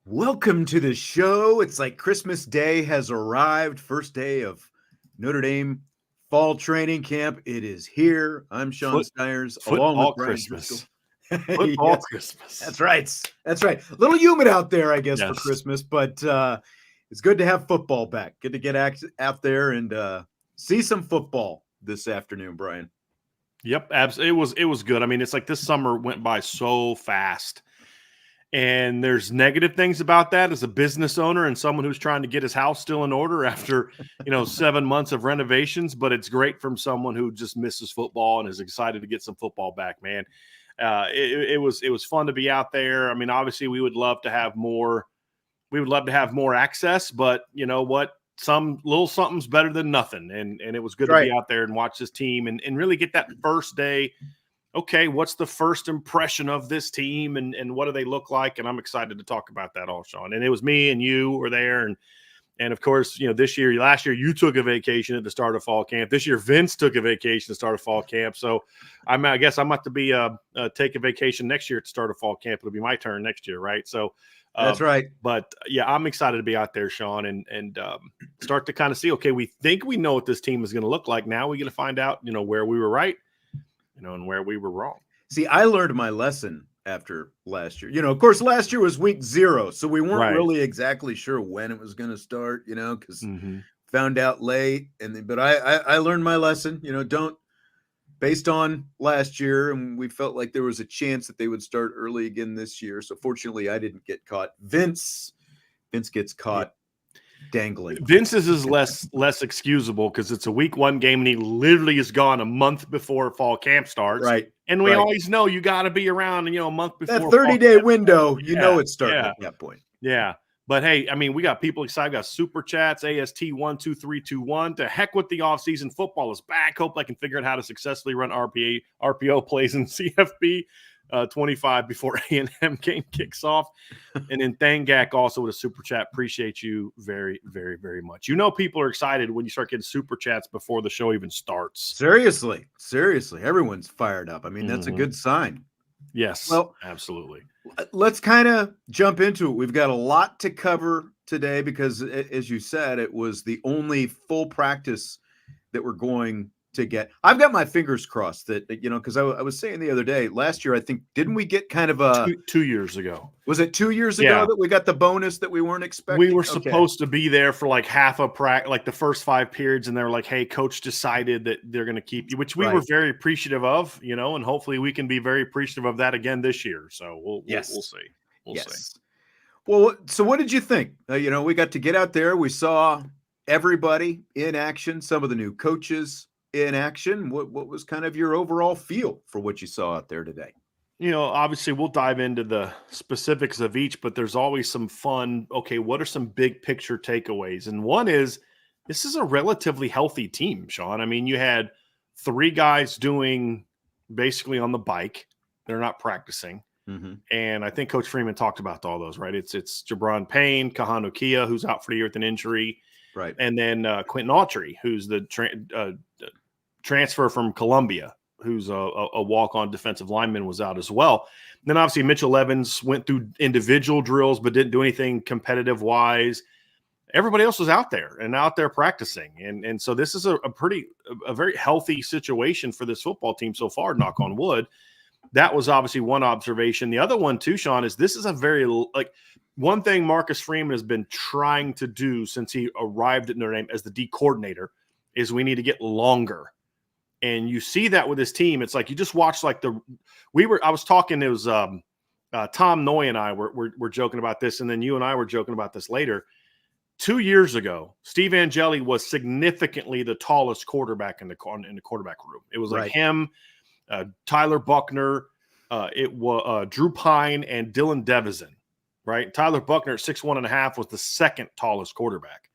Welcome to the show. It's like Christmas Day has arrived. First day of Notre Dame fall training camp. It is here. I'm Sean Stiers, along with Football Brian Driscoll. Christmas. Football Yes, Christmas. that's right. That's right. A little humid out there, I guess, for Yes. Christmas, but it's good to have football back. Good to get out there and see some football this afternoon, Brian. Yep, absolutely. It was good. I mean, it's like this summer went by so fast. And there's negative things about that as a business owner and someone who's trying to get his house still in order after, 7 months of renovations. But it's great from someone who just misses football and is excited to get some football back, man. It was fun to be out there. I mean, obviously we would love to have more. We would love to have more access, but you know what? Some little something's better than nothing. And it was good to be out there and watch this team and really get that first day. Okay, what's the first impression of this team and what do they look like? And I'm excited to talk about that all, Sean. And it was me and you were there. And of course, last year you took a vacation at the start of fall camp. This year, Vince took a vacation at the start of fall camp. So I guess I'm about to be take a vacation next year at the start of fall camp. It'll be my turn next year, right? So that's right. But yeah, I'm excited to be out there, Sean, and start to kind of see, okay, we think we know what this team is going to look like. Now we get to find out, where we were right. And where we were wrong. See, I learned my lesson after last year. Of course, last year was week 0, so we weren't really exactly sure when it was going to start, because found out late. But I learned my lesson, don't, based on last year, and we felt like there was a chance that they would start early again this year. So fortunately, I didn't get caught. Vince gets caught. Dangling. Vince's is less excusable because it's a week 1 game and he literally is gone a month before fall camp starts. Right. And we always know you got to be around, a month before. That 30-day window, it's starting at that point. Yeah. But hey, I mean, we got people excited. We got super chats, AST12321. To heck with the offseason. Football is back. Hope I can figure out how to successfully run RPO plays in CFB. 25 before A&M game kicks off. And then Thangak also with a super chat. Appreciate you very, very, very much. People are excited when you start getting super chats before the show even starts. Seriously. Everyone's fired up. I mean, that's a good sign. Yes, well, absolutely. Let's kind of jump into it. We've got a lot to cover today because, as you said, it was the only full practice that we're going to get. I've got my fingers crossed that, because I was saying the other day, last year, I think, didn't we get kind of a 2 years ago? Was it 2 years ago that we got the bonus that we weren't expecting? We were supposed to be there for like half a practice, like the first 5 periods, and they were like, "Hey, coach decided that they're going to keep you," which we were very appreciative of, and hopefully we can be very appreciative of that again this year. So we'll see. We'll see. Well, so what did you think? We got to get out there. We saw everybody in action. Some of the new coaches in action. What was kind of your overall feel for what you saw out there today? Obviously we'll dive into the specifics of each, but there's always some fun. Okay, what are some big picture takeaways? And one is, this is a relatively healthy team, Sean. I mean, you had 3 guys doing basically on the bike. They're not practicing. And I think Coach Freeman talked about all those, right? It's Jabron Payne, Kahanu Kia, who's out for the year with an injury. Right. And then Quentin Autry, who's the transfer from Columbia, who's a walk-on defensive lineman, was out as well. And then obviously Mitchell Evans went through individual drills but didn't do anything competitive-wise. Everybody else was out there practicing. And so this is a very healthy situation for this football team so far, knock on wood. That was obviously one observation. The other one too, Sean, is this is a very one thing Marcus Freeman has been trying to do since he arrived at Notre Dame as the D coordinator is we need to get longer. And you see that with his team. It's like you just watch I was talking, it was Tom Noy and I were joking about this, and then you and I were joking about this later. 2 years ago, Steve Angeli was significantly the tallest quarterback in the quarterback room. It was like him, Tyler Buckner, it was Drew Pine, and Dylan Devizin, right? Tyler Buckner at 6'1.5" was the second tallest quarterback.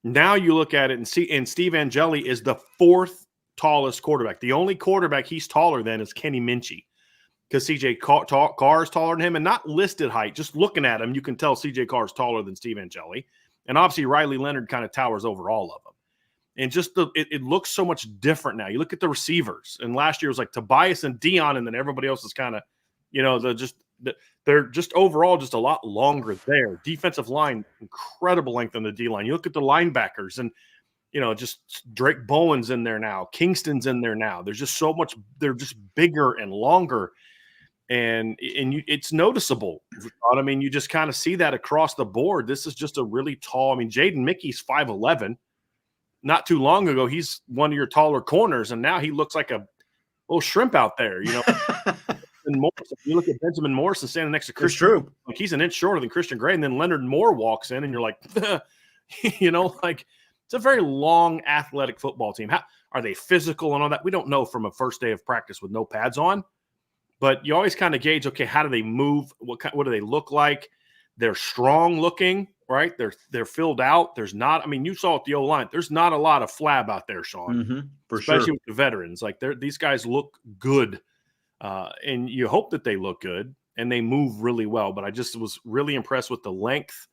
Now you look at it and Steve Angeli is the 4th tallest quarterback. The only quarterback he's taller than is Kenny Minchey, because CJ Carr is taller than him, and not listed height. Just looking at him, you can tell CJ Carr is taller than Steve Angeli. And obviously Riley Leonard kind of towers over all of them. And just it looks so much different now. You look at the receivers, and last year was like Tobias and Dion, and then everybody else is kind of, they're just overall just a lot longer there. Defensive line, incredible length on the D line. You look at the linebackers and, just Drake Bowen's in there now. Kingston's in there now. There's just so much. They're just bigger and longer. And it's noticeable. I mean, you just kind of see that across the board. This is just a really tall. I mean, Jaden Mickey's 5'11". Not too long ago, he's one of your taller corners, and now he looks like a little shrimp out there. And Morrison, you look at Benjamin Morrison standing next to Christian. True. Like he's an inch shorter than Christian Gray, and then Leonard Moore walks in, and you're like, like it's a very long, athletic football team. How are they physical and all that? We don't know from a first day of practice with no pads on, but you always kind of gauge, okay, how do they move? What do they look like? They're strong looking, right? They're filled out. There's not. I mean, you saw at the O-line. There's not a lot of flab out there, Sean. For especially sure. with the veterans. Like these guys look good. And you hope that they look good and they move really well. But I just was really impressed with the length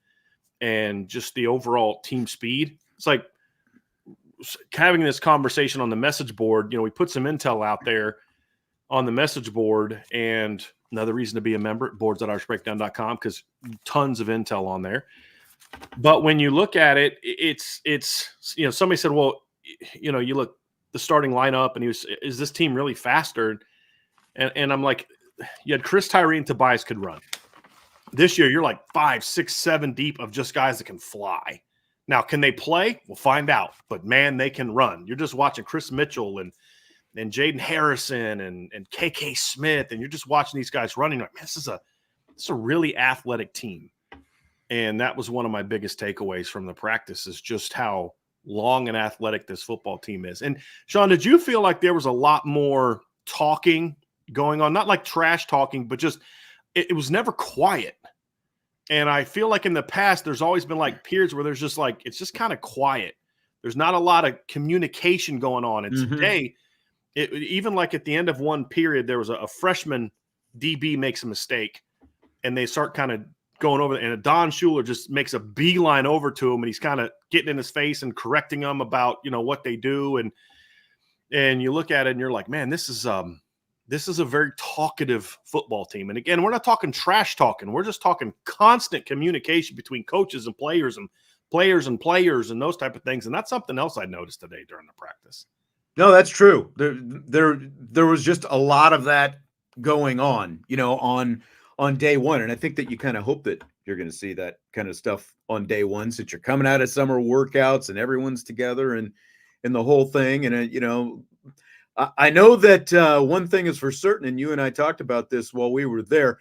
and just the overall team speed. It's like having this conversation on the message board. We put some intel out there on the message board, and another reason to be a member at boards.irishbreakdown.com, because tons of intel on there. But when you look at it, it's somebody said, well, you look the starting lineup and is this team really faster? And I'm like, you had Chris Tyree and Tobias could run. This year, you're like 5, 6, 7 deep of just guys that can fly. Now, can they play? We'll find out. But, man, they can run. You're just watching Chris Mitchell and Jaden Harrison and KK Smith, and you're just watching these guys running. Like, man, this is a really athletic team. And that was one of my biggest takeaways from the practice is just how long and athletic this football team is. And, Sean, did you feel like there was a lot more talking going on? Not like trash talking, but just it was never quiet. And I feel like in the past, there's always been like periods where there's just like, it's just kind of quiet. There's not a lot of communication going on. And today, even like at the end of one period, there was a freshman DB makes a mistake and they start kind of going over, and Don Schuler just makes a beeline over to him, and he's kind of getting in his face and correcting them about, what they do. And you look at it and you're like, man, this is a very talkative football team. And again, we're not talking trash talking. We're just talking constant communication between coaches and players and players and those type of things. And that's something else I noticed today during the practice. No, that's true. There was just a lot of that going on, on day one. And I think that you kind of hope that you're going to see that kind of stuff on day one, since you're coming out of summer workouts and everyone's together and the whole thing. And, I know that one thing is for certain, and you and I talked about this while we were there,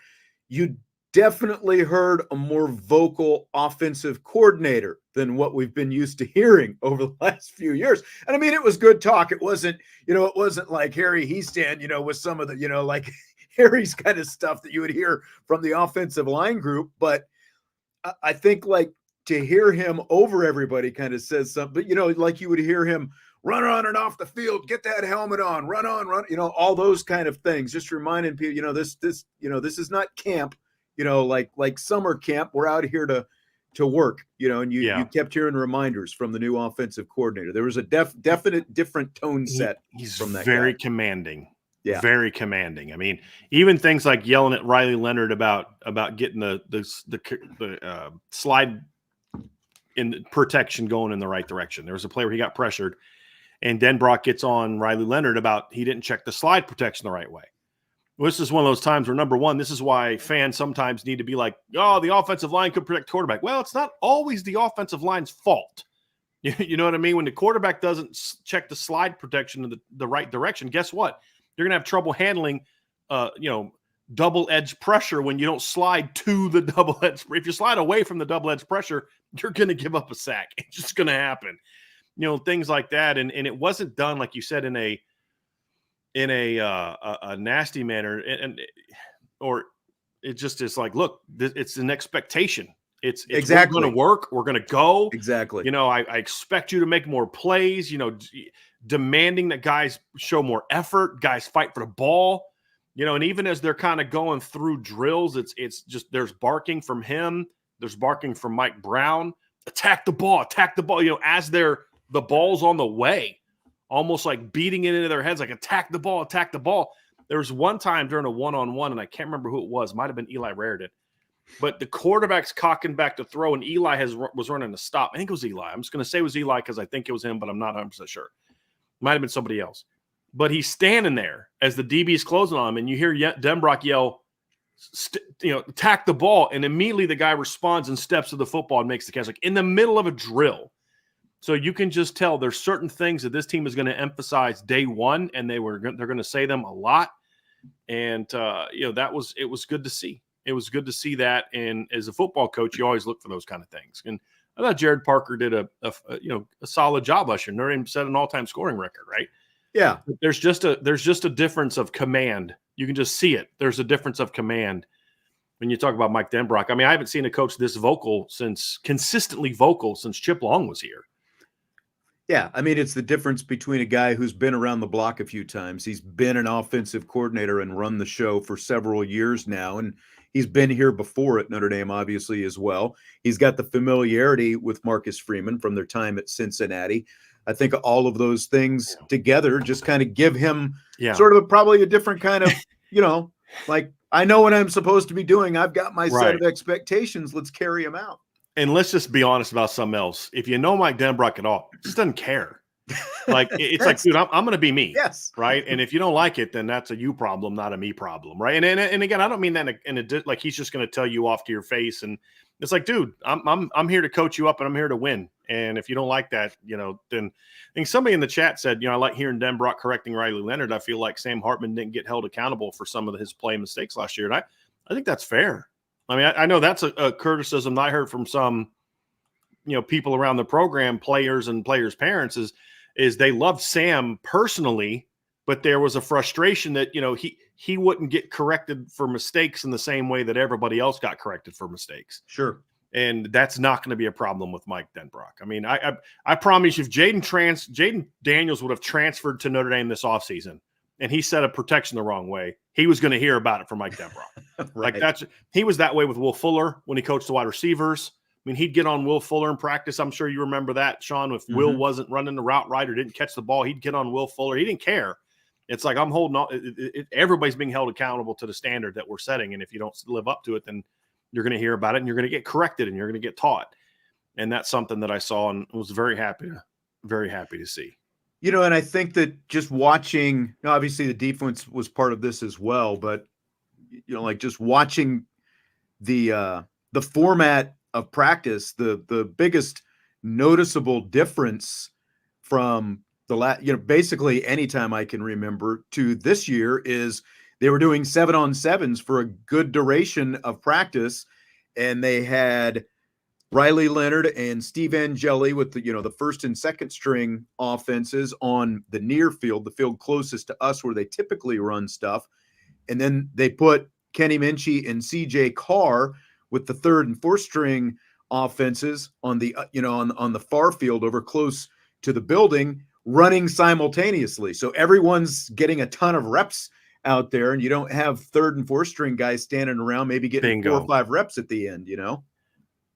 you definitely heard a more vocal offensive coordinator than what we've been used to hearing over the last few years. And I mean, it was good talk. It wasn't like Harry Heastand, with some of the, like Harry's kind of stuff that you would hear from the offensive line group. But I think like to hear him over everybody kind of says something, but like you would hear him run on and off the field, get that helmet on, run, all those kind of things. Just reminding people, this is not camp, like summer camp. We're out here to work, and you kept hearing reminders from the new offensive coordinator. There was a definite different tone set. He's from that very guy. Commanding. Yeah. Very commanding. I mean, even things like yelling at Riley Leonard about getting the slide in protection going in the right direction. There was a play where he got pressured, and Denbrock gets on Riley Leonard about he didn't check the slide protection the right way. Well, this is one of those times where, number one, this is why fans sometimes need to be like, oh, the offensive line could protect quarterback. Well, it's not always the offensive line's fault. You know what I mean? When the quarterback doesn't check the slide protection in the right direction, guess what? You're going to have trouble handling, double-edged pressure when you don't slide to the double-edged. If you slide away from the double-edged pressure, you're going to give up a sack. It's just going to happen. Things like that. And it wasn't done, like you said, in a nasty manner. Or it just is like, look, it's an expectation. It's exactly going to work. We're going to go. Exactly. I expect you to make more plays, demanding that guys show more effort, guys fight for the ball, and even as they're kind of going through drills, it's just, there's barking from him. There's barking from Mike Brown, attack the ball, as the ball's on the way, almost like beating it into their heads, like attack the ball. There was one time during a one-on-one, and I can't remember who it was. It might have been Eli Raritan. But the quarterback's cocking back to throw, and Eli was running a stop. I think it was Eli. I'm just going to say it was Eli because I think it was him, but I'm not 100% sure. Might have been somebody else. But he's standing there as the DB is closing on him, and you hear Denbrock yell, attack the ball, and immediately the guy responds and steps to the football and makes the catch, like in the middle of a drill. So you can just tell there's certain things that this team is going to emphasize day one, and they're going to say them a lot. And it was good to see. It was good to see that. And as a football coach, you always look for those kind of things. And I thought Jared Parker did a solid job last year. Notre Dame set an all-time scoring record, right? Yeah. There's just a difference of command. You can just see it. There's a difference of command when you talk about Mike Denbrock. I mean, I haven't seen a coach this consistently vocal since Chip Long was here. Yeah, I mean, it's the difference between a guy who's been around the block a few times. He's been an offensive coordinator and run the show for several years now, and he's been here before at Notre Dame, obviously, as well. He's got the familiarity with Marcus Freeman from their time at Cincinnati. I think all of those things together just kind of give him sort of probably a different kind of, like, I know what I'm supposed to be doing. I've got my set of expectations. Let's carry them out. And let's just be honest about something else. If you know Mike Denbrock at all, he just doesn't care. Like, it's like, dude, I'm going to be me. Yes. Right. And if you don't like it, then that's a you problem, not a me problem. Right. And again, I don't mean that like he's just going to tell you off to your face. And it's like, dude, I'm here to coach you up and I'm here to win. And if you don't like that, then I think somebody in the chat said, I like hearing Denbrock correcting Riley Leonard. I feel like Sam Hartman didn't get held accountable for some of his play mistakes last year. And I think that's fair. I mean, I know that's a criticism that I heard from some, people around the program, players and players' parents is they loved Sam personally, but there was a frustration that, he wouldn't get corrected for mistakes in the same way that everybody else got corrected for mistakes. Sure. And that's not going to be a problem with Mike Denbrock. I mean, I promise you, if Jaden Daniels would have transferred to Notre Dame this offseason, and he set a protection the wrong way, he was going to hear about it from Mike Denbrock. Right. He was that way with Will Fuller when he coached the wide receivers. I mean, he'd get on Will Fuller in practice. I'm sure you remember that, Sean. If Will wasn't running the route right or didn't catch the ball, he'd get on Will Fuller. He didn't care. It's like, I'm holding on. Everybody's being held accountable to the standard that we're setting. And if you don't live up to it, then you're going to hear about it and you're going to get corrected and you're going to get taught. And that's something that I saw and was very happy to see. And I think that just watching, obviously the defense was part of this as well, but like just watching the format of practice, the biggest noticeable difference from basically anytime I can remember to this year is they were doing 7-on-7s for a good duration of practice, and they had Riley Leonard and Steve Angeli with the first and second string offenses on the near field, the field closest to us where they typically run stuff. And then they put Kenny Minchie and CJ Carr with the third and fourth string offenses on the, on the far field over close to the building, running simultaneously. So everyone's getting a ton of reps out there, and you don't have third and fourth string guys standing around, maybe getting 4 or 5 reps at the end,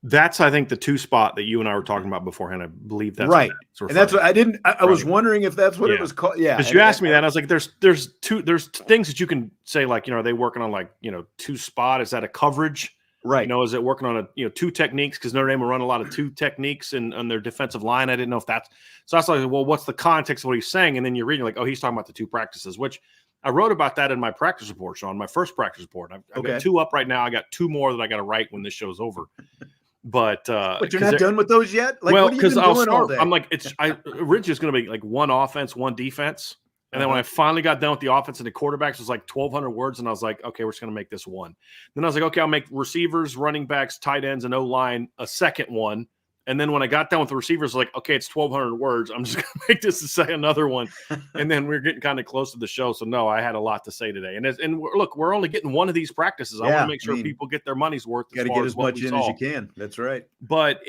That's, I think, the 2 spot that you and I were talking about beforehand. I believe that's right. And that's what I was wondering if that's what it was called. Yeah. Because you asked me that, and I was like, there's things that you can say, like, are they working on 2 spot? Is that a coverage? Right. Is it working on 2 techniques? Because Notre Dame will run a lot of 2 techniques on their defensive line. I didn't know if that's so. I was like, well, what's the context of what he's saying? And then you're reading like, oh, he's talking about the 2 practices, which I wrote about that in my practice report, Sean, my first practice report. I've got 2 up right now. I got 2 more that I got to write when this show's over. But you're not done with those yet? Like, well, because I'll start. I'm like, originally it's going to be like 1 offense, 1 defense. And then when I finally got done with the offense and the quarterbacks, it was like 1,200 words. And I was like, okay, we're just going to make this 1. Then I was like, okay, I'll make receivers, running backs, tight ends, and O-line a second 1. And then when I got done with the receivers, I was like, okay, it's 1,200 words. I'm just going to make this another one. And then we're getting kind of close to the show. So, no, I had a lot to say today. And look, we're only getting 1 of these practices. I want to make sure people get their money's worth. Got to get as much in as you can. That's right. But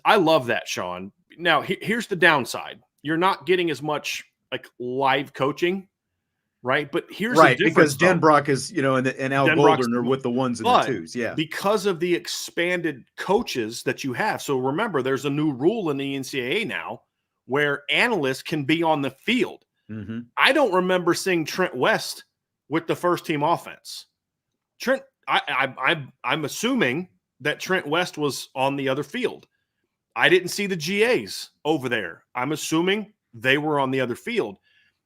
I love that, Sean. Now, here's the downside. You're not getting as much like live coaching, right? But here's the difference. Because Denbrock is, and Al Golden are with the 1s and the 2s. Yeah. Because of the expanded coaches that you have. So remember, there's a new rule in the NCAA now where analysts can be on the field. Mm-hmm. I don't remember seeing Trent West with the first team offense. Trent, I'm assuming that Trent West was on the other field. I didn't see the GAs over there. I'm assuming they were on the other field.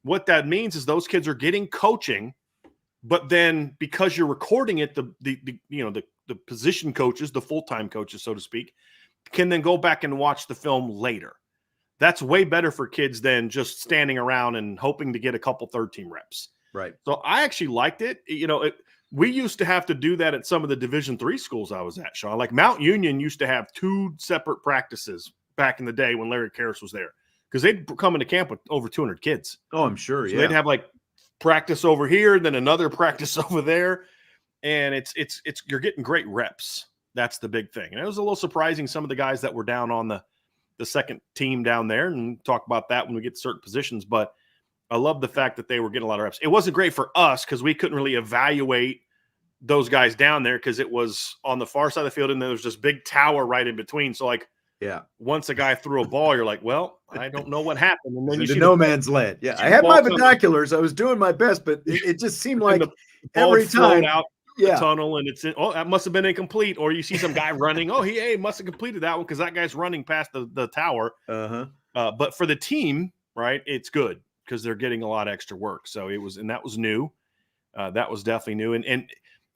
What that means is those kids are getting coaching, but then because you're recording it, the position coaches, the full-time coaches, so to speak, can then go back and watch the film later. That's way better for kids than just standing around and hoping to get a couple third-team reps. Right. So I actually liked it. We used to have to do that at some of the Division III schools I was at, Sean. Like Mount Union used to have 2 separate practices back in the day when Larry Karras was there, because they'd come into camp with over 200 kids. Oh, I'm sure. So they'd have like practice over here, then another practice over there, and it's you're getting great reps. That's the big thing. And it was a little surprising, some of the guys that were down on the second team down there, and talk about that when we get to certain positions. But I love the fact that they were getting a lot of reps. It wasn't great for us because we couldn't really evaluate those guys down there because it was on the far side of the field, and there was this big tower right in between. So like, once a guy threw a ball, you're like, well, I don't know what happened. And then you see no man's land. Yeah, I had my binoculars. I was doing my best, but it just seemed like every time out the tunnel, and it's that must have been incomplete. Or you see some guy running. Oh, he must have completed that one because that guy's running past the tower. But for the team, right, it's good because they're getting a lot of extra work. So that was new. That was definitely new. And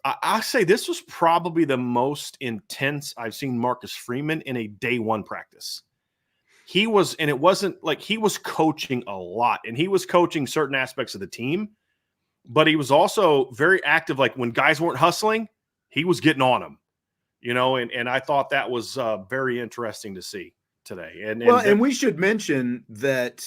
I say this was probably the most intense I've seen Marcus Freeman in a day one practice. He was, and it wasn't like he was coaching a lot, and he was coaching certain aspects of the team, but he was also very active. Like when guys weren't hustling, he was getting on them, and I thought that was very interesting to see today. And we should mention that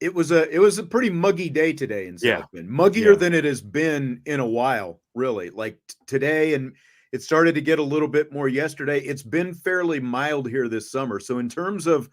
it was a pretty muggy day today in South Bend, muggier than it has been in a while, really. Like today, and it started to get a little bit more yesterday. It's been fairly mild here this summer. So in terms of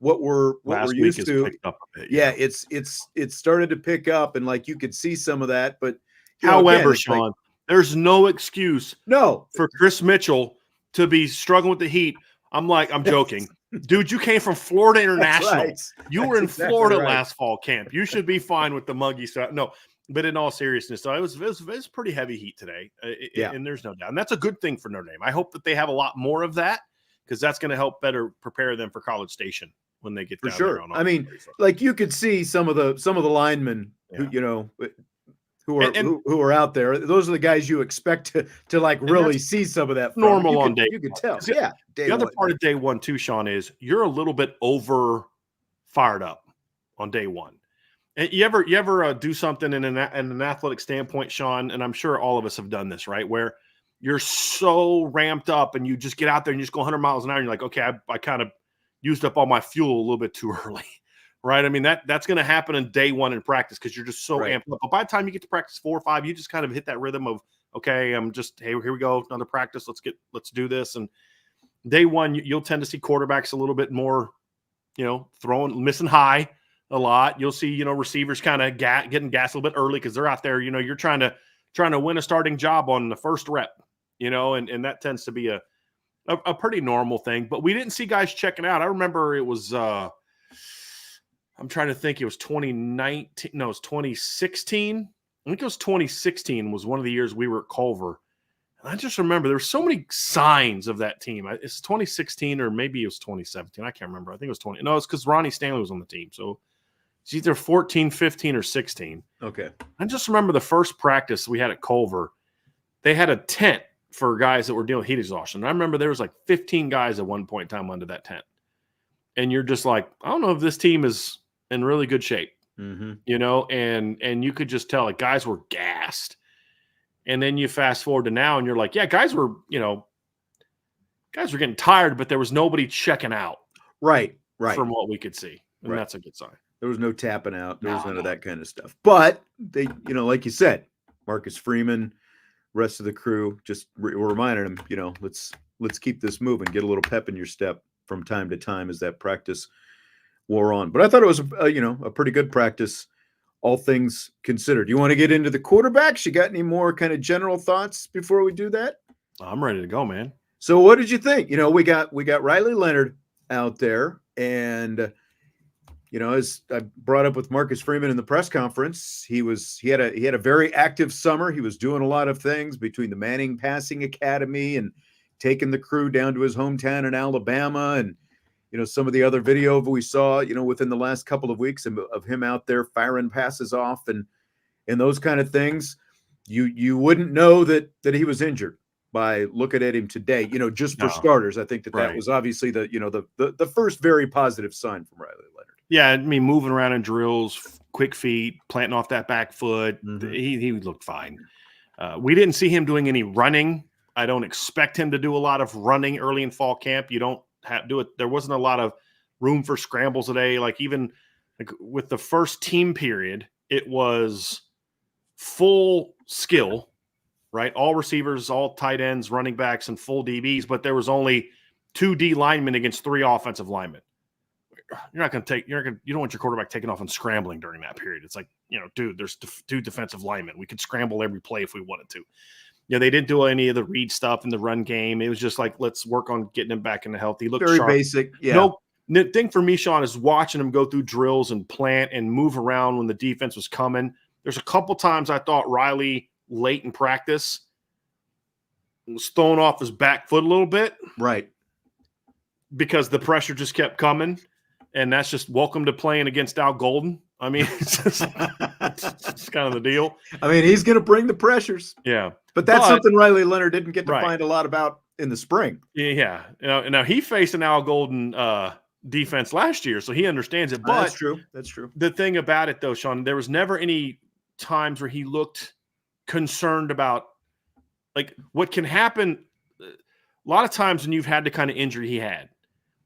what we're used to, it's started to pick up, and like you could see some of that. But however, Sean, there's no excuse for Chris Mitchell to be struggling with the heat. I'm joking. Dude, you came from Florida International. Right. You were in Florida last fall camp. You should be fine with the muggy stuff. No, but in all seriousness, so it was pretty heavy heat today. And there's no doubt. And that's a good thing for Notre Dame. I hope that they have a lot more of that, because that's going to help better prepare them for College Station when they get down there. I mean, like you could see some of the linemen who are out there. Those are the guys you expect to like really see some of that. Normal on day. You could tell. The other part of day one too, Sean, is you're a little bit over fired up on day one. And you ever do something in an athletic standpoint, Sean? And I'm sure all of us have done this, right? Where you're so ramped up and you just get out there and you just go 100 miles an hour. And you're like, okay, I kind of used up all my fuel a little bit too early. Right. I mean, that's going to happen in day one in practice because you're just so amped up. But by the time you get to practice 4 or 5, you just kind of hit that rhythm of, okay, hey, here we go. Another practice. Let's do this. And day one, you'll tend to see quarterbacks a little bit more, missing high a lot. You'll see, receivers kind of getting gassed a little bit early because they're out there, you're trying to win a starting job on the first rep, and that tends to be a pretty normal thing. But we didn't see guys checking out. I remember it was, I'm trying to think. It was 2019. No, it was 2016. I think it was 2016 was one of the years we were at Culver. And I just remember there were so many signs of that team. It's 2016 or maybe it was 2017. I can't remember. I think it was 20. No, it's because Ronnie Stanley was on the team. So it's either 14, 15, or 16. Okay. I just remember the first practice we had at Culver. They had a tent for guys that were dealing with heat exhaustion. And I remember there was like 15 guys at one point in time under that tent. And you're just like, I don't know if this team is in really good shape, and you could just tell like guys were gassed. And then you fast forward to now and you're like, yeah, guys were getting tired, but there was nobody checking out. Right. From what we could see. And that's a good sign. There was no tapping out. There was none of that kind of stuff. But they, like you said, Marcus Freeman, rest of the crew, just we're reminding them, let's keep this moving, get a little pep in your step from time to time as that practice wore on. But I thought it was a pretty good practice, all things considered. You want to get into the quarterbacks? You got any more kind of general thoughts before we do that? I'm ready to go, man. So what did you think? We got Riley Leonard out there, and as I brought up with Marcus Freeman in the press conference, he had a very active summer. He was doing a lot of things between the Manning Passing Academy and taking the crew down to his hometown in Alabama, and some of the other video we saw, within the last couple of weeks of him out there firing passes off and those kind of things. You wouldn't know that he was injured by looking at him today. Just for starters, I think that was obviously the first very positive sign from Riley Leonard. Yeah, I mean, moving around in drills, quick feet, planting off that back foot, he looked fine. We didn't see him doing any running. I don't expect him to do a lot of running early in fall camp. You don't have to do it. There wasn't a lot of room for scrambles today. Like even with the first team period, it was full skill, right? All receivers, all tight ends, running backs, and full DBs, but there was only 2 D linemen against 3 offensive linemen. You don't want your quarterback taking off and scrambling during that period. It's like, dude, there's 2 defensive linemen. We could scramble every play if we wanted to. They didn't do any of the read stuff in the run game. It was just like, let's work on getting him back into health. He looked very sharp. Basic. Yeah. The thing for me, Sean, is watching him go through drills and plant and move around when the defense was coming. There's a couple times I thought Riley late in practice was throwing off his back foot a little bit. Right. Because the pressure just kept coming. And that's just welcome to playing against Al Golden. I mean, it's kind of the deal. I mean, he's going to bring the pressures. Yeah. But that's something Riley Leonard didn't get to find a lot about in the spring. Yeah. Now he faced an Al Golden defense last year, so he understands it. But that's true. That's true. The thing about it, though, Sean, there was never any times where he looked concerned about, like, what can happen. A lot of times when you've had the kind of injury he had,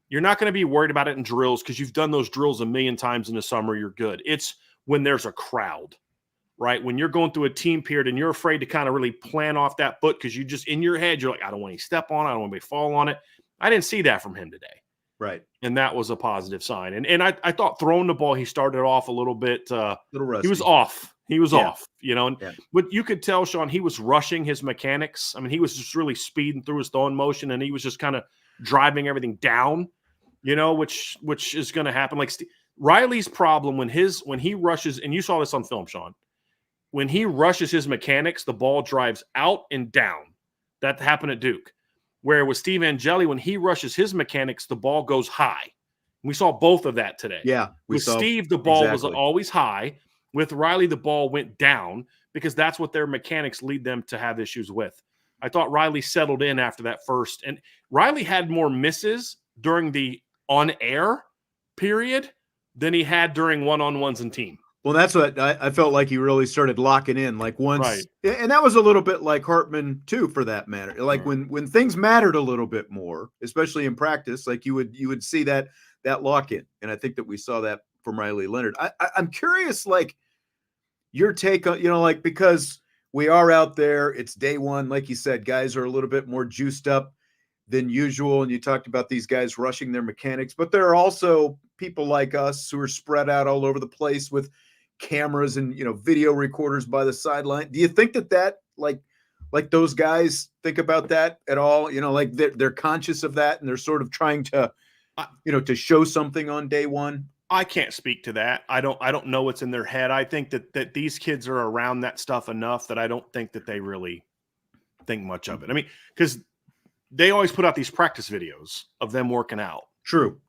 you're not going to be worried about it in drills because you've done those drills a million times in the summer. You're good. It's when there's a crowd, right? When you're going through a team period and you're afraid to kind of really plan off that foot because you just, in your head, you're like, I don't want any step on it. I don't want anybody fall on it. I didn't see that from him today. Right. And that was a positive sign. And I thought throwing the ball, he started off a little bit. Little rusty. He was off. But you could tell, Sean, he was rushing his mechanics. I mean, he was just really speeding through his throwing motion, and he was just kind of driving everything down, which is going to happen. Like Riley's problem when he rushes, and you saw this on film, Sean, when he rushes his mechanics, the ball drives out and down. That happened at Duke. Where with Steve Angeli, when he rushes his mechanics, the ball goes high. We saw both of that today. Yeah. With Steve, the ball was always high. With Riley, the ball went down because that's what their mechanics lead them to have issues with. I thought Riley settled in after that first. And Riley had more misses during the on-air period than he had during one-on-ones and team. Well, that's what I felt like he really started locking in. Like once, and that was a little bit like Hartman too, for that matter. Like when things mattered a little bit more, especially in practice, like you would see that lock in, and I think that we saw that from Riley Leonard. I'm curious, like your take on, like because we are out there, it's day one, like you said, guys are a little bit more juiced up than usual, and you talked about these guys rushing their mechanics, but there are also people like us who are spread out all over the place with cameras and video recorders by the sideline. Do you think that like those guys think about that at all? Like they're conscious of that and they're sort of trying to to show something on day one? I can't speak to that. I don't know what's in their head. I think that these kids are around that stuff enough that I don't think that they really think much of it. I mean, because they always put out these practice videos of them working out. True.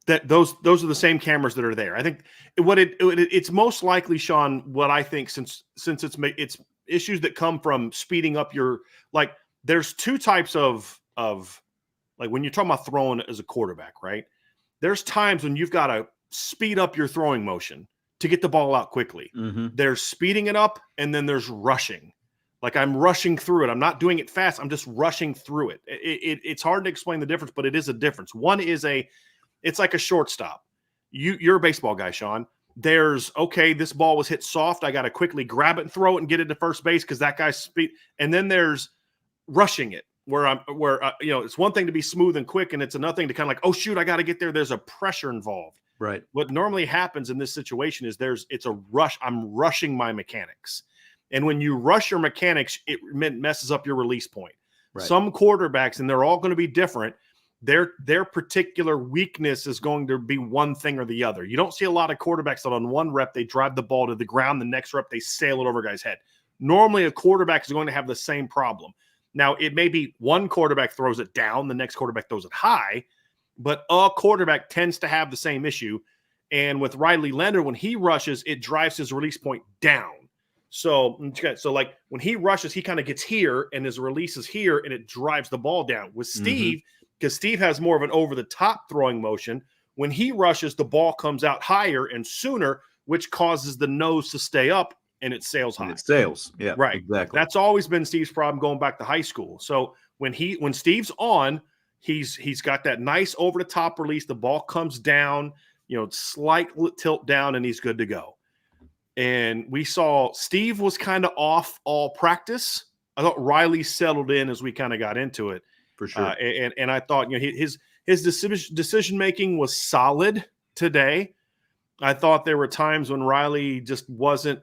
That those are the same cameras that are there. I think it's most likely, Sean, what I think since it's issues that come from speeding up your, like there's 2 types of like when you're talking about throwing as a quarterback, right? There's times when you've got to speed up your throwing motion to get the ball out quickly. Mm-hmm. There's speeding it up, and then there's rushing. Like I'm rushing through it. I'm not doing it fast. I'm just rushing through it. It's hard to explain the difference, but it is a difference. One is it's like a shortstop. You're a baseball guy, Sean. There's, okay, this ball was hit soft. I got to quickly grab it and throw it and get it to first base because that guy's speed. And then there's rushing it where it's one thing to be smooth and quick, and it's another thing to kind of like, oh, shoot, I got to get there. There's a pressure involved. Right. What normally happens in this situation is it's a rush. I'm rushing my mechanics. And when you rush your mechanics, it messes up your release point. Right. Some quarterbacks, and they're all going to be different, their particular weakness is going to be one thing or the other. You don't see a lot of quarterbacks that on one rep, they drive the ball to the ground. The next rep, they sail it over a guy's head. Normally, a quarterback is going to have the same problem. Now, it may be one quarterback throws it down, the next quarterback throws it high, but a quarterback tends to have the same issue. And with Riley Leonard, when he rushes, it drives his release point down. So like when he rushes, he kind of gets here and his release is here and it drives the ball down. With Steve, because Steve has more of an over-the-top throwing motion, when he rushes, the ball comes out higher and sooner, which causes the nose to stay up and it sails high. And it sails. Yeah, right. Exactly. That's always been Steve's problem going back to high school. So when Steve's on, he's got that nice over-the-top release. The ball comes down, slight tilt down, and he's good to go. And we saw Steve was kind of off all practice. I thought Riley settled in as we kind of got into it. For sure. And I thought, his decision making was solid today. I thought there were times when Riley just wasn't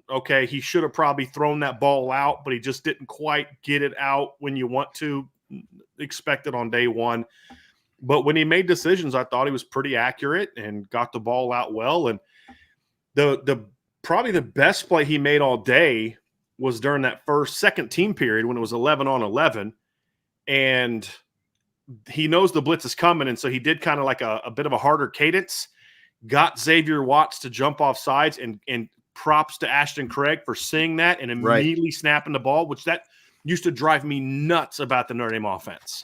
okay. He should have probably thrown that ball out, but he just didn't quite get it out when you want to expect it on day one. But when he made decisions, I thought he was pretty accurate and got the ball out well. And the probably the best play he made all day was during that second team period when it was 11 on 11. And he knows the blitz is coming. And so he did kind of like a bit of a harder cadence, got Xavier Watts to jump off sides, and props to Ashton Craig for seeing that and immediately snapping the ball, which that used to drive me nuts about the Notre Dame offense.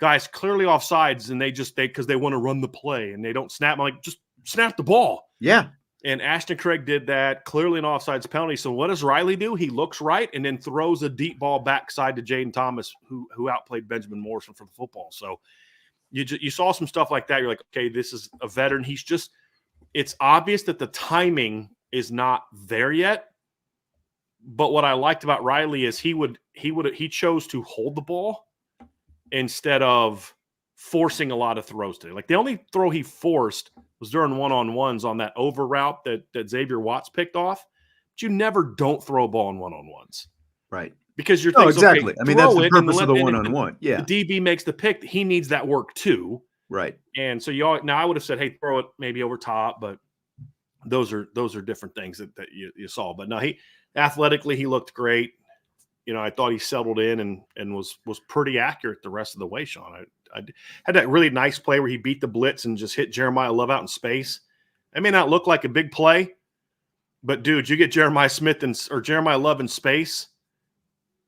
Guys clearly off sides, and because they want to run the play and they don't snap. I'm like, just snap the ball. Yeah. And Ashton Craig did that, clearly an offsides penalty. So what does Riley do? He looks right and then throws a deep ball backside to Jaden Thomas, who outplayed Benjamin Morrison for the football. So you saw some stuff like that. You're like, okay, this is a veteran. It's obvious that the timing is not there yet. But what I liked about Riley is he chose to hold the ball instead of forcing a lot of throws today. Like the only throw he forced was during one-on-ones on that over route that Xavier Watts picked off. But you never don't throw a ball in one-on-ones. Right. Because you're thinking, exactly. Okay, I mean, that's the purpose of the one-on-one. Yeah. The DB makes the pick. He needs that work too. Right. And so now I would have said, hey, throw it maybe over top, but those are different things that you saw. But no, athletically he looked great. I thought he settled in and was pretty accurate the rest of the way, Sean. I had that really nice play where he beat the blitz and just hit Jeremiah Love out in space. It may not look like a big play, but dude, you get Jeremiah Love in space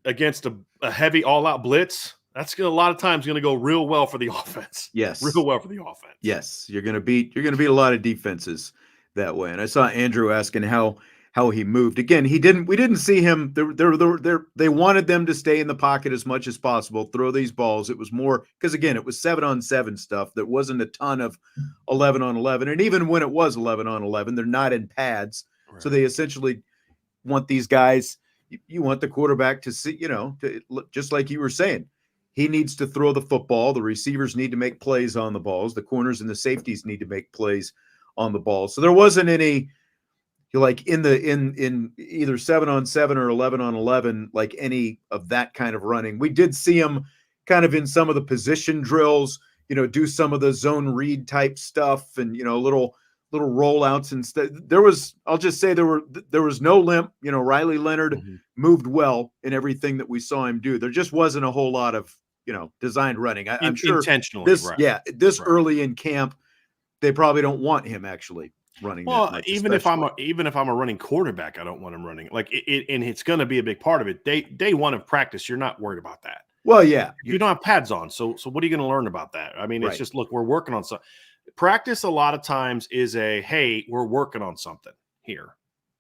against a heavy all-out blitz. That's a lot of times going to go real well for the offense. Yes, real well for the offense. Yes, you're going to beat a lot of defenses that way. And I saw Andrew asking how he moved. Again, we didn't see him. They wanted them to stay in the pocket as much as possible, throw these balls. It was more because, again, it was 7-on-7 stuff. There wasn't a ton of 11-on-11. And even when it was 11-on-11, they're not in pads. Right. So they essentially want these guys. You want the quarterback to see, just like you were saying, he needs to throw the football. The receivers need to make plays on the balls. The corners and the safeties need to make plays on the ball. So there wasn't any, like in either 7-on-7 or 11-on-11, like any of that kind of running. We did see him kind of in some of the position drills, do some of the zone read type stuff and, little rollouts and stuff. I'll just say there was no limp. Riley Leonard moved well in everything that we saw him do. There just wasn't a whole lot of, designed running. I'm sure intentionally. Early in camp, they probably don't want him actually running. Well, even if I'm a running quarterback, I don't want him running and it's going to be a big part of it. Day one of practice, you're not worried about that. Well, yeah, you don't have pads on, so what are you going to learn about that? I mean, it's just look, we're working on something. Practice a lot of times is hey, we're working on something here.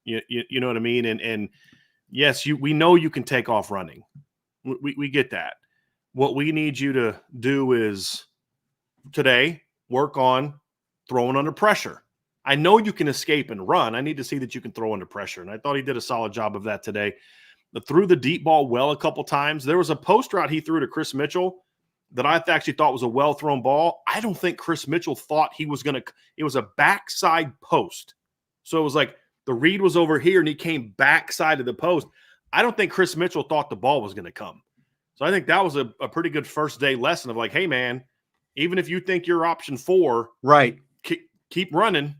You know what I mean? And yes, we know you can take off running. We get that. What we need you to do is today work on throwing under pressure. I know you can escape and run. I need to see that you can throw under pressure. And I thought he did a solid job of that today. Threw the deep ball well a couple times. There was a post route he threw to Chris Mitchell that I actually thought was a well-thrown ball. I don't think Chris Mitchell thought he was going to – it was a backside post. So it was like the read was over here and he came backside of the post. I don't think Chris Mitchell thought the ball was going to come. So I think that was a pretty good first day lesson of like, hey, man, even if you think you're option 4, right, keep running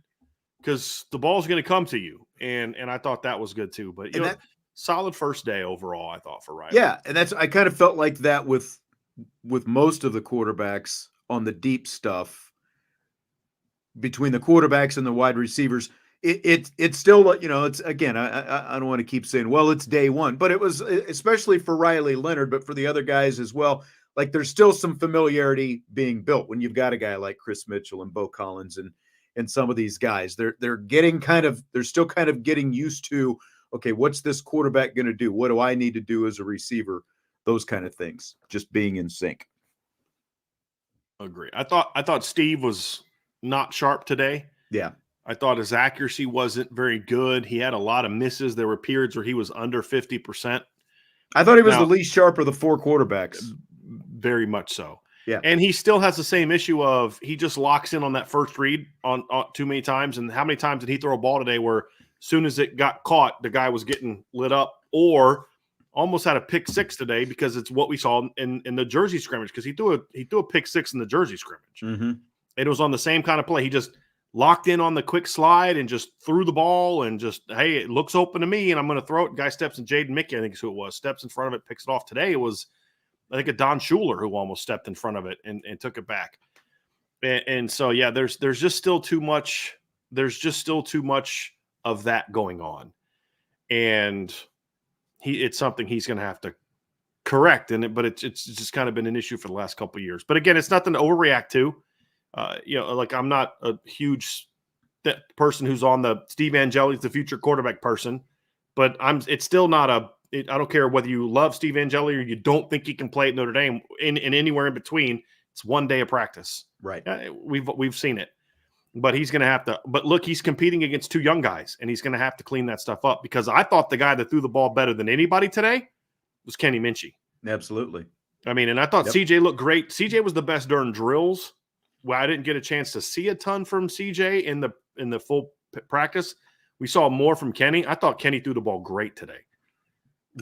because the ball's going to come to you. And I thought that was good too. But solid first day overall, I thought, for Riley. Yeah, and I kind of felt like that with most of the quarterbacks on the deep stuff. Between the quarterbacks and the wide receivers, it's still, it's, again, I don't want to keep saying, well, it's day one, but it was, especially for Riley Leonard, but for the other guys as well. Like, there's still some familiarity being built when you've got a guy like Chris Mitchell and Bo Collins and some of these guys. They're still kind of getting used to, okay, what's this quarterback going to do? What do I need to do as a receiver? Those kind of things, just being in sync. Agree. I thought Steve was not sharp today. Yeah. I thought his accuracy wasn't very good. He had a lot of misses. There were periods where he was under 50%. I thought he was the least sharp of the 4 quarterbacks. Very much so. Yeah. And he still has the same issue of he just locks in on that first read on too many times. And how many times did he throw a ball today where as soon as it got caught, the guy was getting lit up, or almost had a pick 6 today because it's what we saw in the Jersey scrimmage, because he threw a pick 6 in the Jersey scrimmage. Mm-hmm. It was on the same kind of play. He just locked in on the quick slide and just threw the ball and just, hey, it looks open to me and I'm going to throw it. Guy steps in, Jaden Mickey, I think is who it was, steps in front of it, picks it off. Today it was, I think, a Don Schuler who almost stepped in front of it and took it back. And so, yeah, there's just still too much. There's just still too much of that going on. And it's something he's going to have to correct. But it's just kind of been an issue for the last couple of years. But again, it's nothing to overreact to. Like, I'm not a huge person who's on the Steve Angeli's the future quarterback person, but it's still not I don't care whether you love Steve Angeli or you don't think he can play at Notre Dame in anywhere in between. It's one day of practice. Right. We've seen it, but he's going to have to, but look, he's competing against 2 young guys and he's going to have to clean that stuff up, because I thought the guy that threw the ball better than anybody today was Kenny Minchie. Absolutely. I mean, and I thought CJ looked great. CJ was the best during drills. Well, I didn't get a chance to see a ton from CJ in the full practice. We saw more from Kenny. I thought Kenny threw the ball great today.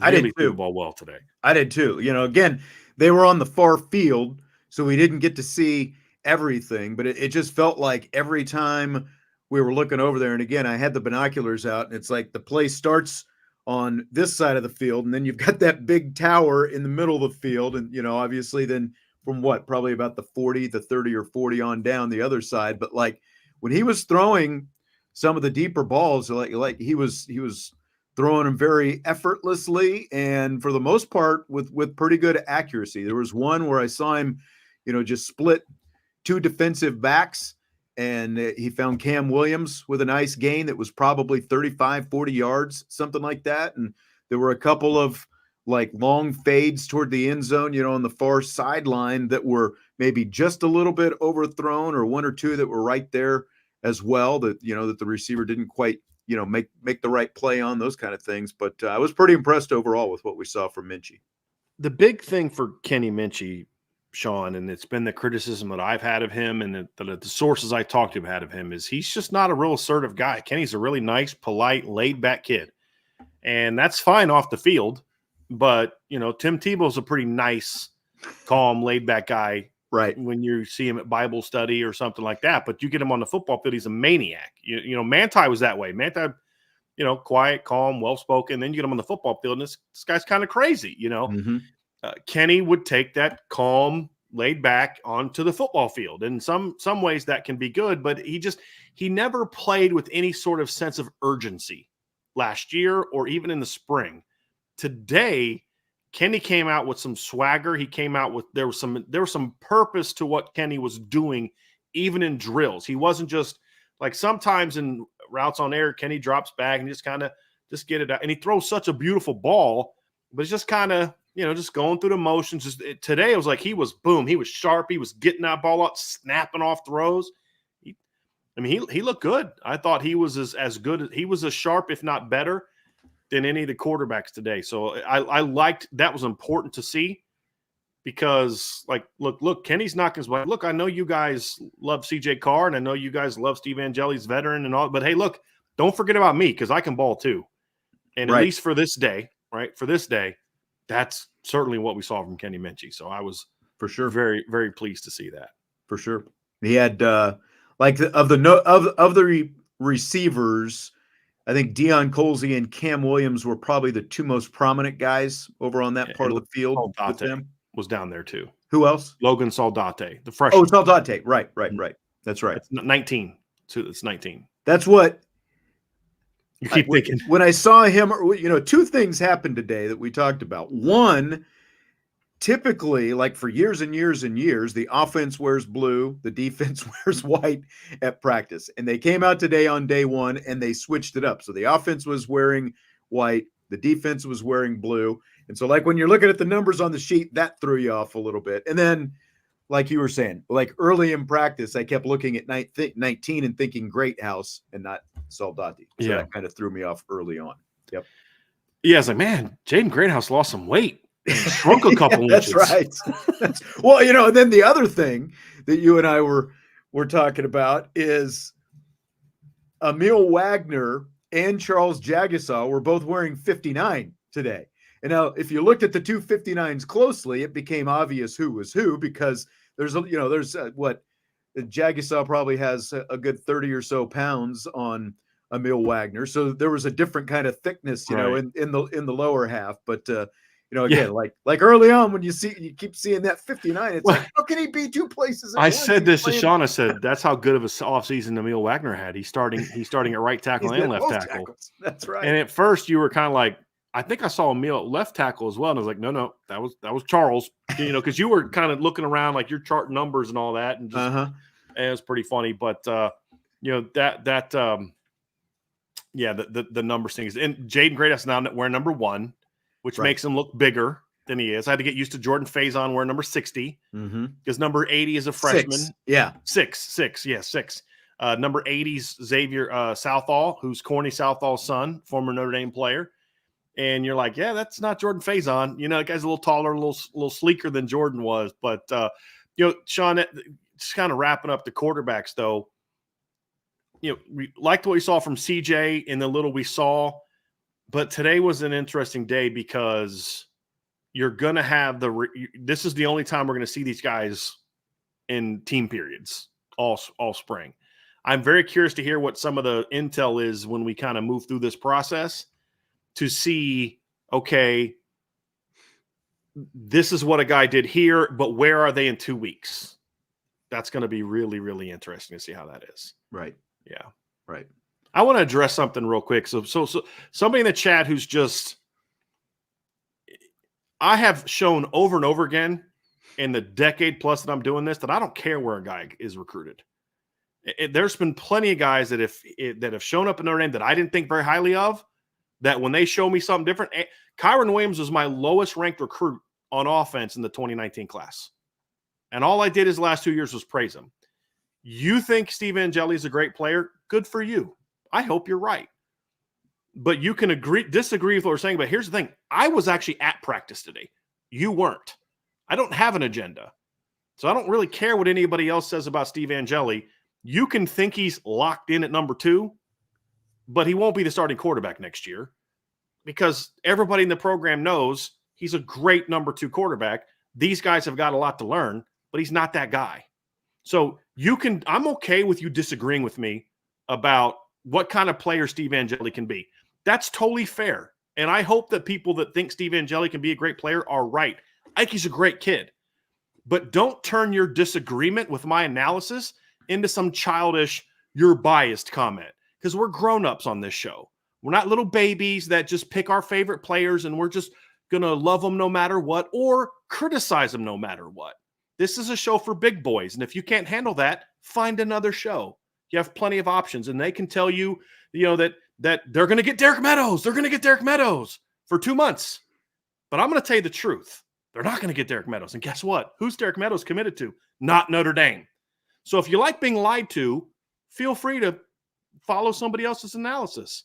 I did too. Threw the ball well today. I did too. Again, they were on the far field, so we didn't get to see everything, but it just felt like every time we were looking over there, and again, I had the binoculars out, and it's like the play starts on this side of the field, and then you've got that big tower in the middle of the field, and obviously then from probably about the 40, the 30 or 40 on down the other side. But like when he was throwing some of the deeper balls, like he was throwing them very effortlessly and for the most part with pretty good accuracy. There was one where I saw him, just split 2 defensive backs, and he found Cam Williams with a nice gain that was probably 35, 40 yards, something like that. And there were a couple of like long fades toward the end zone, on the far sideline that were maybe just a little bit overthrown, or 1 or 2 that were right there as well, that, that the receiver didn't quite, make the right play on, those kind of things. But I was pretty impressed overall with what we saw from Minchie. The big thing for Kenny Minchie, Sean, and it's been the criticism that I've had of him and the sources I talked to have had of him, is he's just not a real assertive guy. Kenny's a really nice, polite, laid-back kid. And that's fine off the field. But, Tim Tebow's a pretty nice, calm, laid-back guy, right, when you see him at Bible study or something like that. But you get him on the football field, he's a maniac. Manti was that way. Manti, quiet, calm, well-spoken. Then you get him on the football field, and this guy's kind of crazy, Mm-hmm. Kenny would take that calm, laid back onto the football field. And some ways that can be good, but he never played with any sort of sense of urgency last year or even in the spring. Today, Kenny came out with some swagger. He came out with, there was some purpose to what Kenny was doing, even in drills. He wasn't just like sometimes in routes on air, Kenny drops back and just kind of just get it out. And he throws such a beautiful ball, but it's just kind of, just going through the motions. Today, it was like he was sharp. He was getting that ball out, snapping off throws. He looked good. I thought he was as good. He was as sharp, if not better, than any of the quarterbacks today. So I liked that. Was important to see, because look, Kenny's not going to look. I know you guys love CJ Carr, and I know you guys love Steve Angeli's veteran and all, but hey, look, don't forget about me, because I can ball too. And right. At least for this day, that's certainly what we saw from Kenny Minchie. So I was for sure very, very pleased to see that. for sure. He had of the receivers, I think Deion Colsey and Cam Williams were probably the two most prominent guys over on that part of the field. With them. Was down there too. Who else? Logan Saldate, the freshman. Oh, Saldate. Right. That's right. It's 19. So it's 19. That's what you keep thinking. When I saw him, two things happened today that we talked about. One, typically, like for years and years and years, the offense wears blue, the defense wears white at practice. And they came out today on day one and they switched it up. So the offense was wearing white, the defense was wearing blue. And so, like, when you're looking at the numbers on the sheet, that threw you off a little bit. And then, like you were saying, like early in practice, I kept looking at 19 and thinking Great House and not Saldati. So that kind of threw me off early on. Yep. Yeah, I was like, man, Jaden Greathouse lost some weight. Shrunk a couple inches. That's right. Well, and then the other thing that you and I were talking about is Emil Wagner and Charles Jagasaw were both wearing 59 today. And now, if you looked at the two 59s closely, it became obvious who was who, because there's what Jagasaw probably has a good 30 or so pounds on Emil Wagner. So there was a different kind of thickness, in the lower half. But again, like early on when you keep seeing that 59, it's like, how can he be two places? I said this to Sean. I said that's how good of a offseason Emil Wagner had. He's starting at right tackle and left tackle. Tackles. That's right. And at first you were kind of like, I think I saw Emil at left tackle as well. And I was like, no, that was Charles, because you were kind of looking around like you're charting numbers and all that. And just, and it was pretty funny. But, the numbers things. And Jaden Greathouse now wearing number 1, which makes him look bigger than he is. I had to get used to Jordan Faison wearing number 60 because number 80 is a freshman. 6. Yeah. 6. Yeah, 6. Number 80's Xavier Southall, who's Corny Southall's son, former Notre Dame player. And you're like, yeah, that's not Jordan Faison. The guy's a little taller, a little sleeker than Jordan was. But, Sean, just kind of wrapping up the quarterbacks, though, we liked what we saw from CJ and the little we saw. But today was an interesting day because you're going to have this is the only time we're going to see these guys in team periods all spring. I'm very curious to hear what some of the intel is when we kind of move through this process, to see, okay, this is what a guy did here, but where are they in 2 weeks? That's going to be really, really interesting to see how that is. Right. Yeah. Right. I want to address something real quick. So somebody in the chat who's just, I have shown over and over again in the decade plus that I'm doing this, that I don't care where a guy is recruited. There's been plenty of guys that have shown up in Notre Dame that I didn't think very highly of, that when they show me something different. Kyron Williams was my lowest ranked recruit on offense in the 2019 class. And all I did his last 2 years was praise him. You think Steve Angeli is a great player? Good for you. I hope you're right. But you can disagree with what we're saying. But here's the thing. I was actually at practice today. You weren't. I don't have an agenda. So I don't really care what anybody else says about Steve Angeli. You can think he's locked in at number 2. But he won't be the starting quarterback next year, because everybody in the program knows he's a great number 2 quarterback. These guys have got a lot to learn, but he's not that guy. So I'm okay with you disagreeing with me about what kind of player Steve Angeli can be. That's totally fair. And I hope that people that think Steve Angeli can be a great player are right. I think he's a great kid. But don't turn your disagreement with my analysis into some childish, you're biased comment. Because we're grown-ups on this show. We're not little babies that just pick our favorite players and we're just going to love them no matter what, or criticize them no matter what. This is a show for big boys. And if you can't handle that, find another show. You have plenty of options. And they can tell you, that they're going to get Derek Meadows. They're going to get Derek Meadows for 2 months. But I'm going to tell you the truth. They're not going to get Derek Meadows. And guess what? Who's Derek Meadows committed to? Not Notre Dame. So if you like being lied to, feel free to follow somebody else's analysis.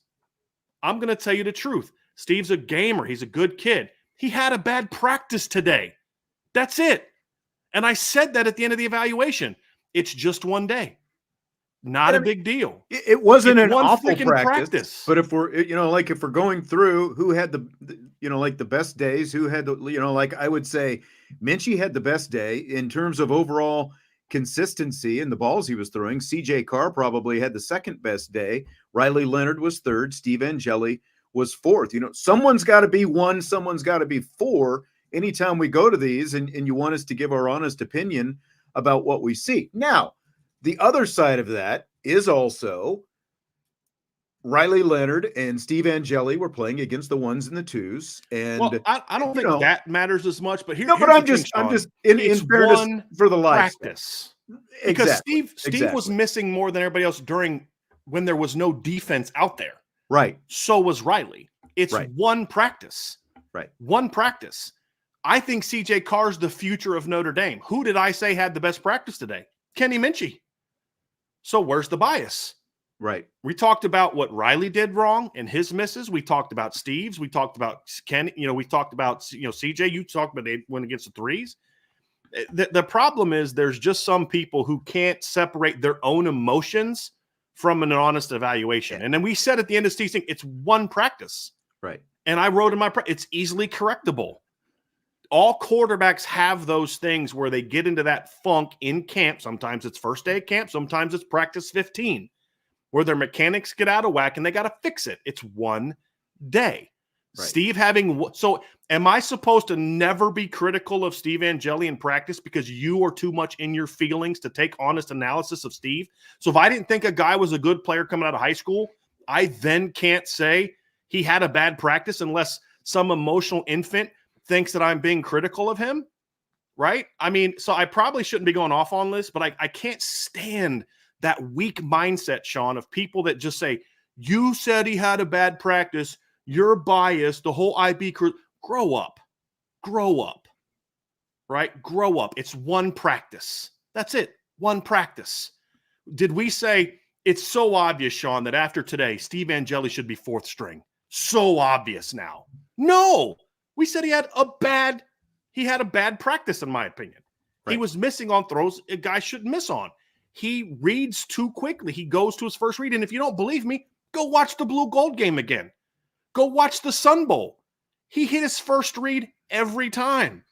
I'm going to tell you the truth. Steve's a gamer. He's a good kid. He had a bad practice today. That's it. And I said that at the end of the evaluation. It's just one day. Not a big deal. It wasn't an awful practice. But if we're, if we're going through who had the best days, who had I would say Minchie had the best day in terms of overall consistency in the balls he was throwing. CJ Carr probably had the second best day. Riley Leonard was third. Steve Angeli was fourth. Someone's got to be one, someone's got to be four anytime we go to these, and you want us to give our honest opinion about what we see. Now, the other side of that is also Riley Leonard and Steve Angeli were playing against the ones and the twos, and I don't think that matters as much. But but I'm just in fairness for the live practice, because Steve was missing more than everybody else when there was no defense out there. Right. So was Riley. It's one practice. Right. One practice. I think CJ Carr's the future of Notre Dame. Who did I say had the best practice today? Kenny Minchie. So where's the bias? Right. We talked about what Riley did wrong and his misses. We talked about Steve's. We talked about Kenny. We talked about CJ. You talked about they went against the threes. The problem is there's just some people who can't separate their own emotions from an honest evaluation. And then we said at the end of the season, it's one practice. Right. And I wrote in my it's easily correctable. All quarterbacks have those things where they get into that funk in camp. Sometimes it's first day of camp. Sometimes it's practice 15. Where their mechanics get out of whack and they got to fix it. It's one day. Right. Steve so am I supposed to never be critical of Steve Angeli in practice because you are too much in your feelings to take honest analysis of Steve? So if I didn't think a guy was a good player coming out of high school, I then can't say he had a bad practice unless some emotional infant thinks that I'm being critical of him, right? I mean, so I probably shouldn't be going off on this, but I can't stand that weak mindset, Sean, of people that just say, you said he had a bad practice, you're biased, the whole IB crew. Grow up, right? Grow up. It's one practice. That's it. One practice. Did we say it's so obvious, Sean, that after today, Steve Angeli should be fourth string? So obvious now. No, we said he had a bad practice, in my opinion. Right. He was missing on throws a guy shouldn't miss on. He reads too quickly. He goes to his first read. And if you don't believe me, go watch the Blue Gold game again. Go watch the Sun Bowl. He hit his first read every time.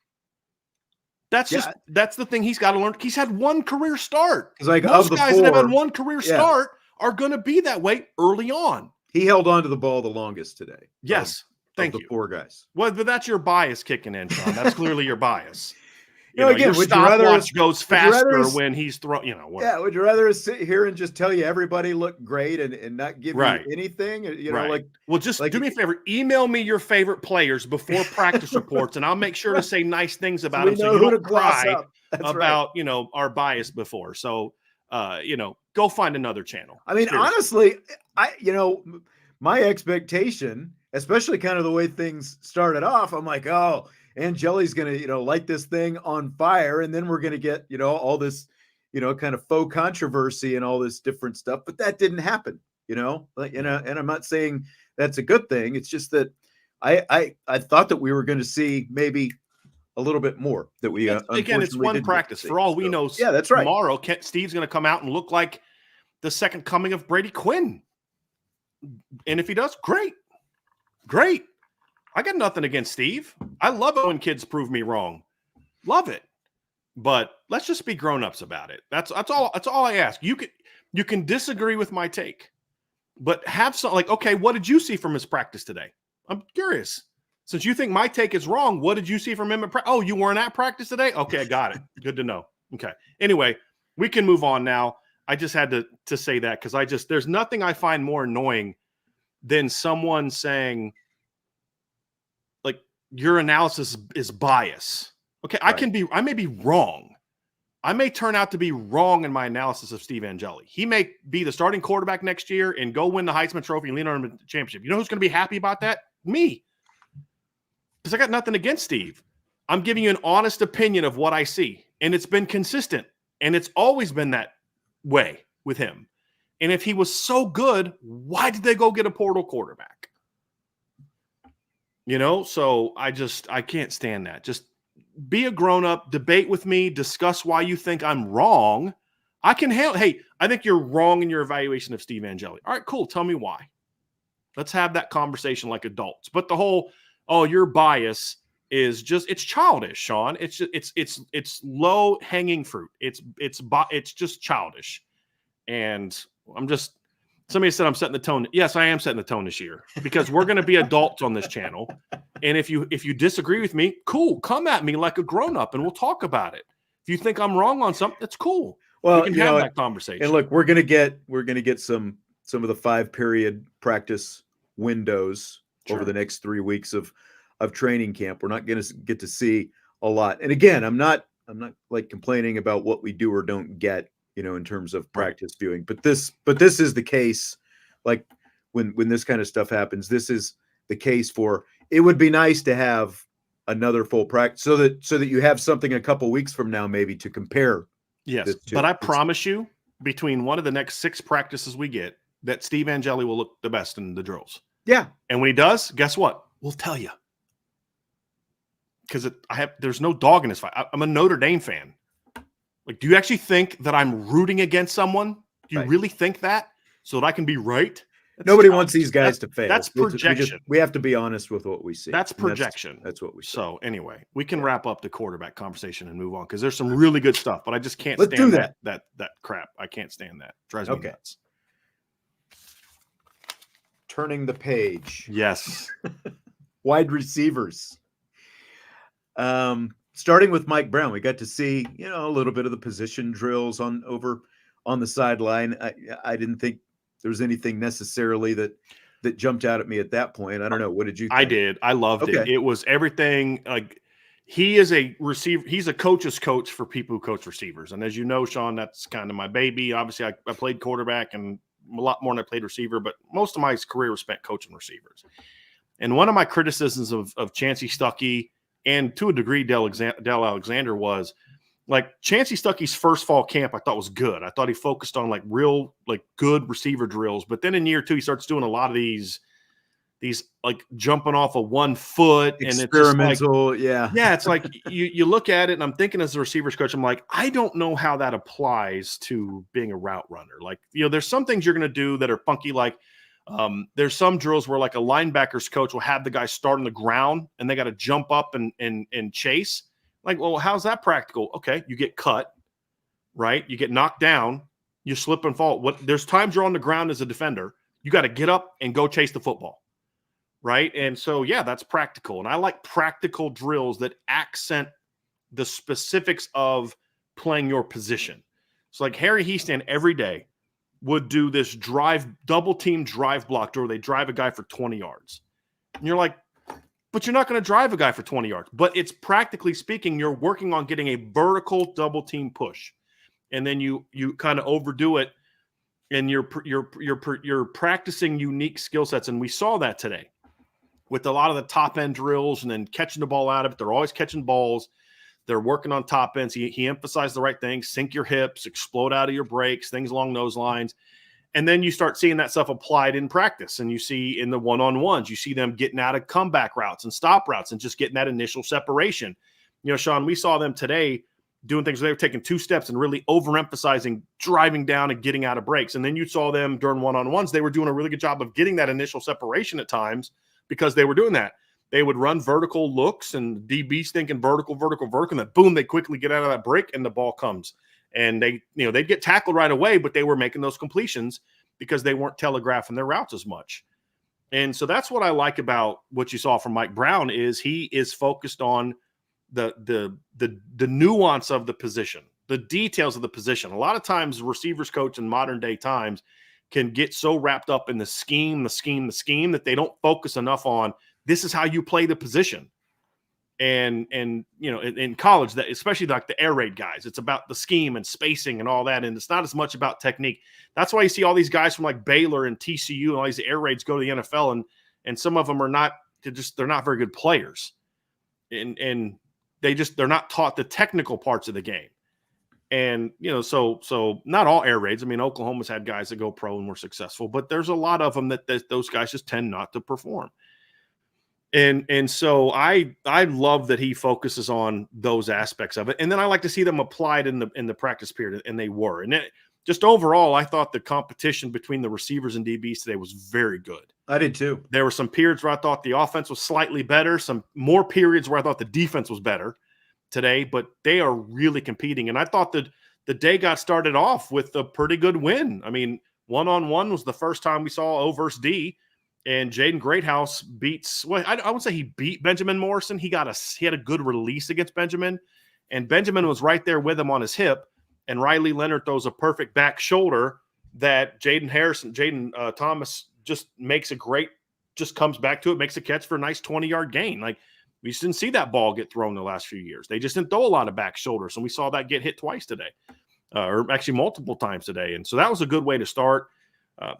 That's the thing he's got to learn. He's had one career start. Like most guys that have had one career start are going to be that way early on. He held on to the ball the longest today. Yes. Thank you. The four guys. Well, but that's your bias kicking in, Sean. That's clearly your bias. Again, your stopwatch goes faster when he's throwing, Yeah, would you rather sit here and just tell you everybody looked great and not give you anything? Well, just do me a favor. Email me your favorite players before practice reports, and I'll make sure to say nice things about them so you don't cry about, our bias before. So, go find another channel. I mean, honestly, my expectation, especially kind of the way things started off, I'm like, oh, Angeli's going to, light this thing on fire. And then we're going to get, all this, kind of faux controversy and all this different stuff. But that didn't happen, and I'm not saying that's a good thing. It's just that I thought that we were going to see maybe a little bit more that we, again, it's one practice for all we know. Yeah, that's right. Tomorrow, Steve's going to come out and look like the second coming of Brady Quinn. And if he does, great. I got nothing against Steve. I love it when kids prove me wrong. Love it. But let's just be grown-ups about it. That's all I ask. You can disagree with my take, but have some okay, what did you see from his practice today? I'm curious. Since you think my take is wrong, what did you see from him at practice? Oh, you weren't at practice today? Okay, I got it. Good to know. Okay. Anyway, we can move on now. I just had to say that because there's nothing I find more annoying than someone saying, your analysis is bias. Okay, right. I may be wrong. I may turn out to be wrong in my analysis of Steve Angeli. He may be the starting quarterback next year and go win the Heisman Trophy and lead on the championship. You know who's going to be happy about that? Me. Because I got nothing against Steve. I'm giving you an honest opinion of what I see. And it's been consistent. And it's always been that way with him. And if he was so good, why did they go get a portal quarterback? So I can't stand that. Just be a grown-up, debate with me, discuss why you think I'm wrong. I can handle, hey, I think you're wrong in your evaluation of Steve Angeli. All right, cool. Tell me why. Let's have that conversation like adults. But the whole, you're biased, is just, it's childish, Sean. It's just, it's low hanging fruit. It's just childish. And somebody said I'm setting the tone. Yes, I am setting the tone this year because we're going to be adults on this channel. And if you disagree with me, cool, come at me like a grown up and we'll talk about it. If you think I'm wrong on something, it's cool. Well, we can have that conversation. And look, we're going to get some of the 5-period practice windows over the next 3 weeks of training camp. We're not going to get to see a lot. And again, I'm not like complaining about what we do or don't get, in terms of practice viewing, but this is the case. Like when this kind of stuff happens, this is the case for, it would be nice to have another full practice so that you have something a couple weeks from now, maybe to compare. Yes. But I promise you, between one of the next 6 practices we get, that Steve Angeli will look the best in the drills. Yeah. And when he does, guess what? We'll tell you. Because there's no dog in this fight. I'm a Notre Dame fan. Like, do you actually think that I'm rooting against someone? Do you really think that? So that I can be right? Nobody wants these guys to fail. That's projection. We have to be honest with what we see. That's projection. That's what we see. So anyway, we can wrap up the quarterback conversation and move on because there's some really good stuff, but I just can't stand that crap. I can't stand that. It drives me nuts. Turning the page. Yes. Wide receivers. Starting with Mike Brown, we got to see, a little bit of the position drills over on the sideline. I didn't think there was anything necessarily that jumped out at me at that point. I don't know. What did you think? I did. I loved it. It was everything. Like, he is a receiver. He's a coach's coach for people who coach receivers. And as you know, Sean, that's kind of my baby. Obviously, I played quarterback and a lot more than I played receiver, but most of my career was spent coaching receivers. And one of my criticisms of Chancey Stuckey, and to a degree, Dell Alexander, was like Chancey Stuckey's first fall camp I thought was good. I thought he focused on real good receiver drills. But then in year 2, he starts doing a lot of these like jumping off of 1 foot and experimental. It's like you look at it and I'm thinking as a receivers coach, I'm like, I don't know how that applies to being a route runner. Like, there's some things you're going to do that are funky. Like, there's some drills where like a linebackers coach will have the guy start on the ground and they got to jump up and chase. Like, well, how's that practical? Okay, you get cut, right? You get knocked down, you slip and fall. There's times you're on the ground as a defender. You got to get up and go chase the football, right? And so, that's practical. And I like practical drills that accent the specifics of playing your position. So like Harry Heastand every day would do this double team drive block where they drive a guy for 20 yards. And you're like, but you're not going to drive a guy for 20 yards. But it's practically speaking, you're working on getting a vertical double team push. And then you kind of overdo it and you're practicing unique skill sets. And we saw that today with a lot of the top end drills and then catching the ball out of it. They're always catching balls. They're working on top ends. He emphasized the right things: sink your hips, explode out of your brakes, things along those lines. And then you start seeing that stuff applied in practice. And you see in the one-on-ones, you see them getting out of comeback routes and stop routes and just getting that initial separation. Sean, we saw them today doing things where they were taking 2 steps and really overemphasizing driving down and getting out of breaks. And then you saw them during one-on-ones. They were doing a really good job of getting that initial separation at times because they were doing that. They would run vertical looks and DBs thinking vertical, and then boom, they quickly get out of that break and the ball comes. And they'd get tackled right away, but they were making those completions because they weren't telegraphing their routes as much. And so that's what I like about what you saw from Mike Brown is he is focused on the nuance of the position, the details of the position. A lot of times receivers coach in modern day times can get so wrapped up in the scheme that they don't focus enough on this is how you play the position. And in college, that especially like the air raid guys, it's about the scheme and spacing and all that, and it's not as much about technique. That's why you see all these guys from like Baylor and TCU and all these air raids go to the NFL, and some of them are not. They're not very good players, and they're not taught the technical parts of the game. And so not all air raids. I mean, Oklahoma's had guys that go pro and were successful, but there's a lot of them that those guys just tend not to perform. And so I love that he focuses on those aspects of it. And then I like to see them applied in the practice period, and they were. And just overall, I thought the competition between the receivers and DBs today was very good. I did too. There were some periods where I thought the offense was slightly better, some more periods where I thought the defense was better today, but they are really competing. And I thought that the day got started off with a pretty good win. I mean, one-on-one was the first time we saw O versus D, and Jaden Greathouse beats, well, I would say he beat Benjamin Morrison. He had a good release against Benjamin, and Benjamin was right there with him on his hip, and Riley Leonard throws a perfect back shoulder that Jaden Thomas just makes just comes back to it, makes a catch for a nice 20-yard gain. Like, we just didn't see that ball get thrown the last few years. They just didn't throw a lot of back shoulders, and we saw that get hit twice today, or actually multiple times today. And so that was a good way to start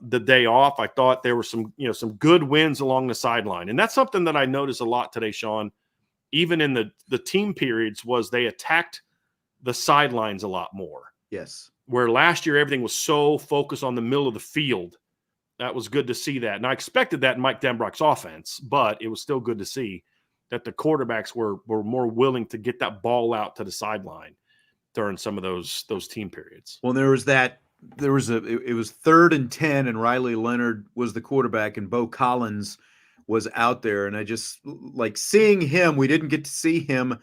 the day off. I thought there were some good wins along the sideline, and that's something that I noticed a lot today, Sean. Even in the team periods, was they attacked the sidelines a lot more. Yes, where last year everything was so focused on the middle of the field. That was good to see that, and I expected that in Mike Denbrock's offense, but it was still good to see that the quarterbacks were more willing to get that ball out to the sideline during some of those team periods. Well, it was 3rd and 10, and Riley Leonard was the quarterback, and Bo Collins was out there. And I just like seeing him. We didn't get to see him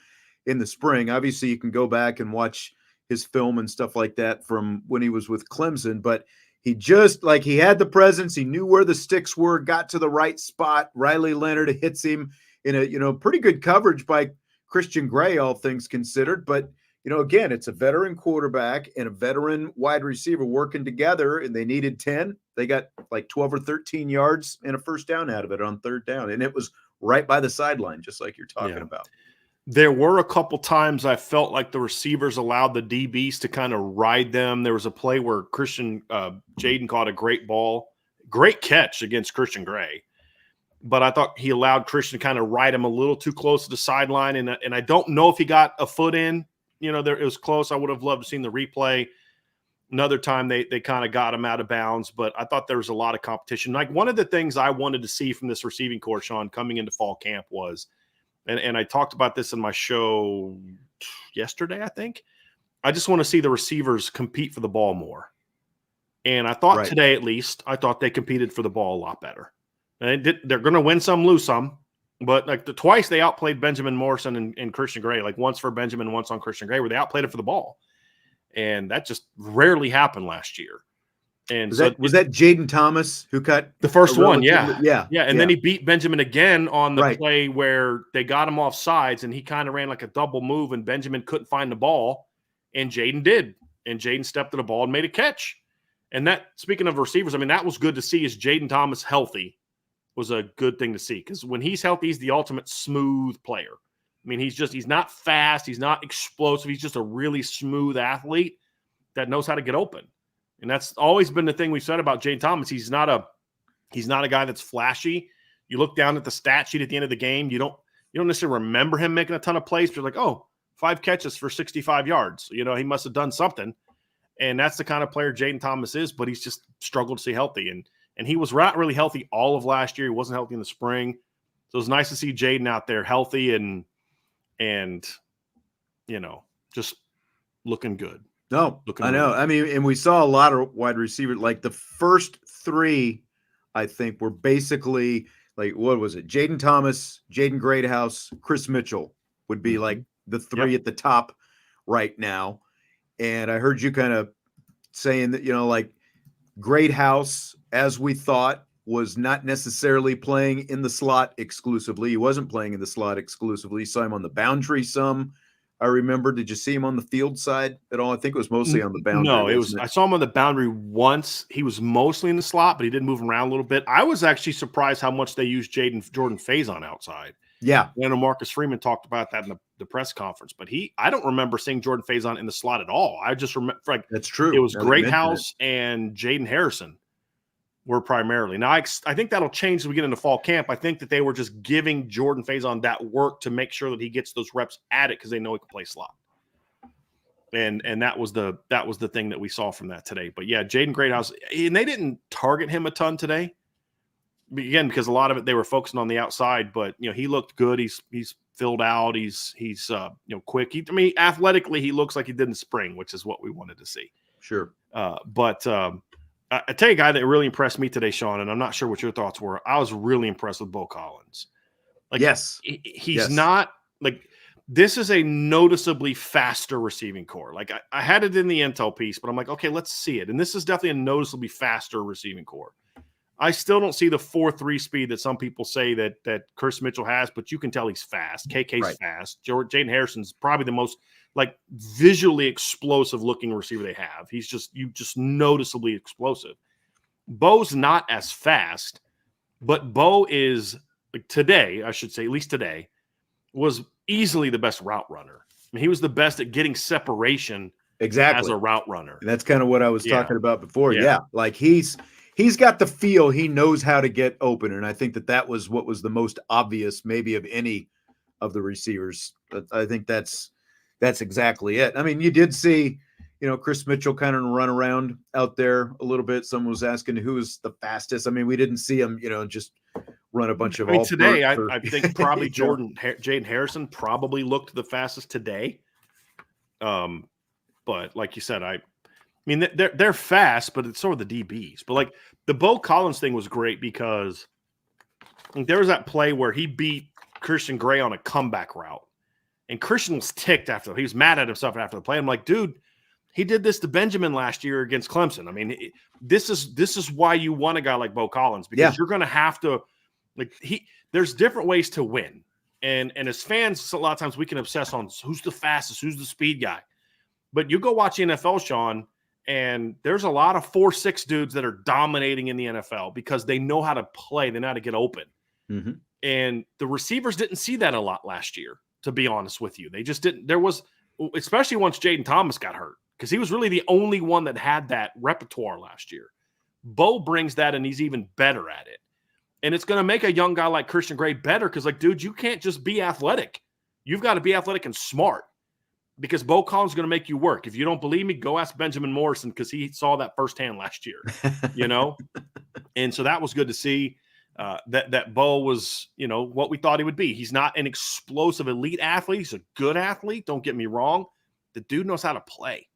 in the spring. Obviously, you can go back and watch his film and stuff like that from when he was with Clemson, but he just he had the presence. He knew where the sticks were, got to the right spot. Riley Leonard hits him in a pretty good coverage by Christian Gray, all things considered. But again, it's a veteran quarterback and a veteran wide receiver working together, and they needed 10. They got 12 or 13 yards and a first down out of it on 3rd down, and it was right by the sideline, just like you're talking about. There were a couple times I felt like the receivers allowed the DBs to kind of ride them. There was a play where Jaden caught a great ball, great catch against Christian Gray. But I thought he allowed Christian to kind of ride him a little too close to the sideline. And I don't know if he got a foot in. It was close. I would have loved to seen the replay. Another time they kind of got him out of bounds. But I thought there was a lot of competition. Like, one of the things I wanted to see from this receiving corps, Sean, coming into fall camp was, and I talked about this in my show yesterday, I think, I just want to see the receivers compete for the ball more. And I thought today, at least, I thought they competed for the ball a lot better. And they're going to win some, lose some. But twice they outplayed Benjamin Morrison and Christian Gray, once for Benjamin, once on Christian Gray, where they outplayed it for the ball. And that just rarely happened last year. And was that Jaden Thomas who cut the first one? Yeah. And then he beat Benjamin again on the play where they got him off sides, and he kind of ran like a double move, and Benjamin couldn't find the ball, and Jaden did. And Jaden stepped to the ball and made a catch. And that, speaking of receivers, I mean, that was good to see. Is Jaden Thomas healthy? Was a good thing to see, because when he's healthy, he's the ultimate smooth player. I mean, he's not fast, he's not explosive, he's just a really smooth athlete that knows how to get open. And that's always been the thing we've said about Jaden Thomas. He's not a guy that's flashy. You look down at the stat sheet at the end of the game, you don't necessarily remember him making a ton of plays, but you're like, oh, 5 catches for 65 yards. He must have done something. And that's the kind of player Jaden Thomas is, but he's just struggled to stay healthy. And he was not really healthy all of last year. He wasn't healthy in the spring. So it was nice to see Jaden out there healthy and just looking good. No, I know. I mean, and we saw a lot of wide receivers. Like the first 3, I think, were basically what was it? Jaden Thomas, Jaden Greathouse, Chris Mitchell would be the 3 at the top right now. And I heard you kind of saying that, Greathouse, as we thought, was not necessarily playing in the slot exclusively. He wasn't playing in the slot exclusively. You saw him on the boundary some. I remember. Did you see him on the field side at all? I think it was mostly on the boundary. No, I saw him on the boundary once. He was mostly in the slot, but he did move around a little bit. I was actually surprised how much they used Jordan Faison outside. Yeah. I know Marcus Freeman talked about that in the press conference, but I don't remember seeing Jordan Faison in the slot at all. I just remember that's true. It was Greathouse and Jaden Harrison were primarily. Now, I think that'll change as we get into fall camp. I think that they were just giving Jordan Faison that work to make sure that he gets those reps at it, because they know he can play slot. And that was the thing that we saw from that today. But yeah, Jaden Greathouse, and they didn't target him a ton today. Again, because a lot of it they were focusing on the outside, but he looked good. He's filled out. He's quick. Athletically he looks like he did in spring, which is what we wanted to see. Sure. But I tell you a guy that really impressed me today, Sean, and I'm not sure what your thoughts were. I was really impressed with Bo Collins. Like, yes, he's not like this is a noticeably faster receiving core. Like I had it in the intel piece, but I'm like, okay, let's see it. And this is definitely a noticeably faster receiving core. I still don't see the 4.3 speed that some people say that Chris Mitchell has, but you can tell he's fast. KK's fast. Jaden Harrison's probably the most like visually explosive looking receiver they have. He's just noticeably explosive. Bo's not as fast, but Bo is like today, I should say, at least today, was easily the best route runner. I mean, he was the best at getting separation as a route runner. And that's kind of what I was talking about before. Yeah. Like he's got the feel. He knows how to get open. And I think that was what was the most obvious maybe of any of the receivers. But I think that's exactly it. I mean, you did see, Chris Mitchell kind of run around out there a little bit. Someone was asking who was the fastest. I mean, we didn't see him, just run a bunch of. Today, I think probably Jaden Harrison probably looked the fastest today. But like you said, I mean they're fast, but it's sort of the DBs. But like the Bo Collins thing was great because there was that play where he beat Christian Gray on a comeback route. And Christian was ticked after. He was mad at himself after the play. I'm like, dude, he did this to Benjamin last year against Clemson. I mean, this is why you want a guy like Bo Collins, because you're going to have to there's different ways to win. And as fans, a lot of times we can obsess on who's the fastest, who's the speed guy. But you go watch the NFL, Sean, and there's a lot of 4.6 dudes that are dominating in the NFL because they know how to play. They know how to get open. Mm-hmm. And the receivers didn't see that a lot last year. To be honest with you, they just didn't. There was, especially once Jaden Thomas got hurt, because he was really the only one that had that repertoire last year. Bo brings that, and he's even better at it. And it's going to make a young guy like Christian Gray better because, like, dude, you can't just be athletic. You've got to be athletic and smart because Bo Collins is going to make you work. If you don't believe me, go ask Benjamin Morrison because he saw that firsthand last year, And so that was good to see. That Bo was, what we thought he would be. He's not an explosive elite athlete. He's a good athlete. Don't get me wrong. The dude knows how to play.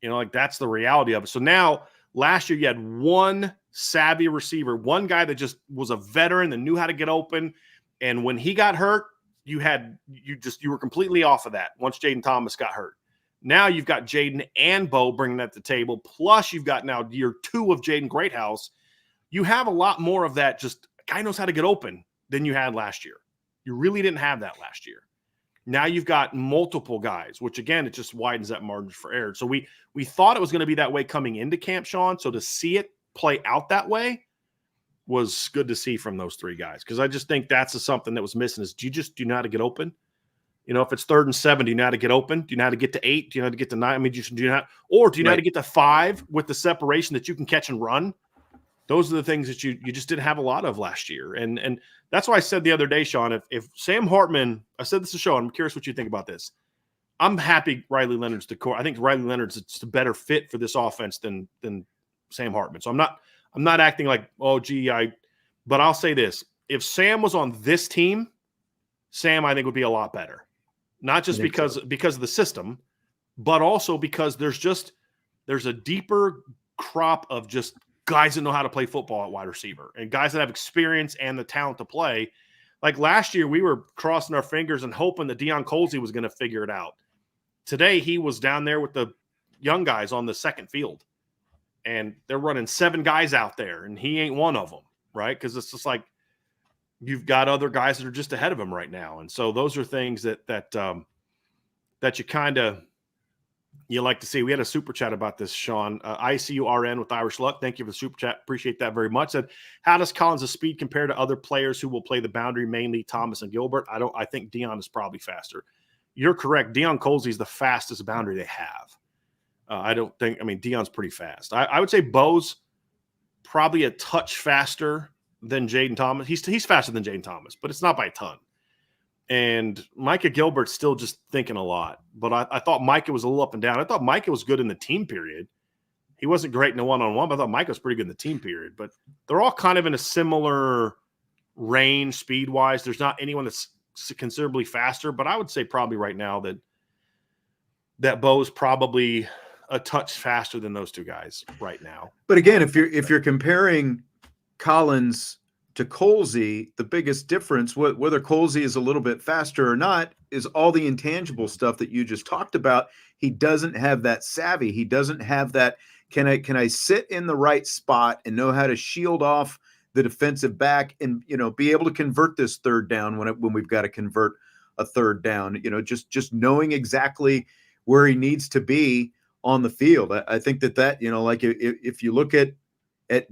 That's the reality of it. So now last year you had one savvy receiver, one guy that just was a veteran that knew how to get open. And when he got hurt, you were completely off of that once Jaden Thomas got hurt. Now you've got Jaden and Bo bringing that to the table. Plus you've got now year 2 of Jaden Greathouse. You have a lot more of that. Just guy knows how to get open than you had last year. You really didn't have that last year. Now you've got multiple guys, which again, it just widens that margin for error. So we thought it was going to be that way coming into camp, Sean. So to see it play out that way was good to see from those 3 guys. Because I just think that's something that was missing is do you know how to get open? If it's 3rd and 7, do you know how to get open? Do you know how to get to 8? Do you know how to get to 9? I mean, do you know how to get to 5 with the separation that you can catch and run? Those are the things that you just didn't have a lot of last year. And that's why I said the other day, Sean, if Sam Hartman, I said this to Sean, I'm curious what you think about this. I'm happy Riley Leonard's the core. I think Riley Leonard's a better fit for this offense than Sam Hartman. So I'm not acting like, but I'll say this. If Sam was on this team, Sam, I think would be a lot better. Not just because of the system, but also because there's a deeper crop of just guys that know how to play football at wide receiver and guys that have experience and the talent to play. Like last year, we were crossing our fingers and hoping that Deion Colsey was going to figure it out. Today, he was down there with the young guys on the second field, and they're running 7 guys out there, and he ain't one of them, right? Because it's just like you've got other guys that are just ahead of him right now. And so those are things that you kind of – you like to see. We had a super chat about this, Sean. ICURN with Irish Luck. Thank you for the super chat. Appreciate that very much. Said, how does Collins' speed compare to other players who will play the boundary, mainly Thomas and Gilbert? I think Deion is probably faster. You're correct. Deion Colsey is the fastest boundary they have. Deion's pretty fast. I would say Bo's probably a touch faster than Jaden Thomas. He's faster than Jaden Thomas, but it's not by a ton. And Micah Gilbert's still just thinking a lot. But I thought Micah was a little up and down. I thought Micah was good in the team period. He wasn't great in the one-on-one, but I thought Micah was pretty good in the team period. But they're all kind of in a similar range speed-wise. There's not anyone that's considerably faster, but I would say probably right now that Bo's probably a touch faster than those two guys right now. But again, if you're comparing Collins to Colsey, the biggest difference, whether Colsey is a little bit faster or not, is all the intangible stuff that you just talked about. He doesn't have that savvy. He doesn't have that. Can I sit in the right spot and know how to shield off the defensive back and, be able to convert this third down when we've got to convert a third down, just knowing exactly where he needs to be on the field. I think that, like if you look at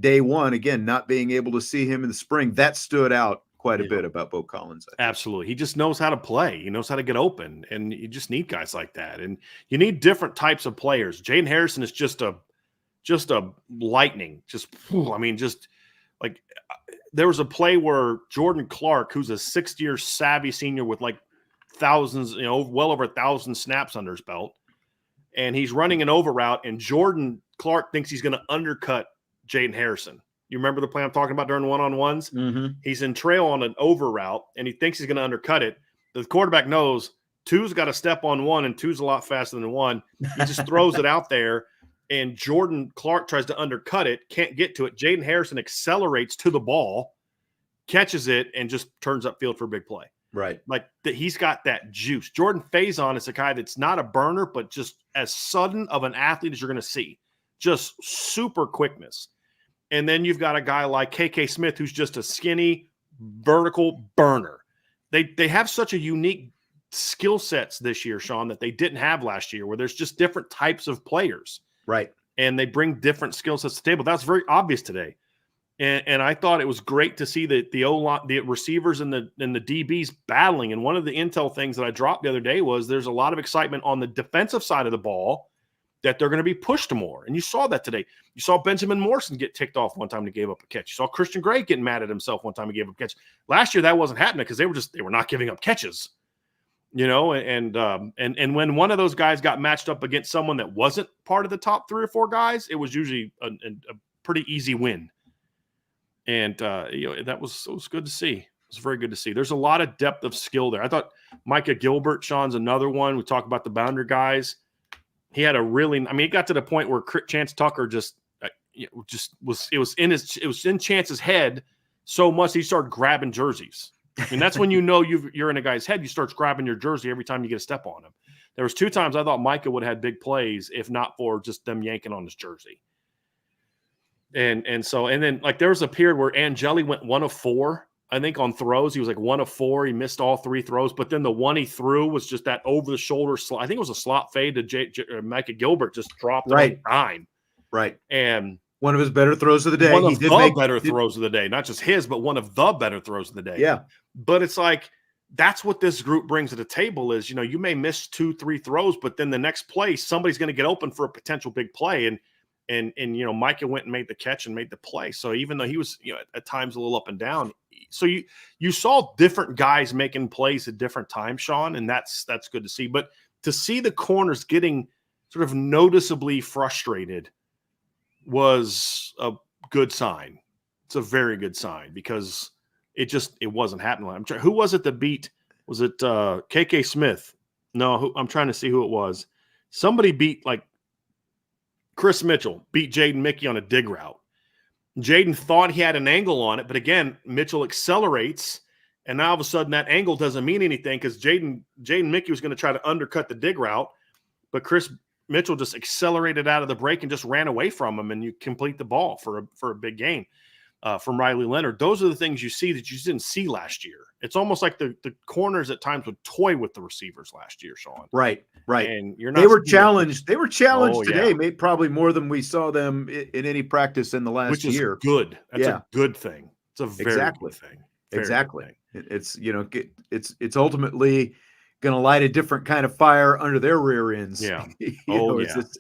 day one, again, not being able to see him in the spring, that stood out quite a bit about Bo Collins. Absolutely. He just knows how to play. He knows how to get open, and you just need guys like that. And you need different types of players. Jaden Harrison is just a lightning. There was a play where Jordan Clark, who's a 6th-year savvy senior with like thousands, well over 1,000 snaps under his belt, and he's running an over route, and Jordan Clark thinks he's going to undercut Jaden Harrison. You remember the play I'm talking about during one-on-ones? Mm-hmm. He's in trail on an over route, and he thinks he's going to undercut it. The quarterback knows two's got to step on one, and two's a lot faster than one. He just throws it out there, and Jordan Clark tries to undercut it, can't get to it. Jaden Harrison accelerates to the ball, catches it, and just turns upfield for a big play. Right. He's got that juice. Jordan Faison is a guy that's not a burner, but just as sudden of an athlete as you're going to see. Just super quickness. And then you've got a guy like KK Smith, who's just a skinny, vertical burner. They have such a unique skill sets this year, Sean, that they didn't have last year, where there's just different types of players. Right. And they bring different skill sets to the table. That's very obvious today. And I thought it was great to see the O-line, the receivers and the DBs battling. And one of the intel things that I dropped the other day was there's a lot of excitement on the defensive side of the ball that they're going to be pushed more. And you saw that today. You saw Benjamin Morrison get ticked off one time and he gave up a catch. You saw Christian Gray getting mad at himself one time and gave up a catch. Last year that wasn't happening because they were not giving up catches. And when one of those guys got matched up against someone that wasn't part of the top 3 or 4 guys, it was usually a pretty easy win. And it was good to see. It was very good to see. There's a lot of depth of skill there. I thought Micah Gilbert, Sean's another one. We talk about the boundary guys. He had it got to the point where Chance Tucker it was in Chance's head so much he started grabbing jerseys. And that's when you're in a guy's head. You start grabbing your jersey every time you get a step on him. There was 2 times I thought Micah would have had big plays if not for just them yanking on his jersey. And then there was a period where Angeli went 1 of 4, I think, on throws. He was like 1 of 4. He missed all 3 throws, but then the one he threw was just that over the shoulder slot. I think it was a slot fade to Micah Gilbert, just dropped on a dime. Right. And one of his better throws of the day. One of the better throws of the day, not just his, but one of the better throws of the day. Yeah. But it's like, that's what this group brings to the table is, you may miss 2-3 throws, but then the next play, somebody's going to get open for a potential big play. And Micah went and made the catch and made the play. So even though he was, at times a little up and down, so you saw different guys making plays at different times, Sean, and that's good to see. But to see the corners getting sort of noticeably frustrated was a good sign. It's a very good sign because it wasn't happening. Who was it that beat? Was it KK Smith? No, I'm trying to see who it was. Somebody beat Chris Mitchell beat Jaden Mickey on a dig route. Jaden thought he had an angle on it, but again, Mitchell accelerates, and now all of a sudden that angle doesn't mean anything because Jaden Mickey was going to try to undercut the dig route, but Chris Mitchell just accelerated out of the break and just ran away from him, and you complete the ball for a big gain from Riley Leonard. Those are the things you see that you didn't see last year. It's almost like the corners at times would toy with the receivers last year, Sean. Right. And you're not. They were challenged. They were challenged today, yeah. probably more than we saw them in any practice in the last year. Which is good. That's a good thing. It's a very good thing. Exactly. It's it's ultimately going to light a different kind of fire under their rear ends. Yeah.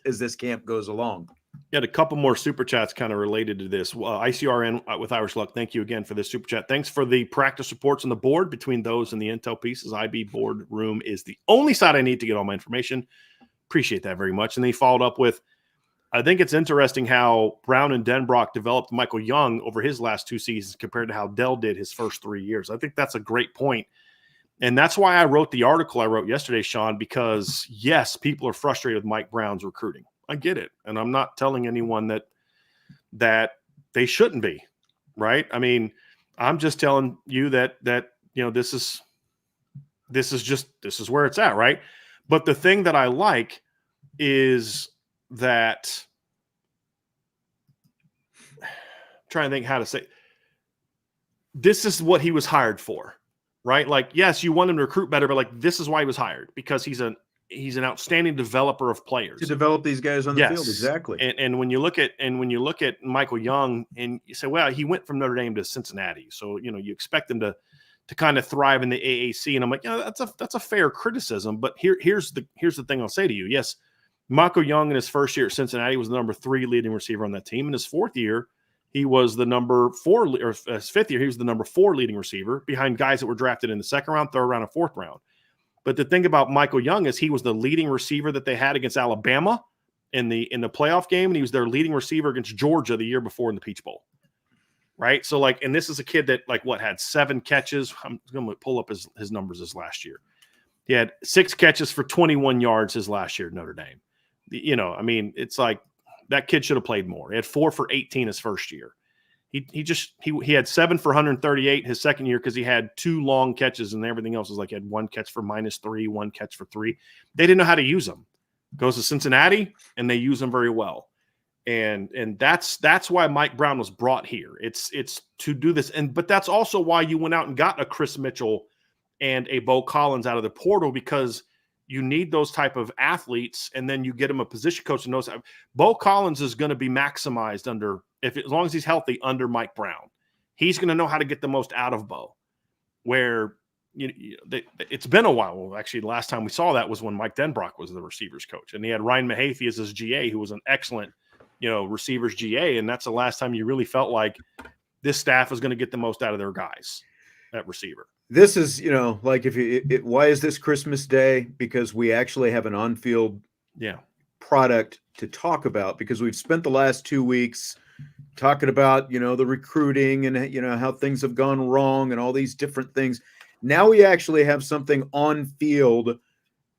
As this camp goes along. Had a couple more super chats kind of related to this. ICRN with Irish Luck, thank you again for this super chat. Thanks for the practice reports on the board. Between those and the intel pieces, IB Boardroom is the only site I need to get all my information. Appreciate that very much. And then he followed up with, I think it's interesting how Brown and Denbrock developed Michael Young over his last 2 seasons compared to how Dell did his first 3 years. I think that's a great point. And that's why I wrote the article I wrote yesterday, Sean, because yes, people are frustrated with Mike Brown's recruiting. I get it. And I'm not telling anyone that they shouldn't be, right? I mean, I'm just telling you that this is where it's at, right? But the thing that I like is that I'm trying to think how to say, this is what he was hired for, right? Like, yes, you want him to recruit better, but like, this is why he was hired, because he's an outstanding developer of players to develop these guys on the Yes. field. Exactly. And when you look at Michael Young and you say, well, he went from Notre Dame to Cincinnati, so you expect him to kind of thrive in the AAC. And I'm like, that's a fair criticism. But here's the thing I'll say to you. Yes, Michael Young in his first year at Cincinnati was the number 3 leading receiver on that team. In his fourth year, he was the number 4, or his fifth year, he was the number 4 leading receiver behind guys that were drafted in the second round, third round, and fourth round. But the thing about Michael Young is he was the leading receiver that they had against Alabama in the playoff game, and he was their leading receiver against Georgia the year before in the Peach Bowl. Right? So, like, and this is a kid that, like, had 7 catches. I'm going to pull up his numbers his last year. He had 6 catches for 21 yards his last year at Notre Dame. I mean, it's like that kid should have played more. He had 4 for 18 his first year. He had 7 for 138 his second year because he had 2 long catches, and everything else was like he had 1 catch for -3, 1 catch for 3. They didn't know how to use him. Goes to Cincinnati, and they use him very well. And that's why Mike Brown was brought here. It's to do this. But that's also why you went out and got a Chris Mitchell and a Bo Collins out of the portal, because you need those type of athletes, and then you get him a position coach that knows how. Bo Collins is going to be maximized as long as he's healthy under Mike Brown. He's going to know how to get the most out of Bo. Where it's been a while. Well, actually, the last time we saw that was when Mike Denbrock was the receivers coach, and he had Ryan Mahaffey as his GA, who was an excellent receivers GA, and that's the last time you really felt like this staff is going to get the most out of their guys at receiver. This is, like why is this Christmas Day? Because we actually have an on-field product to talk about, because we've spent the last 2 weeks talking about, the recruiting and, how things have gone wrong and all these different things. Now we actually have something on field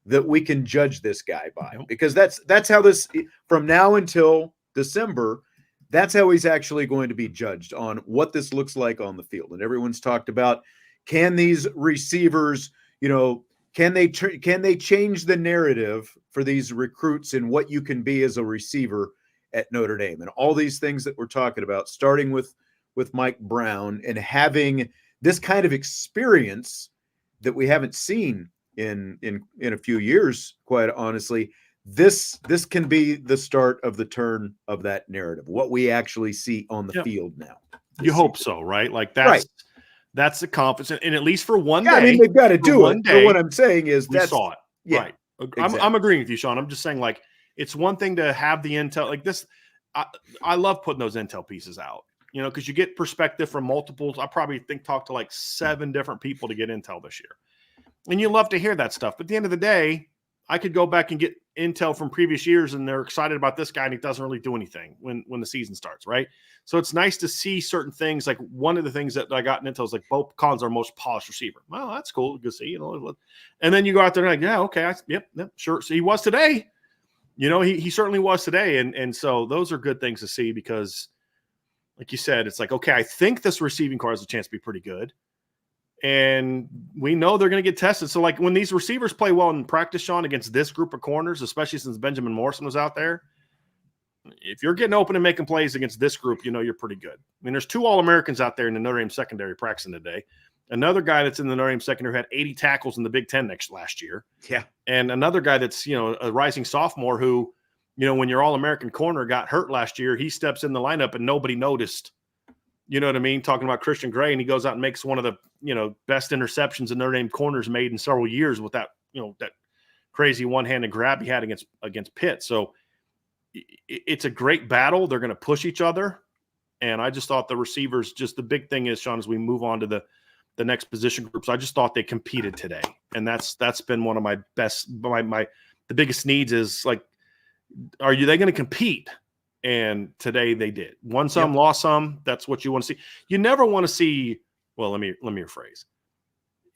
that we can judge this guy by, because that's how this, from now until December, that's how he's actually going to be judged, on what this looks like on the field. And everyone's talked about, can these receivers, can they change the narrative for these recruits and what you can be as a receiver at Notre Dame, and all these things that we're talking about, starting with Mike Brown and having this kind of experience that we haven't seen in a few years, quite honestly. This can be the start of the turn of that narrative, what we actually see on the field now. You hope so, right? Like that's the confidence, and at least for one day. I mean, they've got to do it. But what I'm saying is we saw it. Yeah, right. Exactly. I'm agreeing with you, Sean. I'm just saying, like, it's one thing to have the intel like this. I love putting those intel pieces out, because you get perspective from multiples. I probably talked to like 7 different people to get intel this year. And you love to hear that stuff. But at the end of the day, I could go back and get intel from previous years, and they're excited about this guy, and he doesn't really do anything when the season starts, right? So it's nice to see certain things. Like, one of the things that I got in intel is like, Bo Collins, our most polished receiver. Well, that's cool. Good to see, And then you go out there and like, yeah, okay, yep, sure. So he was today. He certainly was today. And so those are good things to see, because, like you said, it's like, okay, I think this receiving core has a chance to be pretty good. And we know they're going to get tested. So, like, when these receivers play well in practice, Sean, against this group of corners, especially since Benjamin Morrison was out there, if you're getting open and making plays against this group, you're pretty good. I mean, there's 2 All-Americans out there in the Notre Dame secondary practicing today. Another guy that's in the Notre Dame secondary had 80 tackles in the Big Ten last year. Yeah. And another guy that's, a rising sophomore who, when your All-American corner got hurt last year, he steps in the lineup and nobody noticed. You know what I mean? Talking about Christian Gray, and he goes out and makes one of the, best interceptions in Notre Dame corners made in several years with that, that crazy one-handed grab he had against Pitt. So it's a great battle. They're going to push each other. And I just thought the receivers, just the big thing is, Sean, as we move on to the next position groups, I just thought they competed today. And that's been one of my best, the biggest needs is, like, are they going to compete? And today they did. Won some, lost some. That's what you want to see. You never want to see, well, let me rephrase.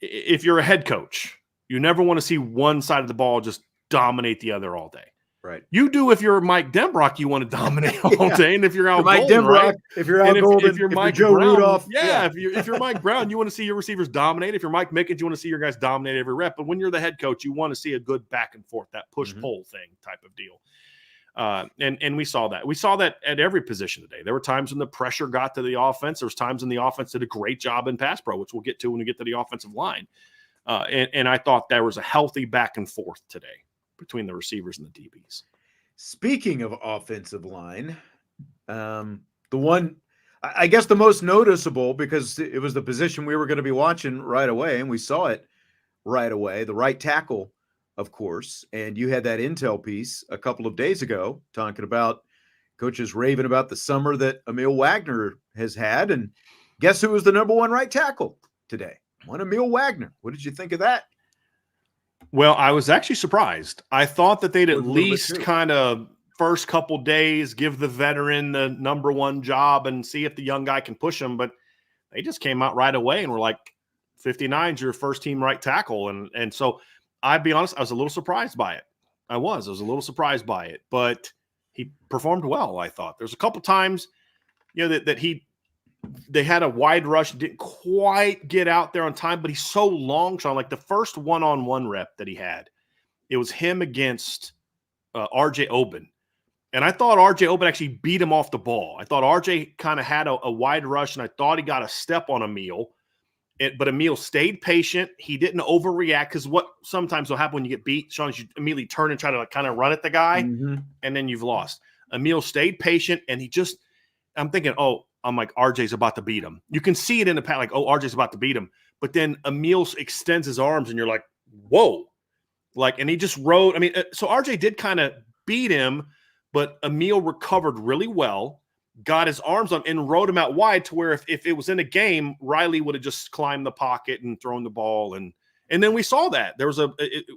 If you're a head coach, you never want to see one side of the ball just dominate the other all day. Right. You do if you're Mike Denbrock, you want to dominate all day, and if you're Al Mike Golden, Denbrock, right? If you're Al Golden, if you're Mike Joe Brown, Rudolph, if you're Mike Brown, you want to see your receivers dominate. If you're Mike Mickens, you want to see your guys dominate every rep. But when you're the head coach, you want to see a good back and forth, that push-pull thing type of deal. And we saw that. We saw that at every position today. There were times when the pressure got to the offense. There was times when the offense did a great job in pass pro, which we'll get to when we get to the offensive line. And I thought there was a healthy back and forth today between the receivers and the DBs. Speaking of offensive line, the one, I guess the most noticeable, because it was the position we were going to be watching right away, and we saw it right away, the right tackle, of course. And you had that intel piece a couple of days ago talking about coaches raving about the summer that Emil Wagner has had. And guess who was the number one right tackle today? One Emil Wagner. What did you think of that? Well, I was actually surprised. I thought that they'd at least kind of first couple days give the veteran the number one job and see if the young guy can push him. But they just came out right away and were like, 59's your first team right tackle. And so I'd be honest, I was a little surprised by it. I was a little surprised by it, but he performed well, I thought. There's a couple times, that they had a wide rush, didn't quite get out there on time, but he's so long, Sean. Like the first one-on-one rep that he had, it was him against RJ Oben. And I thought RJ Oben actually beat him off the ball. I thought RJ kind of had a wide rush, and I thought he got a step on Emil. But Emil stayed patient. He didn't overreact, because what sometimes will happen when you get beat, Sean, is you immediately turn and try to kind of run at the guy, and then you've lost. Emil stayed patient, and I'm thinking, I'm like, RJ's about to beat him. You can see it in the pass, like, RJ's about to beat him. But then Emil extends his arms, and you're like, whoa. Like, and he just rode. I mean, so RJ did kind of beat him, but Emil recovered really well, got his arms on, and rode him out wide to where if it was in a game, Riley would have just climbed the pocket and thrown the ball. And then we saw that.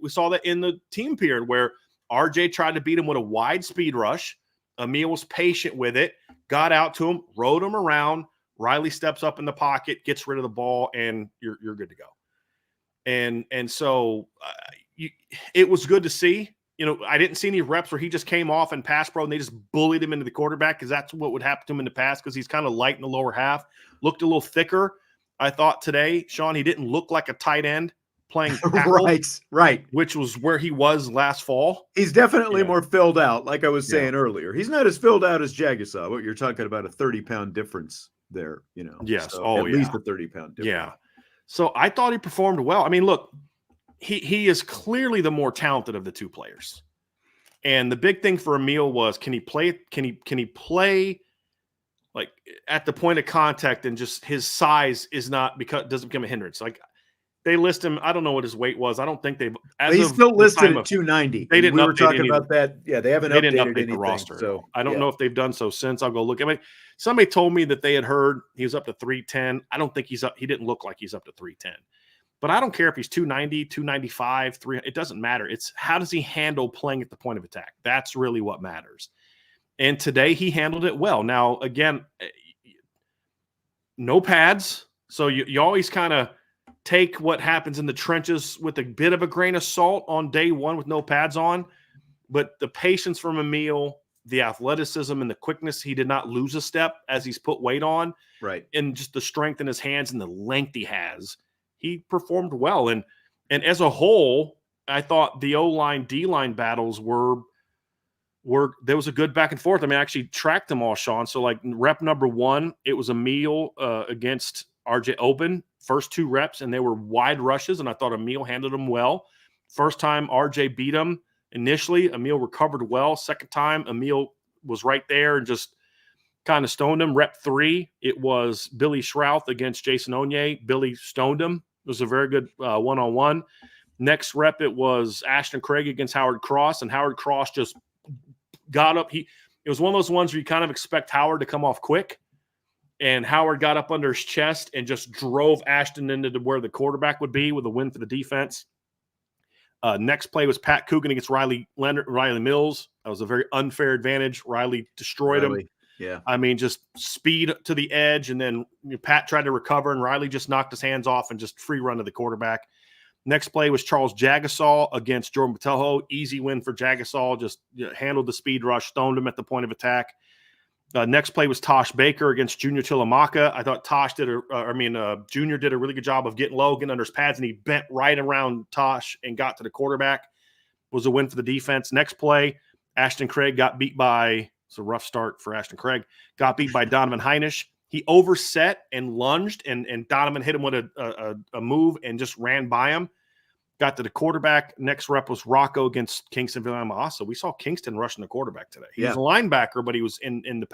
We saw that in the team period where RJ tried to beat him with a wide speed rush. Emil was patient with it, got out to him, rode him around. Riley steps up in the pocket, gets rid of the ball, and you're good to go. And so it was good to see. I didn't see any reps where he just came off and pass pro and they just bullied him into the quarterback, because that's what would happen to him in the past, because he's kind of light in the lower half, looked a little thicker. I thought today, Sean, he didn't look like a tight end playing tackle, right, which was where he was last fall. He's definitely more filled out, like I was saying earlier. He's not as filled out as Jagusa, but you're talking about a 30-pound difference there, Yes. So at least a 30-pound difference. Yeah. So I thought he performed well. I mean, look, he is clearly the more talented of the two players. And the big thing for Emil was, can he play like at the point of contact, and just his size doesn't become a hindrance. Like they list him, I don't know what his weight was. I don't think he's still listed at 290. They didn't we were talking about that. Yeah, they haven't updated anything. The roster. So I don't know if they've done so since. I'll go look. I mean, somebody told me that they had heard he was up to 310. I don't think he's up. He didn't look like he's up to 310. But I don't care if he's 290, 295, 300. It doesn't matter. It's how does he handle playing at the point of attack? That's really what matters. And today he handled it well. Now, again, no pads. So you always kind of take what happens in the trenches with a bit of a grain of salt on day one with no pads on. But the patience from Emil, the athleticism and the quickness, he did not lose a step as he's put weight on. Right. And just the strength in his hands and the length he has. He performed well. And as a whole, I thought the O-line, D-line battles were there was a good back and forth. I mean, I actually tracked them all, Sean. So like rep number 1, it was Emil against RJ Oben, first 2 reps, and they were wide rushes. And I thought Emil handled them well. First time RJ beat him initially, Emil recovered well. Second time, Emil was right there and just kind of stoned him. Rep 3, it was Billy Schrouth against Jason Onye. Billy stoned him. It was a very good one-on-one. Next rep, it was Ashton Craig against Howard Cross, and Howard Cross just got up. It was one of those ones where you kind of expect Howard to come off quick, and Howard got up under his chest and just drove Ashton into where the quarterback would be with a win for the defense. Next play was Pat Coogan against Riley Mills. That was a very unfair advantage. Riley destroyed him. Yeah. I mean, just speed to the edge, and then Pat tried to recover, and Riley just knocked his hands off and just free run to the quarterback. Next play was Charles Jagasaw against Jordan Botelho. Easy win for Jagasaw. Just handled the speed rush, stoned him at the point of attack. Next play was Tosh Baker against Junior Tilamaka. I thought Junior did a really good job of getting low, getting under his pads, and he bent right around Tosh and got to the quarterback. It was a win for the defense. Next play, Ashton Craig got beat by – it's a rough start for Ashton Craig. Got beat by Donovan Heinisch. He overset and lunged, and Donovan hit him with a move and just ran by him. Got to the quarterback. Next rep was Rocco against Kingston Villamasa. We saw Kingston rushing the quarterback today. He was a linebacker, but he was in the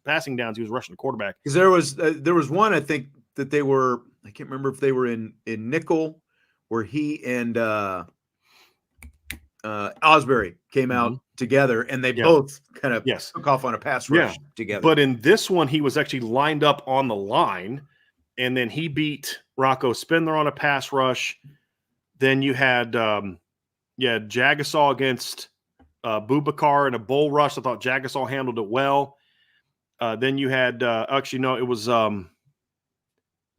passing downs. He was rushing the quarterback. Because there was one, I think, that they were – I can't remember if they were in nickel where he and Osbury came out together, and they both kind of took off on a pass rush together. But in this one, he was actually lined up on the line, and then he beat Rocco Spindler on a pass rush. Then you had Jagasaw against Boubacar in a bull rush. I thought Jagasaw handled it well. Then you had and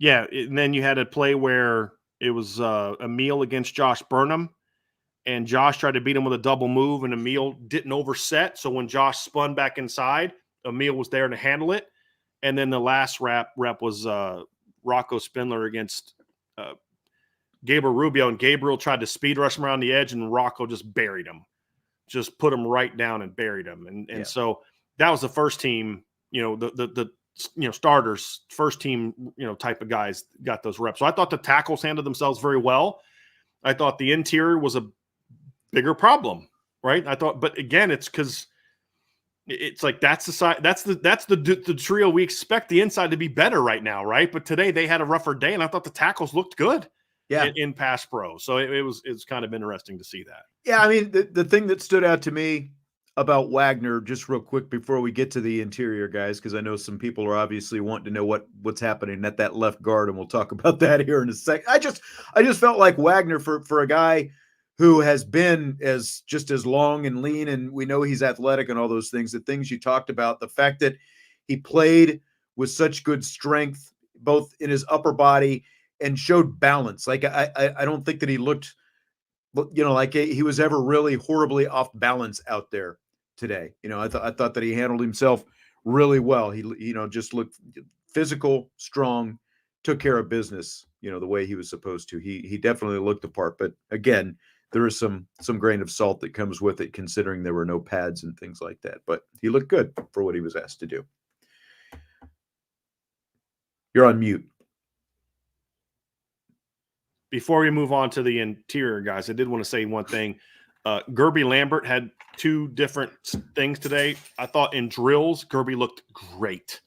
then you had a play where it was Emil against Josh Burnham. And Josh tried to beat him with a double move, and Emil didn't overset. So when Josh spun back inside, Emil was there to handle it. And then the last rep was Rocco Spindler against Gabriel Rubio, and Gabriel tried to speed rush him around the edge, and Rocco just buried him, just put him right down and buried him. And so that was the first team, the starters, first team, type of guys got those reps. So I thought the tackles handled themselves very well. I thought the interior was a bigger problem, right? I thought, but again, it's because it's like that's the side, that's the trio we expect the inside to be better right now, right? But today they had a rougher day, and I thought the tackles looked good, in pass pro. So it's kind of interesting to see that. Yeah, I mean the thing that stood out to me about Wagner, just real quick before we get to the interior guys, because I know some people are obviously wanting to know what's happening at that left guard, and we'll talk about that here in a sec. I just felt like Wagner for a guy who has been as long and lean, and we know he's athletic and all those things, the things you talked about, the fact that he played with such good strength, both in his upper body and showed balance. Like I don't think that he looked, like he was ever really horribly off balance out there today. I thought that he handled himself really well. He, just looked physical, strong, took care of business, the way he was supposed to. He definitely looked the part, but again, there is some grain of salt that comes with it, considering there were no pads and things like that. But he looked good for what he was asked to do. You're on mute. Before we move on to the interior guys, I did want to say one thing. Gerby Lambert had two different things today. I thought in drills, Gerby looked great.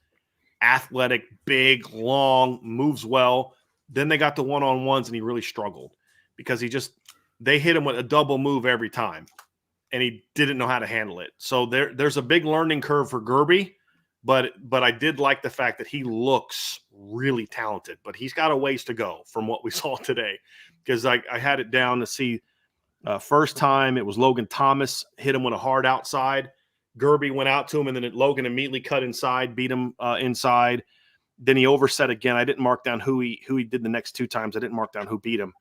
Athletic, big, long, moves well. Then they got the one-on-ones, and he really struggled because they hit him with a double move every time, and he didn't know how to handle it. So there's a big learning curve for Gerby, but I did like the fact that he looks really talented, but he's got a ways to go from what we saw today, because I had it down to see first time it was Logan Thomas hit him with a hard outside. Gerby went out to him, and then Logan immediately cut inside, beat him inside. Then he overset again. I didn't mark down who he did the next two times. I didn't mark down who beat him.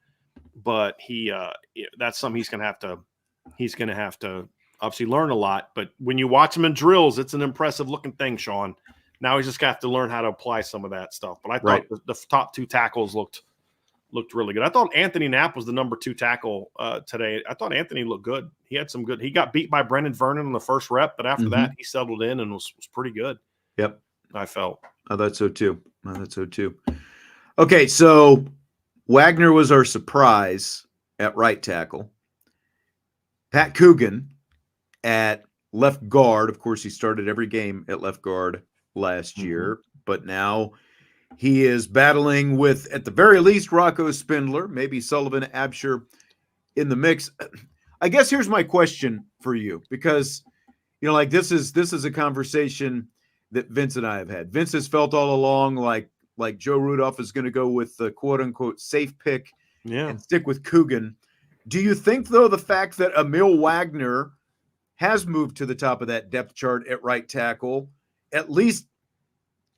But that's something he's going to have to obviously learn a lot. But when you watch him in drills, it's an impressive looking thing, Sean. Now he's just got to learn how to apply some of that stuff. But I thought the top two tackles looked really good. I thought Anthony Knapp was the number 2 tackle today. I thought Anthony looked good. He had some good. He got beat by Brendan Vernon in the first rep, but after that, he settled in and was pretty good. Yep, I felt. I thought so too. Okay, so Wagner was our surprise at right tackle. Pat Coogan at left guard. Of course, he started every game at left guard last year, but now he is battling with, at the very least, Rocco Spindler, maybe Sullivan Absher in the mix. I guess here's my question for you, because this is a conversation that Vince and I have had. Vince has felt all along like Joe Rudolph is going to go with the quote unquote safe pick and stick with Coogan. Do you think, though, the fact that Emil Wagner has moved to the top of that depth chart at right tackle at least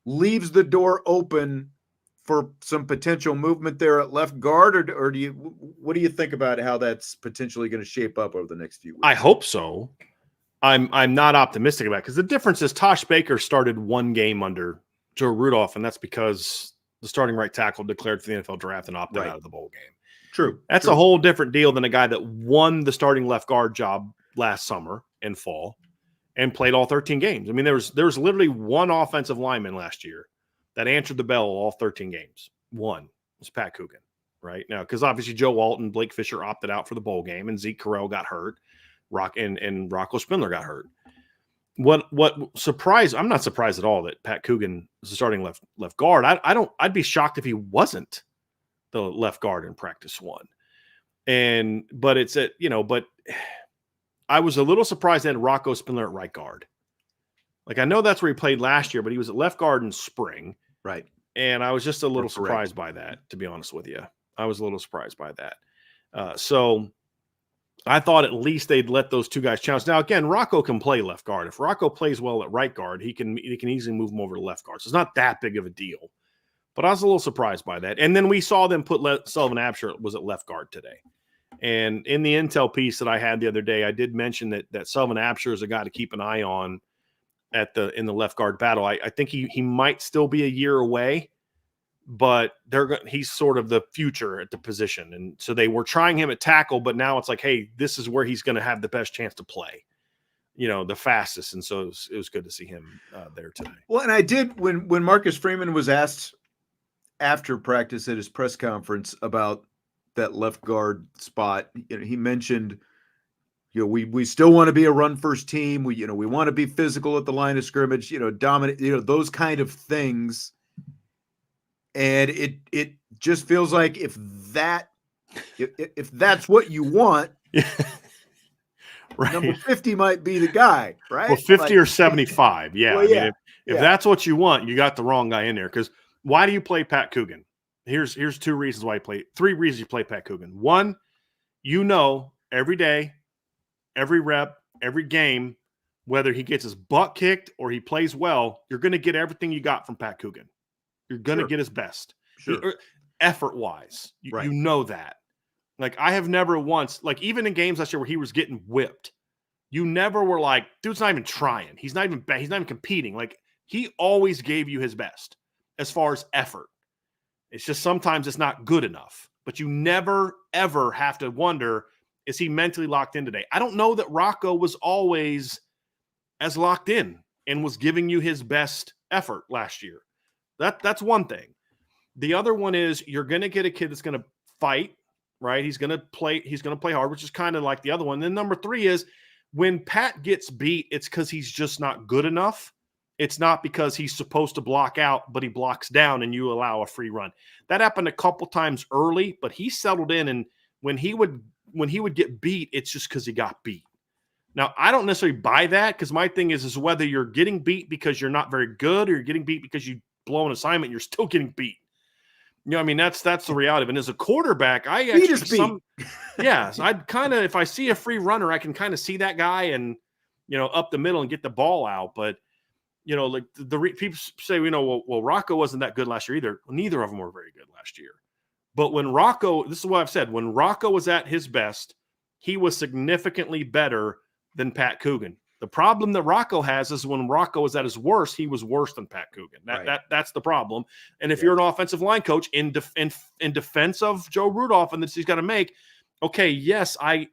leaves the door open for some potential movement there at left guard, or what do you think about how that's potentially going to shape up over the next few weeks? I hope so. I'm not optimistic about it because the difference is Tosh Baker started one game under Joe Rudolph, and that's because the starting right tackle declared for the NFL draft and opted out of the bowl game. True. That's a whole different deal than a guy that won the starting left guard job last summer and fall and played all 13 games. I mean, there was literally one offensive lineman last year that answered the bell all 13 games. One was Pat Coogan, right? Now, because obviously Joe Walton, Blake Fisher opted out for the bowl game, and Zeke Correll got hurt. And Rocco Spindler got hurt. What surprised? I'm not surprised at all that Pat Coogan is the starting left guard. I'd be shocked if he wasn't the left guard in practice one. But I was a little surprised that Rocco Spindler at right guard. Like, I know that's where he played last year, but he was at left guard in spring. Right. And I was just a little surprised by that, to be honest with you. I was a little surprised by that. So I thought at least they'd let those two guys challenge. Now, again, Rocco can play left guard. If Rocco plays well at right guard, he can easily move him over to left guard. So it's not that big of a deal. But I was a little surprised by that. And then we saw them put Sullivan Absher was at left guard today. And in the intel piece that I had the other day, I did mention that Sullivan Absher is a guy to keep an eye on in the left guard battle. I think he might still be a year away, but he's sort of the future at the position. And so they were trying him at tackle, but now it's like, hey, this is where he's going to have the best chance to play, the fastest. And so it was good to see him there today. Well, and I did, when Marcus Freeman was asked after practice at his press conference about that left guard spot, he mentioned, we still want to be a run first team. We want to be physical at the line of scrimmage, dominant, those kind of things. And it just feels like if that's what you want, right. Number 50 might be the guy, right? Well, 50 or 75. Yeah. Well, yeah. If that's what you want, you got the wrong guy in there. Because why do you play Pat Coogan? Here's 3 reasons you play Pat Coogan. One, every day, every rep, every game, whether he gets his butt kicked or he plays well, you're going to get everything you got from Pat Coogan. You're going to get his best. Sure. Effort-wise. Right. You know that. Like, I have never once, like, even in games last year where he was getting whipped, you never were like, dude's not even trying. He's not even competing. Like, he always gave you his best as far as effort. It's just sometimes it's not good enough. But you never, ever have to wonder, is he mentally locked in today? I don't know that Rocco was always as locked in and was giving you his best effort last year. That's one thing. The other one is you're going to get a kid that's going to fight, right? He's going to play hard, which is kind of like the other one. And then number 3 is when Pat gets beat, it's because he's just not good enough. It's not because he's supposed to block out, but he blocks down and you allow a free run. That happened a couple times early, but he settled in. And when he would get beat, it's just because he got beat. Now, I don't necessarily buy that, because my thing is whether you're getting beat because you're not very good or you're getting beat because you blow an assignment, you're still getting beat. I mean, that's the reality of it. And as a quarterback, I'd kind of, if I see a free runner, I can kind of see that guy and, up the middle and get the ball out. But, like people say, well, Rocco wasn't that good last year either. Well, neither of them were very good last year. But when Rocco, this is what I've said, when Rocco was at his best, he was significantly better than Pat Coogan. The problem that Rocco has is when Rocco was at his worst, he was worse than Pat Coogan. That's the problem. And if you're an offensive line coach in defense of Joe Rudolph and this he's got to make, okay, yes, I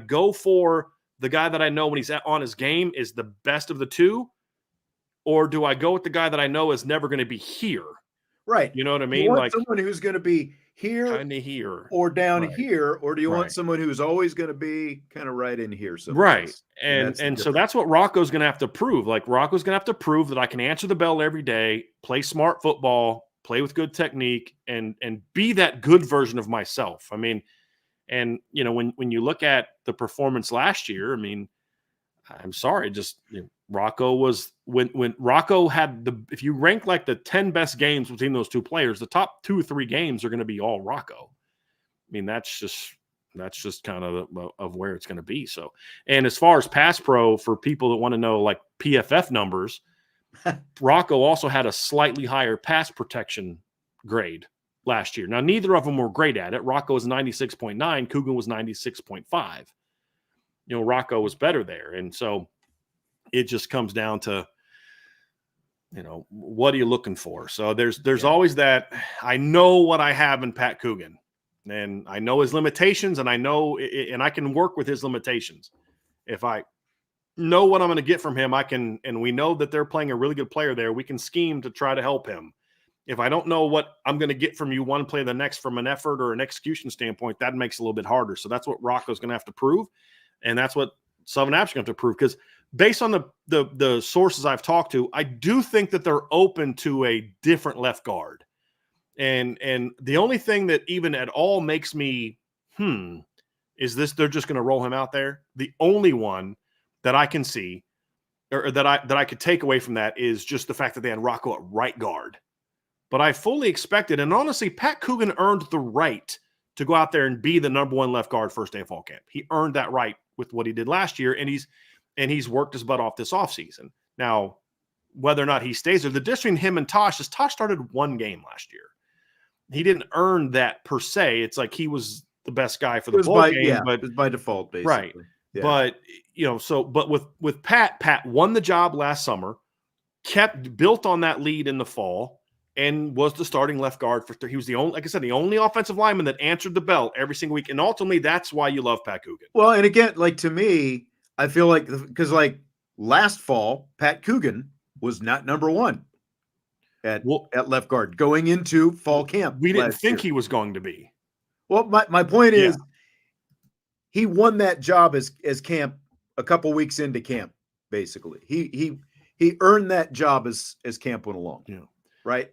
go for the guy that I know when he's on his game is the best of the two, or do I go with the guy that I know is never going to be here? Right. You know what I mean? You want someone who's going to be here, kind of here, or down here, or do you want someone who's always going to be kind of right in here? Right. And so that's what Rocco's going to have to prove. Like, Rocco's going to have to prove that I can answer the bell every day, play smart football, play with good technique, and be that good version of myself. I mean, and when you look at the performance last year, I mean, I'm sorry, Rocco was when Rocco had if you rank like the 10 best games between those two players, the top 2 or 3 games are going to be all Rocco. I mean, that's just kind of where it's going to be. So, and as far as pass pro, for people that want to know like PFF numbers, Rocco also had a slightly higher pass protection grade last year. Now, neither of them were great at it. Rocco was 96.9. Coogan was 96.5. Rocco was better there. And so it just comes down to, what are you looking for? So there's always that. I know what I have in Pat Coogan, and I know his limitations, and I know, and I can work with his limitations. If I know what I'm going to get from him, and we know that they're playing a really good player there, we can scheme to try to help him. If I don't know what I'm going to get from you one play the next from an effort or an execution standpoint, that makes it a little bit harder. So that's what Rocco's going to have to prove. And that's what Southern Apps going to have to prove, because based on the sources I've talked to, I do think that they're open to a different left guard. And the only thing that even at all makes me, is this, they're just going to roll him out there. The only one that I can see, or that I could take away from that, is just the fact that they had Rocco at right guard. But I fully expected, and honestly, Pat Coogan earned the right to go out there and be the number one left guard first day of fall camp. He earned that right with what he did last year, and he's worked his butt off this offseason. Now, whether or not he stays there, the difference between him and Tosh is Tosh started one game last year. He didn't earn that per se. It's like he was the best guy for the bowl game. Yeah, but it was by default, basically. Right. Yeah. But, but with Pat won the job last summer, built on that lead in the fall, and was the starting left guard for he was the only, like I said, the only offensive lineman that answered the bell every single week. And ultimately, that's why you love Pat Coogan. Well, and again, to me, I feel like, because last fall, Pat Coogan was not number one at left guard going into fall camp. We didn't think he was going to be. Well, my point is, he won that job as camp a couple weeks into camp. Basically, he earned that job as camp went along. Yeah. Right.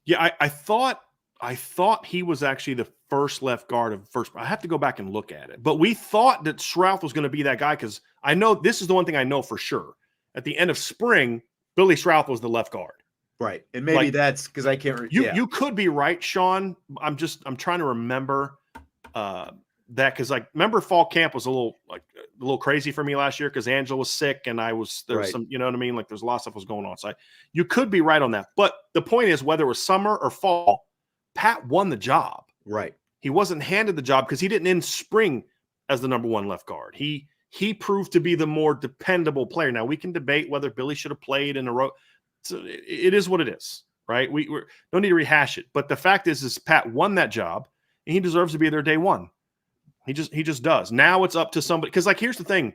Yeah, I thought he was actually the first left guard of first. I have to go back and look at it. But we thought that Shrouth was going to be that guy, because I know this is the one thing I know for sure. At the end of spring, Billy Shrouth was the left guard. Right. And maybe that's because I can't. You could be right, Sean. I'm trying to remember that, because remember fall camp was a little crazy for me last year, because Angela was sick and there was some, you know what I mean? There's a lot of stuff was going on. So you could be right on that. But the point is, whether it was summer or fall, Pat won the job. Right. He wasn't handed the job because he didn't end spring as the number one left guard. He proved to be the more dependable player. Now we can debate whether Billy should have played in a row. So it is what it is, right? We don't need to rehash it. But the fact is Pat won that job, and he deserves to be there day one. He just does. Now it's up to somebody, because here's the thing.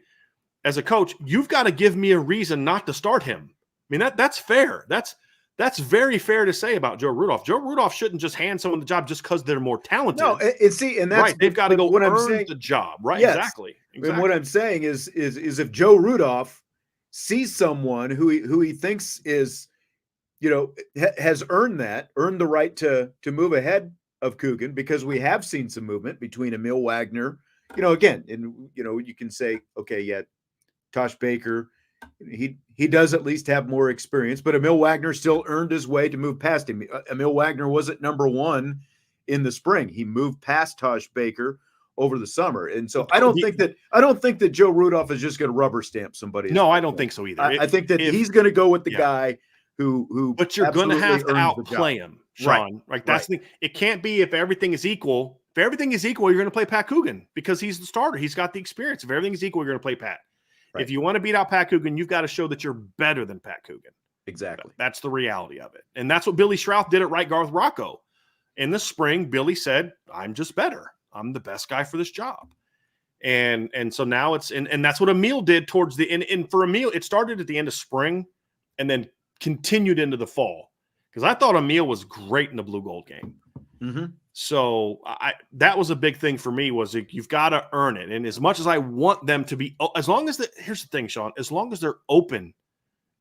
As a coach, you've got to give me a reason not to start him. I mean, that's fair. That's very fair to say about Joe Rudolph. Joe Rudolph shouldn't just hand someone the job just because they're more talented. No, and that's right. They've got to go earn the job. Right. Yes. Exactly. And what I'm saying is if Joe Rudolph sees someone who he thinks is, has earned the right to move ahead of Coogan, because we have seen some movement between Emil Wagner, again, and you can say, okay, yeah, Tosh Baker, he does at least have more experience, but Emil Wagner still earned his way to move past him. Emil Wagner wasn't number one in the spring. He moved past Tosh Baker over the summer. And so I don't think that Joe Rudolph is just going to rubber stamp somebody. No, I don't think so either. I think that he's going to go with the guy who but you're going to have to outplay him, Sean. Right. That's the thing. It can't be if everything is equal. If everything is equal, you're going to play Pat Coogan because he's the starter. He's got the experience. If everything is equal, you're going to play Pat. Right. If you want to beat out Pat Coogan, you've got to show that you're better than Pat Coogan. Exactly. That's the reality of it. And that's what Billy Shrouth did at right guard with Rocco. In the spring, Billy said, I'm just better. I'm the best guy for this job. And so now it's and that's what Emil did towards the end. And for Emil, it started at the end of spring and then continued into the fall. Because I thought Emil was great in the blue gold game. Mm-hmm. So that was a big thing for me, was you've got to earn it. And as much as I want them to be, as long as here's the thing, Sean, as long as they're open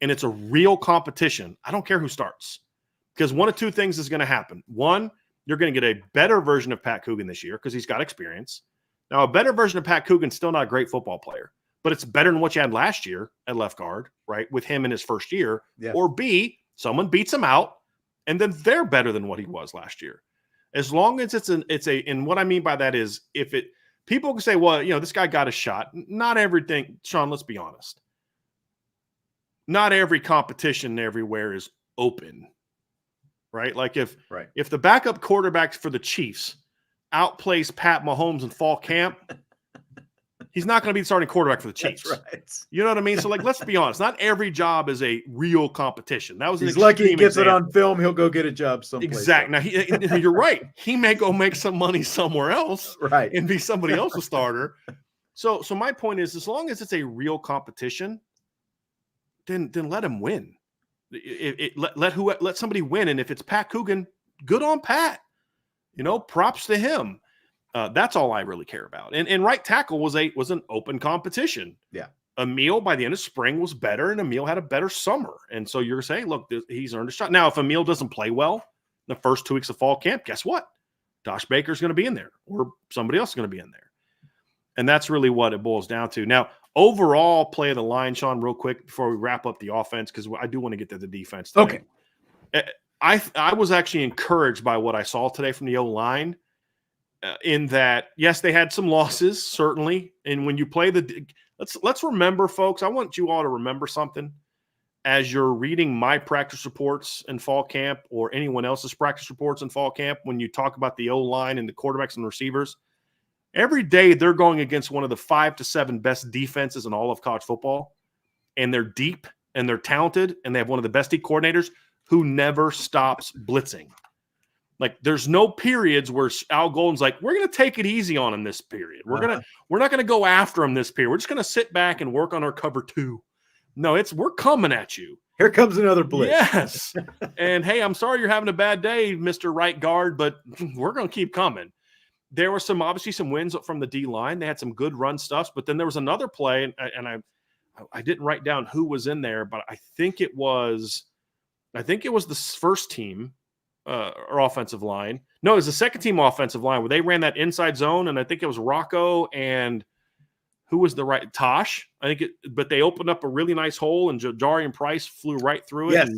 and it's a real competition, I don't care who starts. Because one of two things is going to happen. One, you're going to get a better version of Pat Coogan this year because he's got experience. Now, a better version of Pat Coogan's still not a great football player, but it's better than what you had last year at left guard, right, with him in his first year. Yeah. Or B, someone beats him out, and then they're better than what he was last year. As long as and what I mean by that is people can say, well, this guy got a shot. Not everything, Sean, let's be honest. Not every competition everywhere is open. right? Like if Right. if the backup quarterback for the Chiefs outplays Pat Mahomes in fall camp, he's not going to be the starting quarterback for the Chiefs. That's right. You know what I mean? So, like, let's be honest. Not every job is a real competition. That was an He's lucky he extreme gets example. it on film. He'll go get a job someplace. Exactly. Now, you're right. He may go make some money somewhere else, right, and be somebody else's starter. So my point is, as long as it's a real competition, then let him win. Let somebody win, and if it's Pat Coogan, good on Pat. You know, props to him. That's all I really care about. And right tackle was an open competition. Yeah. Emil by the end of spring was better, and Emil had a better summer. And so you're saying, look, he's earned a shot. Now, if Emil doesn't play well in the first 2 weeks of fall camp, guess what? Josh Baker's going to be in there, or somebody else is going to be in there. And that's really what it boils down to. Now, overall play of the line, Sean, real quick before we wrap up the offense, because I do want to get to the defense today. Okay. I was actually encouraged by what I saw today from the O-line. In that, yes, they had some losses, certainly. And when you play let's remember, folks, I want you all to remember something as you're reading my practice reports in fall camp or anyone else's practice reports in fall camp. When you talk about the O-line and the quarterbacks and receivers, every day they're going against one of the 5 to 7 best defenses in all of college football. And they're deep and they're talented and they have one of the best D coordinators who never stops blitzing. Like, there's no periods where Al Golden's like, we're going to take it easy on him this period. We're not going to go after him this period. We're just going to sit back and work on our cover 2. No, we're coming at you. Here comes another blitz. Yes. And hey, I'm sorry you're having a bad day, Mr. Right Guard, but we're going to keep coming. There were obviously some wins from the D line. They had some good run stuffs, but then there was another play, and I didn't write down who was in there, but I think it was the first team. Or offensive line. No, it was the second team offensive line where they ran that inside zone, and I think it was Rocco and who was the right Tosh. But they opened up a really nice hole, and Jarian Price flew right through it.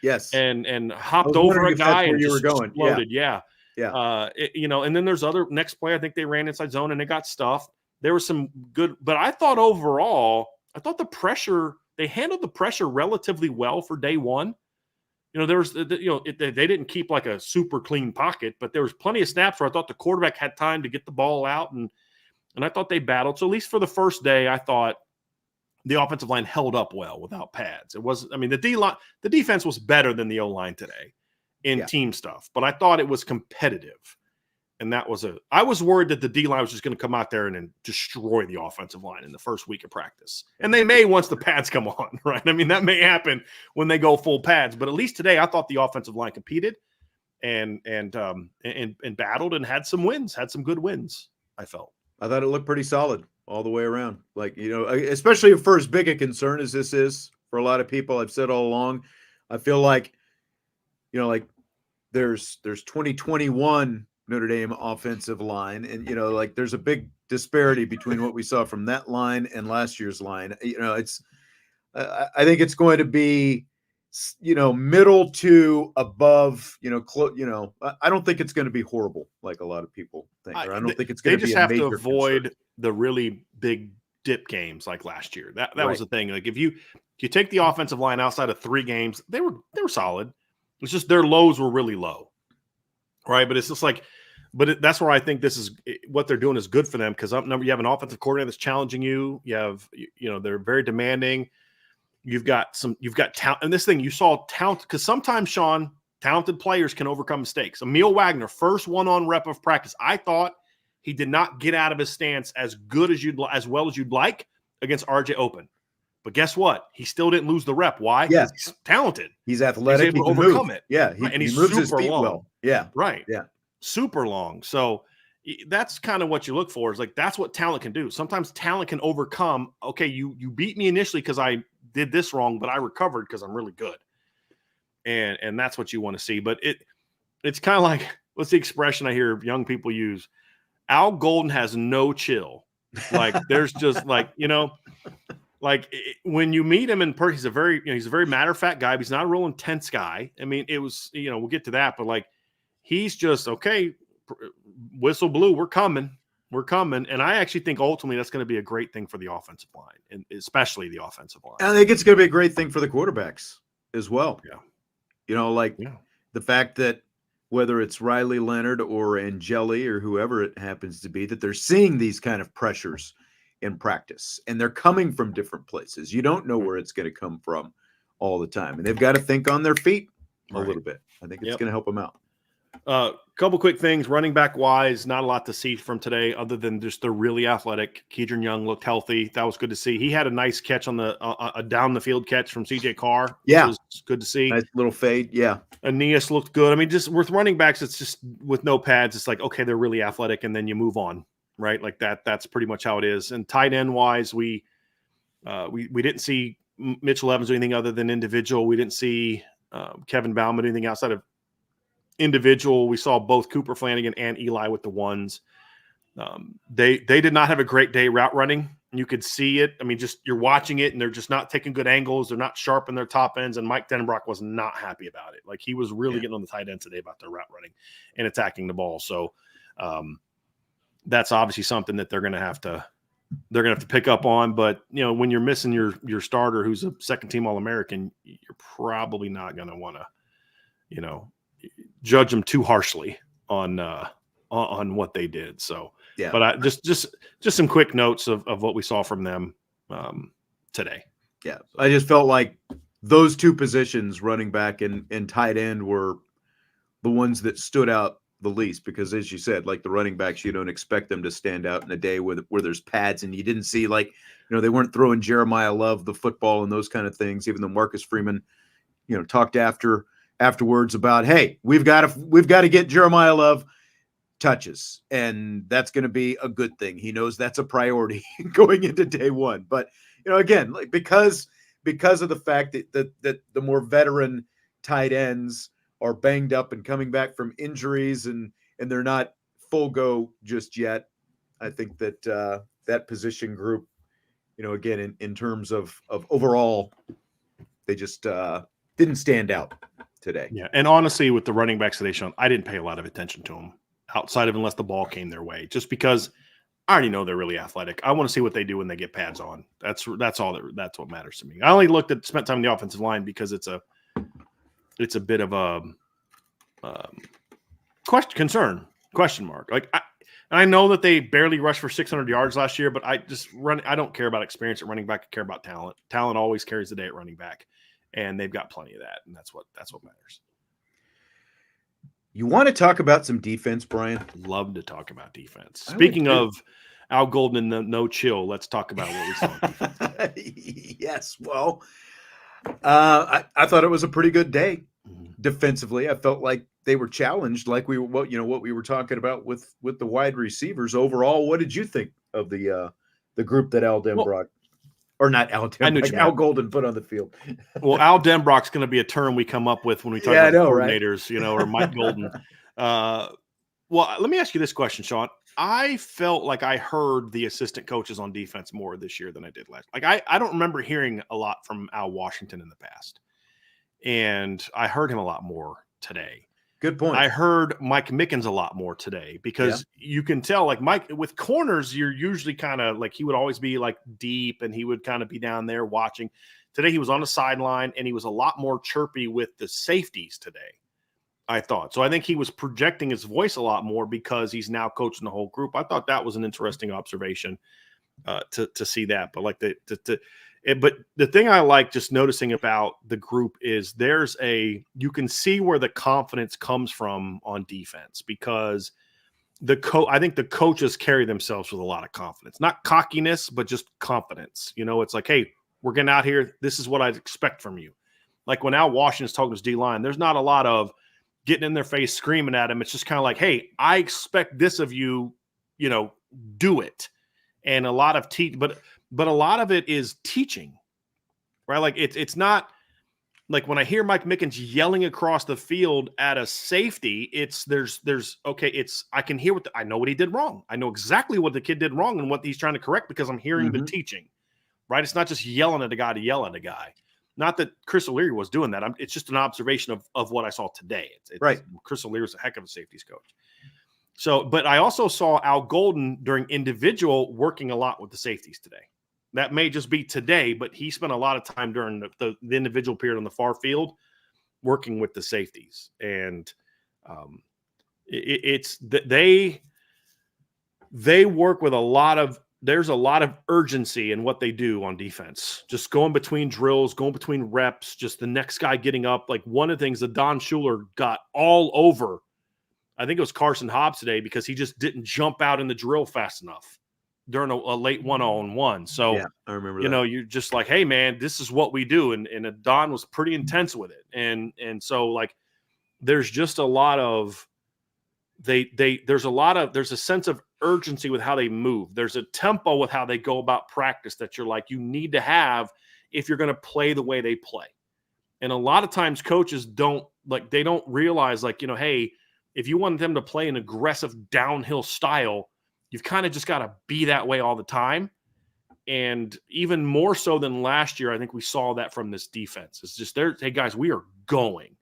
Yes, and hopped over a guy and just exploded. Yeah. And then there's other next play. I think they ran inside zone and they got stuffed. There was some good, but I thought overall, they handled the pressure relatively well for day one. You know, they didn't keep like a super clean pocket, but there was plenty of snaps where I thought the quarterback had time to get the ball out, and I thought they battled. So at least for the first day, I thought the offensive line held up well without pads. The defense was better than the O-line today in team stuff, but I thought it was competitive. And I was worried that the D-line was just going to come out there and then destroy the offensive line in the first week of practice. And they may once the pads come on, right? I mean, that may happen when they go full pads. But at least today, I thought the offensive line competed and battled and had some wins, had some good wins, I felt. I thought it looked pretty solid all the way around. Like, you know, especially for as big a concern as this is for a lot of people, I've said all along, I feel like, you know, like there's 2021 Notre Dame offensive line. And, you know, like there's a big disparity between what we saw from that line and last year's line. You know, I think it's going to be, you know, middle to above, you know, I don't think it's going to be horrible like a lot of people think. Or I don't think it's going to be a major concern. They just have to avoid the really big dip games like last year. That was the thing. Like if you take the offensive line outside of 3 games, they were solid. It's just their lows were really low. Right. But it's just like, that's where I think what they're doing is good for them, because you have an offensive coordinator that's challenging you. You have, you know, they're very demanding. You've got talent. And this thing, you saw talent, because sometimes, Sean, talented players can overcome mistakes. Emil Wagner, first one-on rep of practice, I thought he did not get out of his stance as well as you'd like against RJ Open. But guess what? He still didn't lose the rep. Why? Yeah. He's talented. He's athletic. He's able to overcome it. Yeah. And he's moves super his feet long. Well. Yeah. Right. Yeah. Super long. So that's kind of what you look for, is like, that's what talent can do. Sometimes talent can overcome, okay, you beat me initially because I did this wrong, but I recovered because I'm really good. And that's what you want to see. But it's kind of like, what's the expression I hear young people use? Al Golden has no chill. Like there's just like, you know, like when you meet him in person, he's a very matter-of-fact guy, but he's not a real intense guy. I mean, it was, you know, we'll get to that, but like, he's just, okay, whistle blew, we're coming. And I actually think ultimately that's going to be a great thing for the offensive line, and especially the offensive line. I think it's going to be a great thing for the quarterbacks as well. Yeah. You know, like the fact that whether it's Riley Leonard or Angeli or whoever it happens to be, that they're seeing these kind of pressures in practice, and they're coming from different places. You don't know where it's going to come from all the time, and they've got to think on their feet a little bit. I think it's going to help them out. Couple quick things, running back wise, not a lot to see from today other than just they're really athletic. Kedron Young looked healthy. That was good to see. He had a nice catch on the a down the field catch from CJ Carr. Yeah, which was good to see. Nice little fade. Yeah, Aeneas looked good. I mean, just with running backs, it's just with no pads. It's like, okay, they're really athletic, and then you move on, right? Like that. That's pretty much how it is. And tight end wise, we didn't see Mitchell Evans do anything other than individual. We didn't see Kevin Bauman do anything outside of individual. We saw both Cooper Flanagan and Eli with the ones. They did not have a great day route running. You could see it. I mean, just you're watching it and they're just not taking good angles. They're not sharp in their top ends. And Mike Denbrock was not happy about it. Like he was really getting on the tight end today about their route running and attacking the ball. So that's obviously something that they're going to have to pick up on. But when you're missing your starter, who's a second team All-American, you're probably not going to want to, judge them too harshly on what they did. So, but I just some quick notes of what we saw from them today. Yeah. I just felt like those two positions, running back and tight end, were the ones that stood out the least, because as you said, like the running backs, you don't expect them to stand out in a day where there's pads, and you didn't see they weren't throwing Jeremiah Love the football and those kind of things, even though Marcus Freeman, talked afterwards about, hey, we've got to get Jeremiah Love touches, and that's going to be a good thing. He knows that's a priority going into day one. But again, because of the fact that the more veteran tight ends are banged up and coming back from injuries, and they're not full go just yet, I think that that position group, again, in terms of overall, they just didn't stand out today. Yeah. And honestly, with the running backs today, Sean, I didn't pay a lot of attention to them outside of unless the ball came their way, just because I already know they're really athletic. I want to see what they do when they get pads on. That's that's what matters to me. I only spent time in the offensive line because it's a bit of a question mark. Like I know that they barely rushed for 600 yards last year, but I don't care about experience at running back. I care about talent. Talent always carries the day at running back. And they've got plenty of that, and that's what matters. You want to talk about some defense, Brian? Love to talk about defense. Speaking of Al Golden and the no chill, let's talk about what we saw on defense. Yes, well, I thought it was a pretty good day defensively. I felt like they were challenged, like we were, what we were talking about with the wide receivers overall. What did you think of the group that Al Denbrock? Or not Al Denbrock, Al Golden put on the field. Well, Al Denbrock's going to be a term we come up with when we talk about coordinators, right? Or Mike Golden. Well, let me ask you this question, Sean. I felt like I heard the assistant coaches on defense more this year than I did last. Like I don't remember hearing a lot from Al Washington in the past. And I heard him a lot more today. Good point. I heard Mike Mickens a lot more today because you can tell, like Mike with corners, you're usually kind of like he would always be like deep and he would kind of be down there watching. Today he was on the sideline and he was a lot more chirpy with the safeties today, I thought. So I think he was projecting his voice a lot more because he's now coaching the whole group. I thought that was an interesting observation to see that. But like but the thing I like just noticing about the group is you can see where the confidence comes from on defense, because I think the coaches carry themselves with a lot of confidence, not cockiness, but just confidence. It's like, hey, we're getting out here. This is what I expect from you. Like when Al Washington's talking to his D-line, there's not a lot of getting in their face, screaming at him. It's just kind of like, hey, I expect this of you, do it. And a lot of but a lot of it is teaching, right? Like it's not like when I hear Mike Mickens yelling across the field at a safety, I can hear I know what he did wrong. I know exactly what the kid did wrong and what he's trying to correct because I'm hearing the teaching, right? It's not just yelling at a guy to yell at a guy. Not that Chris O'Leary was doing that. It's just an observation of what I saw today. Right. Chris O'Leary's a heck of a safeties coach. So, but I also saw Al Golden during individual working a lot with the safeties today. That may just be today, but he spent a lot of time during the individual period on the far field working with the safeties. And they work with there's a lot of urgency in what they do on defense. Just going between drills, going between reps, just the next guy getting up. Like one of the things that Don Schuler got all over, I think it was Carson Hobbs today, because he just didn't jump out in the drill fast enough during a late 1-on-1. So, yeah, I remember that. You're just like, hey man, this is what we do. And Don was pretty intense with it. And so like, there's just a lot of, there's a sense of urgency with how they move. There's a tempo with how they go about practice that you're like, you need to have if you're going to play the way they play. And a lot of times coaches don't realize like, hey, if you want them to play an aggressive downhill style, you've kind of just got to be that way all the time. And even more so than last year, I think we saw that from this defense. It's just hey guys, we are going.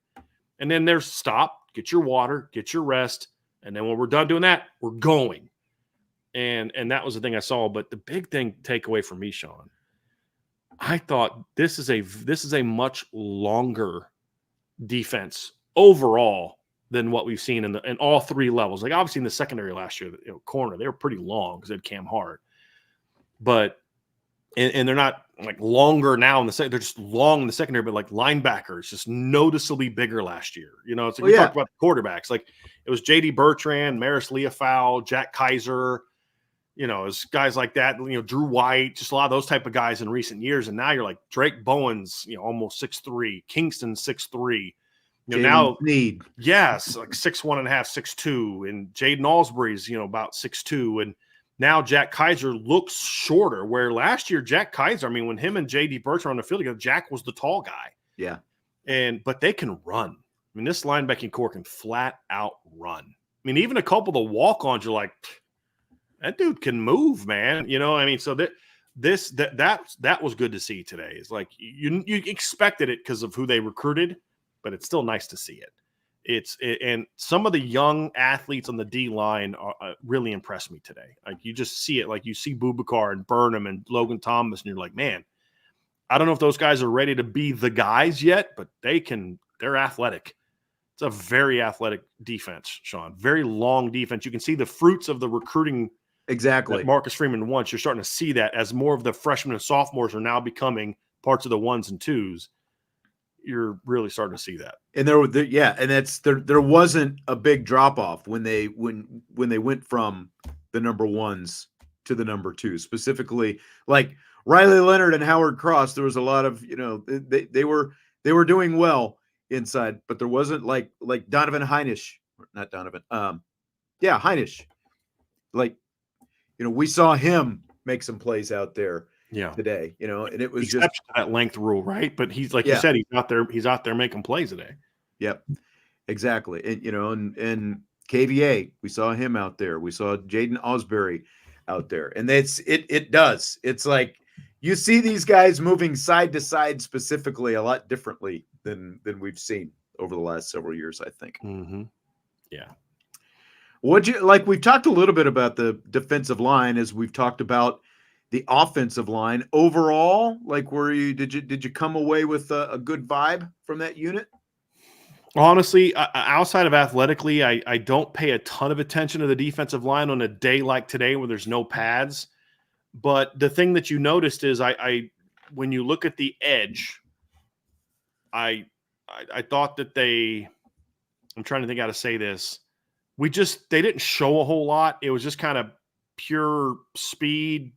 And then there's stop, get your water, get your rest. And then when we're done doing that, we're going. And that was the thing I saw. But the big takeaway for me, Sean, I thought this is a much longer defense overall than what we've seen in all three levels. Like obviously in the secondary last year, corner, they were pretty long because they had Cam Hart. But and they're not like longer now in the second, they're just long in the secondary, but like linebackers just noticeably bigger last year. It's like we talked about the quarterbacks. Like it was JD Bertrand, Maris Leofau, Jack Kaiser, it's guys like that, Drew White, just a lot of those type of guys in recent years. And now you're like Drake Bowen's, almost 6'3", Kingston 6'3", now Need. Yes, like 6'1.5", 6'2", and Jaden Alsbury's, about 6'2", and now Jack Kaiser looks shorter, where last year Jack Kaiser, I mean, when him and JD Birch were on the field together, Jack was the tall guy. Yeah. But they can run. I mean, this linebacking core can flat out run. I mean, even a couple of the walk-ons, you're like, that dude can move, man. So that was good to see today. It's like you expected it because of who they recruited, but it's still nice to see it. And some of the young athletes on the D line really impressed me today. Like you just see it, like you see Boubacar and Burnham and Logan Thomas, and you're like, man, I don't know if those guys are ready to be the guys yet, but they're athletic. It's a very athletic defense, Sean. Very long defense. You can see the fruits of the recruiting exactly that Marcus Freeman wants. You're starting to see that as more of the freshmen and sophomores are now becoming parts of the ones and twos. You're really starting to see that. And there wasn't a big drop off when they went from the number ones to the number two, specifically like Riley Leonard and Howard Cross. There was a lot of, they were doing well inside, but there wasn't like Donovan Heinisch, not Donovan. Heinisch. Like, we saw him make some plays out there. Yeah. Today, and it was exception to that length rule, right? But he's like you said, he's out there making plays today. Yep, exactly. And and KVA, we saw him out there. We saw Jaden Osbury out there, and it does. It's like you see these guys moving side to side specifically a lot differently than we've seen over the last several years, I think. Mm-hmm. Yeah. We've talked a little bit about the defensive line as we've talked about the offensive line overall. Like, did you come away with a good vibe from that unit? Honestly, outside of athletically, I don't pay a ton of attention to the defensive line on a day like today where there's no pads. But the thing that you noticed is when you look at the edge, I thought that I'm trying to think how to say this. They didn't show a whole lot. It was just kind of pure speed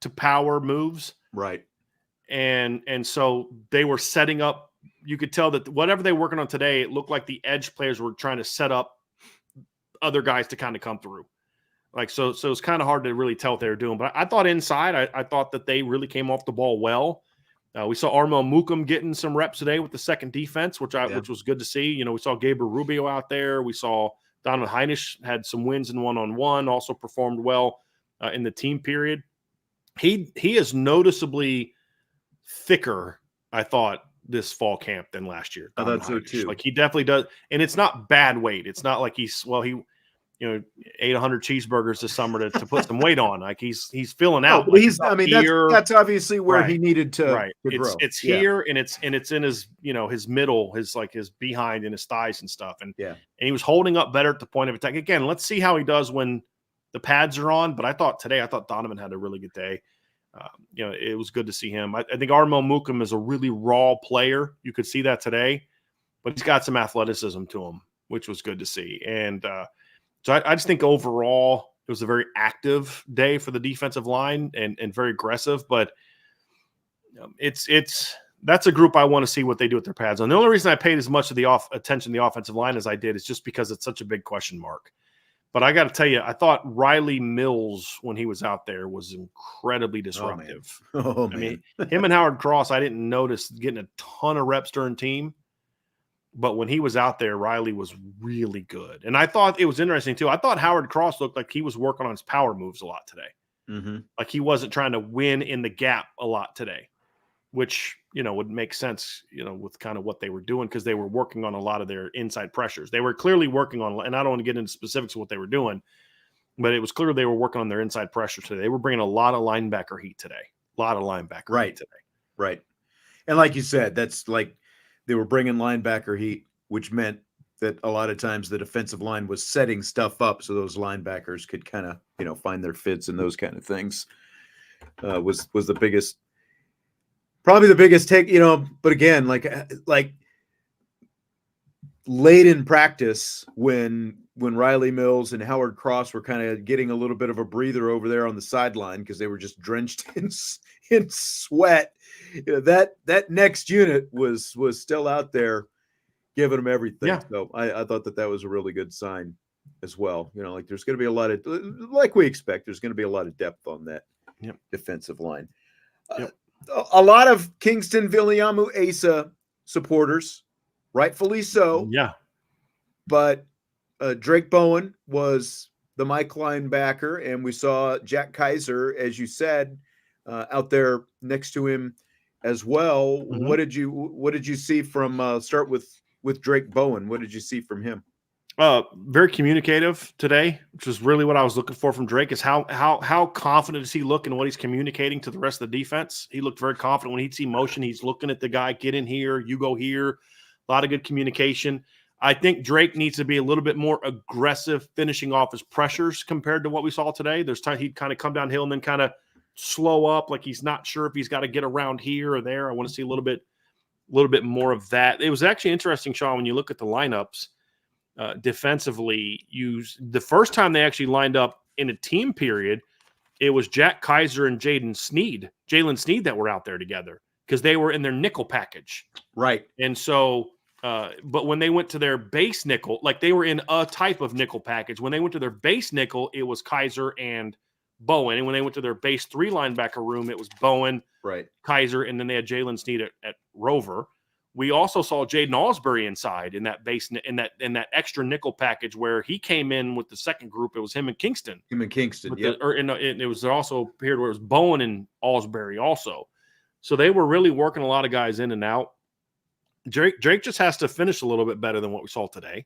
to power moves. Right. And so they were setting up, you could tell that whatever they were working on today, it looked like the edge players were trying to set up other guys to kind of come through. Like, so it's kind of hard to really tell what they were doing, but I thought inside, I thought that they really came off the ball well. We saw Armel Mukum getting some reps today with the second defense, which was good to see. We saw Gabriel Rubio out there. We saw Donovan Heinisch had some wins in one-on-one, also performed well in the team period. He is noticeably thicker, I thought, this fall camp than last year. I thought so too. Like he definitely does, and it's not bad weight. It's not like ate 100 cheeseburgers this summer to put some weight on. Like he's feeling Oh, out. but Like that's obviously where right, he needed to, right. to grow. It's here and it's in his, his middle, his behind and his thighs and stuff. And he was holding up better at the point of attack. Again, let's see how he does when the pads are on. But I thought Donovan had a really good day. It was good to see him. I think Armo Mukum is a really raw player. You could see that today, but he's got some athleticism to him, which was good to see. And so I just think overall it was a very active day for the defensive line and very aggressive. But that's a group I want to see what they do with their pads on. The only reason I paid as much of the attention to the offensive line as I did is just because it's such a big question mark. But I got to tell you, I thought Riley Mills, when he was out there, was incredibly disruptive. I mean, him and Howard Cross, I didn't notice getting a ton of reps during team. But when he was out there, Riley was really good. And I thought it was interesting, too. I thought Howard Cross looked like he was working on his power moves a lot today. Mm-hmm. Like he wasn't trying to win in the gap a lot today, which, would make sense, with kind of what they were doing because they were working on a lot of their inside pressures. They were clearly working on, and I don't want to get into specifics of what they were doing, but it was clear they were working on their inside pressures today. They were bringing a lot of linebacker heat today. Heat today. Right. And like you said, that's like they were bringing linebacker heat, which meant that a lot of times the defensive line was setting stuff up so those linebackers could kind of, find their fits and those kind of things. Was the biggest. Probably the biggest take, but again, like late in practice when Riley Mills and Howard Cross were kind of getting a little bit of a breather over there on the sideline because they were just drenched in sweat. That next unit was still out there giving them everything. Yeah. So I thought that was a really good sign as well. Like there's going to be a lot of, like we expect, there's going to be a lot of depth on that defensive line. Yep. A lot of Kingston Viliamu Asa supporters, rightfully so. Yeah. But Drake Bowen was the Mike linebacker, and we saw Jack Kaiser, as you said, out there next to him as well. Mm-hmm. What did you see from start with Drake Bowen? What did you see from him? Very communicative today, which is really what I was looking for from Drake, is how confident does he look in what he's communicating to the rest of the defense. He looked very confident when he'd see motion. He's looking at the guy, get in here, you go here. A lot of good communication. I think Drake needs to be a little bit more aggressive finishing off his pressures compared to what we saw today. There's time he'd kind of come downhill and then kind of slow up, like he's not sure if he's got to get around here or there. I want to see a little bit more of that. It was actually interesting, Sean, when you look at the lineups. Defensively, the first time they actually lined up in a team period, it was Jack Kaiser and Jalen Sneed that were out there together because they were in their nickel package. Right. And so, but when they went to their base nickel, like they were in a type of nickel package, when they went to their base nickel, it was Kaiser and Bowen. And when they went to their base 3 linebacker room, it was Bowen, right, Kaiser, and then they had Jalen Sneed at Rover. We also saw Jaden Alsbury inside in that base in that extra nickel package where he came in with the second group. It was him and Kingston. Yeah. It was also a period where it was Bowen and Alsbury also. So they were really working a lot of guys in and out. Drake just has to finish a little bit better than what we saw today.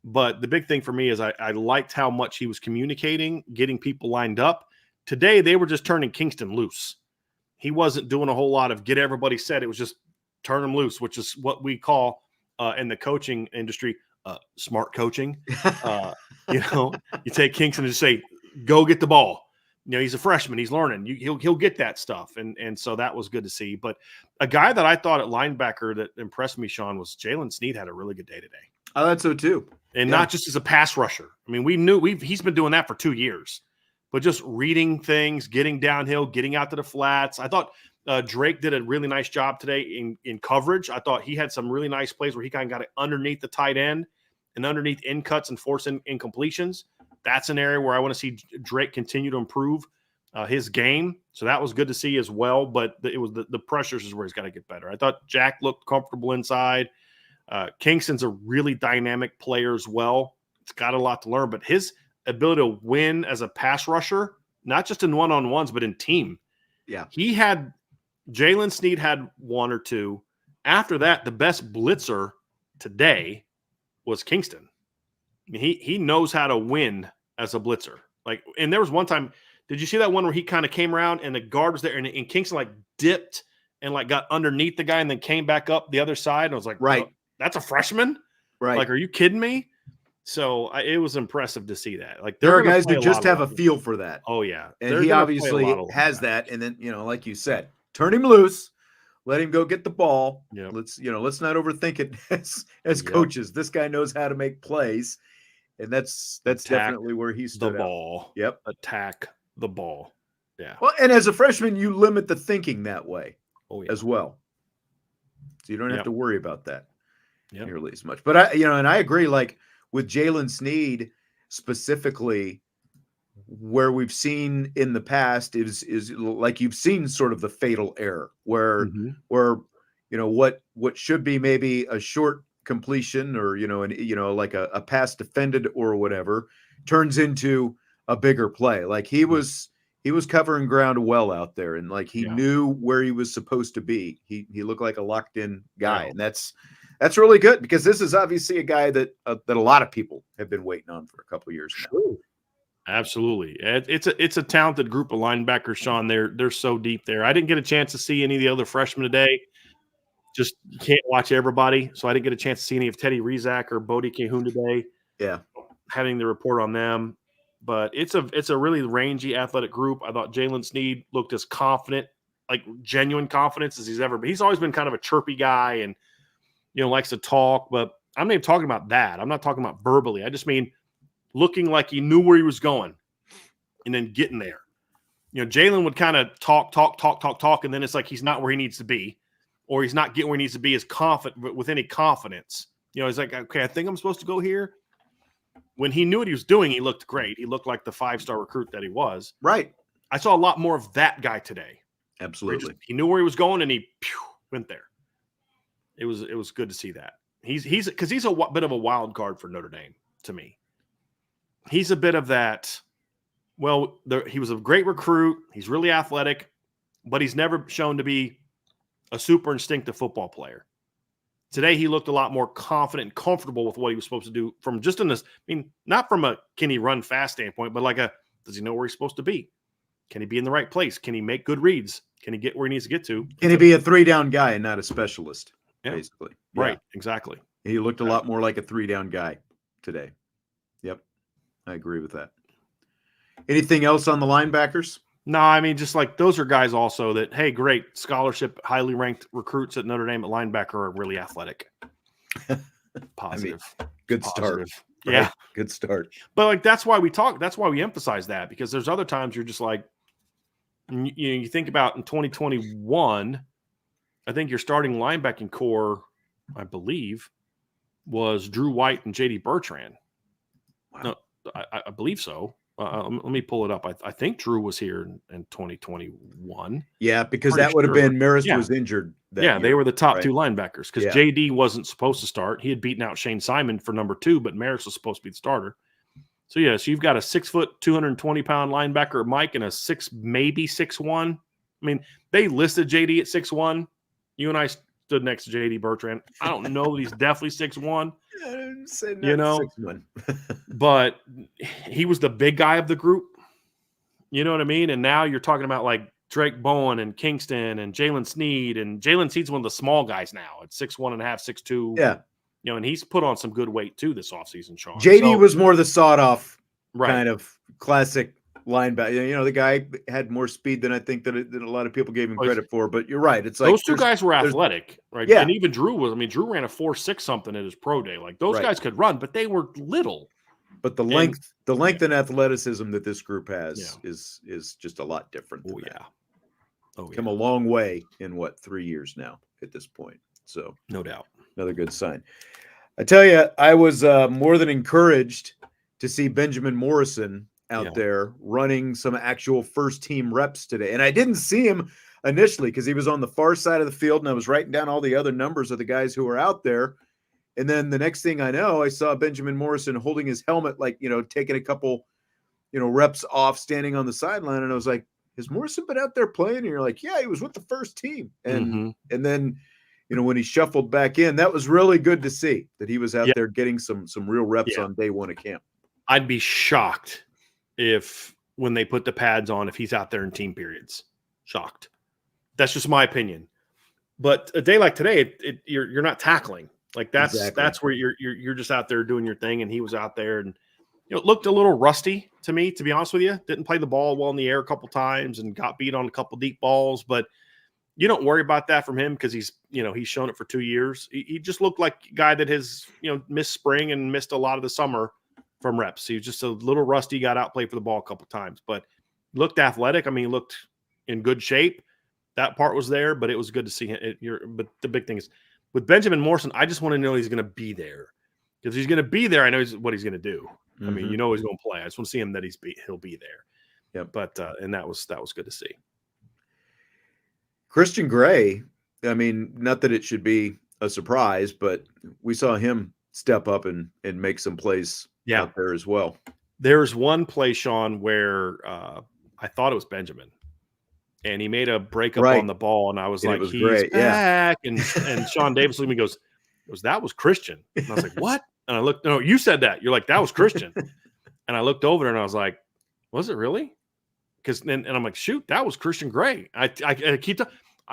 But the big thing for me is I liked how much he was communicating, getting people lined up. Today they were just turning Kingston loose. He wasn't doing a whole lot of get everybody set. It was just turn them loose, which is what we call in the coaching industry smart coaching. You take Kingston and just say, go get the ball. He's a freshman. He's learning. He'll get that stuff. And so that was good to see. But a guy that I thought at linebacker that impressed me, Sean, was Jalen Sneed had a really good day today. I thought so too. And not just as a pass rusher. I mean, he's been doing that for 2 years. But just reading things, getting downhill, getting out to the flats. I thought Drake did a really nice job today in coverage. I thought he had some really nice plays where he kind of got it underneath the tight end and underneath in cuts and forcing incompletions. That's an area where I want to see Drake continue to improve his game. So that was good to see as well. But it was the pressures is where he's got to get better. I thought Jack looked comfortable inside. Kingston's a really dynamic player as well. It's got a lot to learn, but his ability to win as a pass rusher, not just in one-on-ones, but in team. Yeah. Jalen Sneed had 1 or 2. After that, the best blitzer today was Kingston. He knows how to win as a blitzer. Like, and there was one time, did you see that one where he kind of came around and the guard was there and Kingston like dipped and like got underneath the guy and then came back up the other side? And I was like, right. Oh, that's a freshman? Right. Like, are you kidding me? So it was impressive to see that. Like, there are guys who just have a feel for that. Oh yeah. And he obviously has that. And then, like you said, turn him loose, let him go get the ball. Yep. Let's not overthink it as coaches. This guy knows how to make plays. And that's definitely where he stood the ball. Out. Yep. Attack the ball. Yeah. Well, and as a freshman, you limit the thinking that way as well. So you don't have to worry about that nearly as much. But I agree, like with Jalen Sneed specifically, where we've seen in the past is like you've seen sort of the fatal error where what should be maybe a short completion or like a pass defended or whatever turns into a bigger play. Like he was covering ground well out there, and like he knew where he was supposed to be. He looked like a locked in guy, and that's really good because this is obviously a guy that a lot of people have been waiting on for a couple of years now. Sure. Absolutely. It's a talented group of linebackers, Sean. They're so deep there. I didn't get a chance to see any of the other freshmen today. Just can't watch everybody. So I didn't get a chance to see any of Teddy Rizak or Bodie Cahoon today. Yeah. Having the report on them. But it's a really rangy athletic group. I thought Jalen Sneed looked as confident, like genuine confidence as he's ever been. He's always been kind of a chirpy guy and, likes to talk. But I'm not even talking about that. I'm not talking about verbally. I just mean looking like he knew where he was going and then getting there. Jalen would kind of talk, and then it's like he's not where he needs to be, or he's not getting where he needs to be as confident with any confidence. He's like, okay, I think I'm supposed to go here. When he knew what he was doing, he looked great. He looked like the 5-star recruit that he was. Right. I saw a lot more of that guy today. Absolutely. He knew where he was going, and he went there. It was good to see that. He's a bit of a wild card for Notre Dame to me. He's a bit of that. Well, he was a great recruit. He's really athletic, but he's never shown to be a super instinctive football player. Today, he looked a lot more confident and comfortable with what he was supposed to do from just in this. I mean, not from a can he run fast standpoint, but like does he know where he's supposed to be? Can he be in the right place? Can he make good reads? Can he get where he needs to get to? Can he be a 3-down guy and not a specialist? Yeah. Basically. Right. Exactly. He looked a lot more like a 3-down guy today. Yep. I agree with that. Anything else on the linebackers? No, I mean, just like those are guys also that, hey, great scholarship, highly ranked recruits at Notre Dame at linebacker are really athletic. Positive. I mean, good start. Right? Yeah. Good start. But like, that's why we emphasize that, because there's other times you're just like, you think about in 2021, I think your starting linebacking core, I believe, was Drew White and JD Bertrand. Wow. No, I believe so. Let me pull it up. I think Drew was here in 2021. Yeah, because that would have been Marist was injured. They were the top two linebackers because JD wasn't supposed to start. He had beaten out Shane Simon for number 2, but Marist was supposed to be the starter. So you've got a 6 foot, 220-pound linebacker, Mike, and a 6'1". I mean, they listed JD at 6'1". You and I stood next to JD Bertrand. I don't know that he's definitely 6'1". But he was the big guy of the group. You know what I mean? And now you're talking about like Drake Bowen and Kingston and Jalen Sneed. And Jalen Sneed's one of the small guys now at 6'1.5", 6'2". Yeah. And he's put on some good weight too this offseason, Sean. JD was more the sawed-off kind of classic linebacker. The guy had more speed than I think that a lot of people gave him credit for. But you're right. It's like those two guys were athletic, right? Yeah. And even Drew Drew ran a 4.6 something at his pro day. Like those guys could run, but they were little. But the length and athleticism that this group has is just a lot different. Come a long way in 3 years now at this point. So no doubt, another good sign. I tell you, I was more than encouraged to see Benjamin Morrison out there running some actual first team reps today. And I didn't see him initially because he was on the far side of the field and I was writing down all the other numbers of the guys who were out there. And then the next thing I know, I saw Benjamin Morrison holding his helmet, like, taking a couple, reps off, standing on the sideline. And I was like, has Morrison been out there playing? And you're like, yeah, he was with the first team. And then, when he shuffled back in, that was really good to see that he was out Yeah. there getting some real reps on day one of camp. I'd be shocked if when they put the pads on, if he's out there in team periods. Shocked. That's just my opinion. But a day like today, you're not tackling. Like that's where you're just out there doing your thing, and he was out there and it looked a little rusty to me, to be honest with you. Didn't play the ball well in the air a couple times and got beat on a couple deep balls, but you don't worry about that from him because he's shown it for 2 years. He just looked like a guy that has missed spring and missed a lot of the summer from reps. He was just a little rusty, got outplayed for the ball a couple times, but looked athletic. I mean, he looked in good shape. That part was there, but it was good to see him. But the big thing is with Benjamin Morrison, I just want to know he's going to be there. Because he's going to be there, I know what he's going to do. Mm-hmm. I mean, he's going to play. I just want to see him that he'll be there. Yeah, but and that was good to see. Christian Gray, I mean, not that it should be a surprise, but we saw him step up and make some plays out there as well. There's one play, Sean, where I thought it was Benjamin. And he made a breakup on the ball, and I was like, he's great. back. And Sean Davis looked at me and goes, that was Christian. And I was like, what? And I looked, no, you said that. You're like, that was Christian. And I looked over and I was like, was it really? And I'm like, shoot, that was Christian Gray. I keep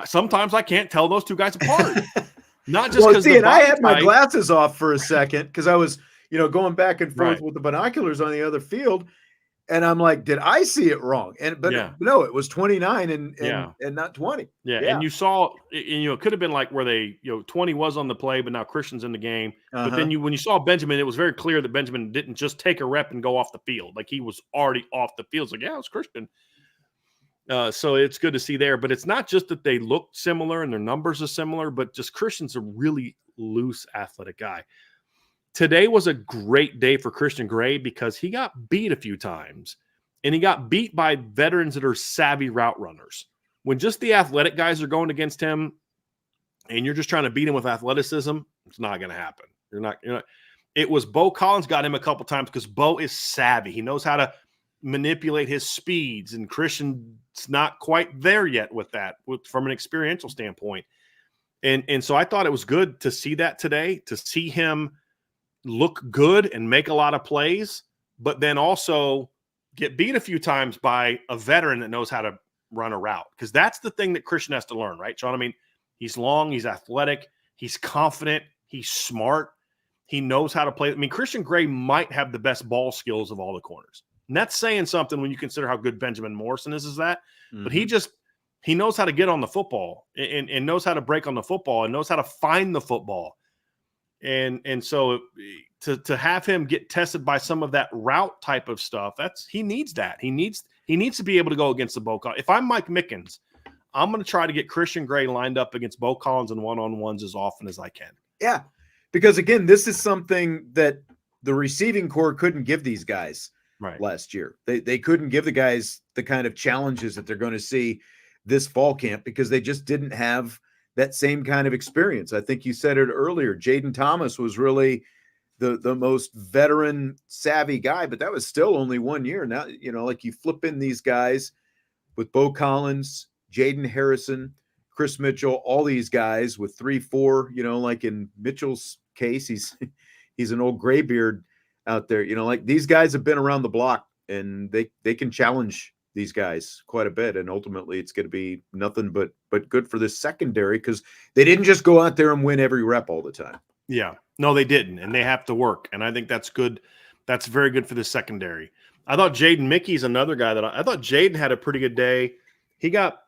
sometimes I can't tell those two guys apart. Not just because I had my glasses off for a second because I was, going back and forth with the binoculars on the other field. And I'm like, did I see it wrong? But no, it was 29 and not 20. Yeah. And you saw, it could have been like where they, 20 was on the play, but now Christian's in the game. But then when you saw Benjamin, it was very clear that Benjamin didn't just take a rep and go off the field. Like he was already off the field. It's like, it's Christian. So it's good to see there. But it's not just that they look similar and their numbers are similar, but just Christian's a really loose, athletic guy. Today was a great day for Christian Gray because he got beat a few times, and he got beat by veterans that are savvy route runners. When just the athletic guys are going against him and you're just trying to beat him with athleticism, it's not going to happen. You're not. It was Bo Collins got him a couple times because Bo is savvy. He knows how to manipulate his speeds, and Christian's not quite there yet with that from an experiential standpoint. And so I thought it was good to see that today, to see him look good and make a lot of plays, but then also get beat a few times by a veteran that knows how to run a route. Because that's the thing that Christian has to learn, right, Sean? I mean, he's long, he's athletic, he's confident, he's smart, he knows how to play. I mean, Christian Gray might have the best ball skills of all the corners. And that's saying something when you consider how good Benjamin Morrison is that. Mm-hmm. But he knows how to get on the football and knows how to break on the football and knows how to find the football. And so to have him get tested by some of that route type of stuff, he needs that. He needs to be able to go against the Bo Collins. If I'm Mike Mickens, I'm going to try to get Christian Gray lined up against Bo Collins in one-on-ones as often as I can. Yeah, because again, this is something that the receiving corps couldn't give these guys last year. They couldn't give the guys the kind of challenges that they're going to see this fall camp because they just didn't have that same kind of experience. I think you said it earlier. Jaden Thomas was really the most veteran savvy guy, but that was still only 1 year. Now, like you flip in these guys with Bo Collins, Jaden Harrison, Chris Mitchell, all these guys with 3-4, like in Mitchell's case, he's an old graybeard out there, like these guys have been around the block and they can challenge these guys quite a bit, and ultimately it's going to be nothing but good for this secondary because they didn't just go out there and win every rep all the time. Yeah, no, they didn't, and they have to work, and I think that's good. That's very good for the secondary. I thought Jaden Mickey's another guy that I thought Jaden had a pretty good day. He got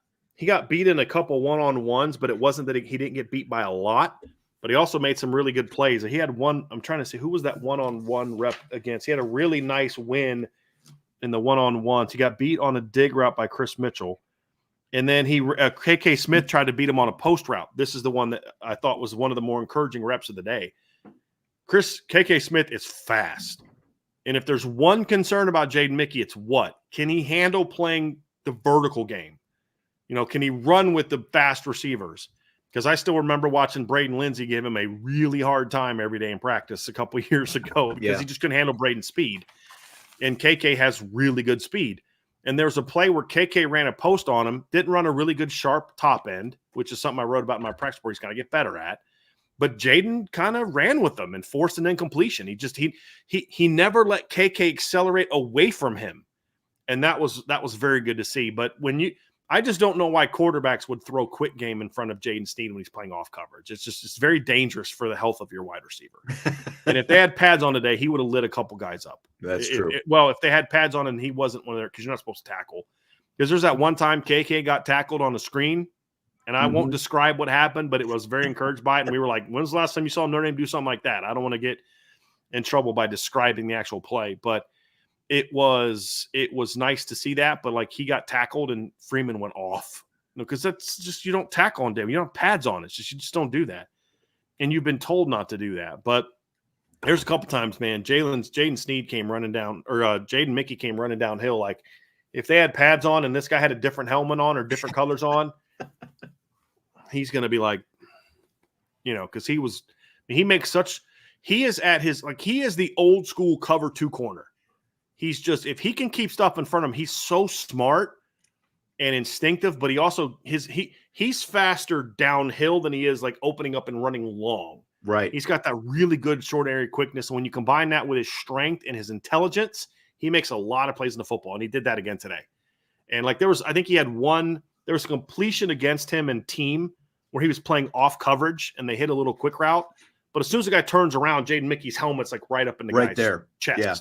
beat in a couple one-on-ones, but it wasn't that he didn't get beat by a lot. But he also made some really good plays. He had one. I'm trying to see who was that one-on-one rep against. He had a really nice win in the one-on-ones. He got beat on a dig route by Chris Mitchell. And then KK Smith tried to beat him on a post route. This is the one that I thought was one of the more encouraging reps of the day. KK Smith is fast. And if there's one concern about Jaden Mickey, it's what? Can he handle playing the vertical game? Can he run with the fast receivers? Because I still remember watching Braden Lindsey give him a really hard time every day in practice a couple of years ago because he just couldn't handle Braden's speed. And KK has really good speed. And there was a play where KK ran a post on him, didn't run a really good sharp top end, which is something I wrote about in my practice report he's got to get better at. But Jaden kind of ran with them and forced an incompletion. He never let KK accelerate away from him. And that was very good to see. But I just don't know why quarterbacks would throw quick game in front of Jaden Sneed when he's playing off coverage. It's very dangerous for the health of your wide receiver. And if they had pads on today, he would have lit a couple guys up. That's true. Well, if they had pads on and he wasn't one of there, because you're not supposed to tackle. Because there's that one time KK got tackled on the screen. And I won't describe what happened, but it was very encouraged by it. And we were like, when's the last time you saw Notre Dame do something like that? I don't want to get in trouble by describing the actual play. But it was nice to see that. But, like, he got tackled and Freeman went off. Because that's just – you don't tackle on Dave. You don't have pads on. You just don't do that. And you've been told not to do that. But there's a couple times, man, Jaden Sneed came running down – or Jaden Mickey came running downhill. Like, if they had pads on and this guy had a different helmet on or different colors on – he's going to be like, because he is the old school cover 2 corner. He's just, if he can keep stuff in front of him, he's so smart and instinctive, but he also, he's faster downhill than he is like opening up and running long. Right. He's got that really good short area quickness. And when you combine that with his strength and his intelligence, he makes a lot of plays in the football. And he did that again today. And like there was a completion against him in team where he was playing off coverage and they hit a little quick route. But as soon as the guy turns around, Jaden Mickey's helmet's like right up in the guy's chest. Yeah.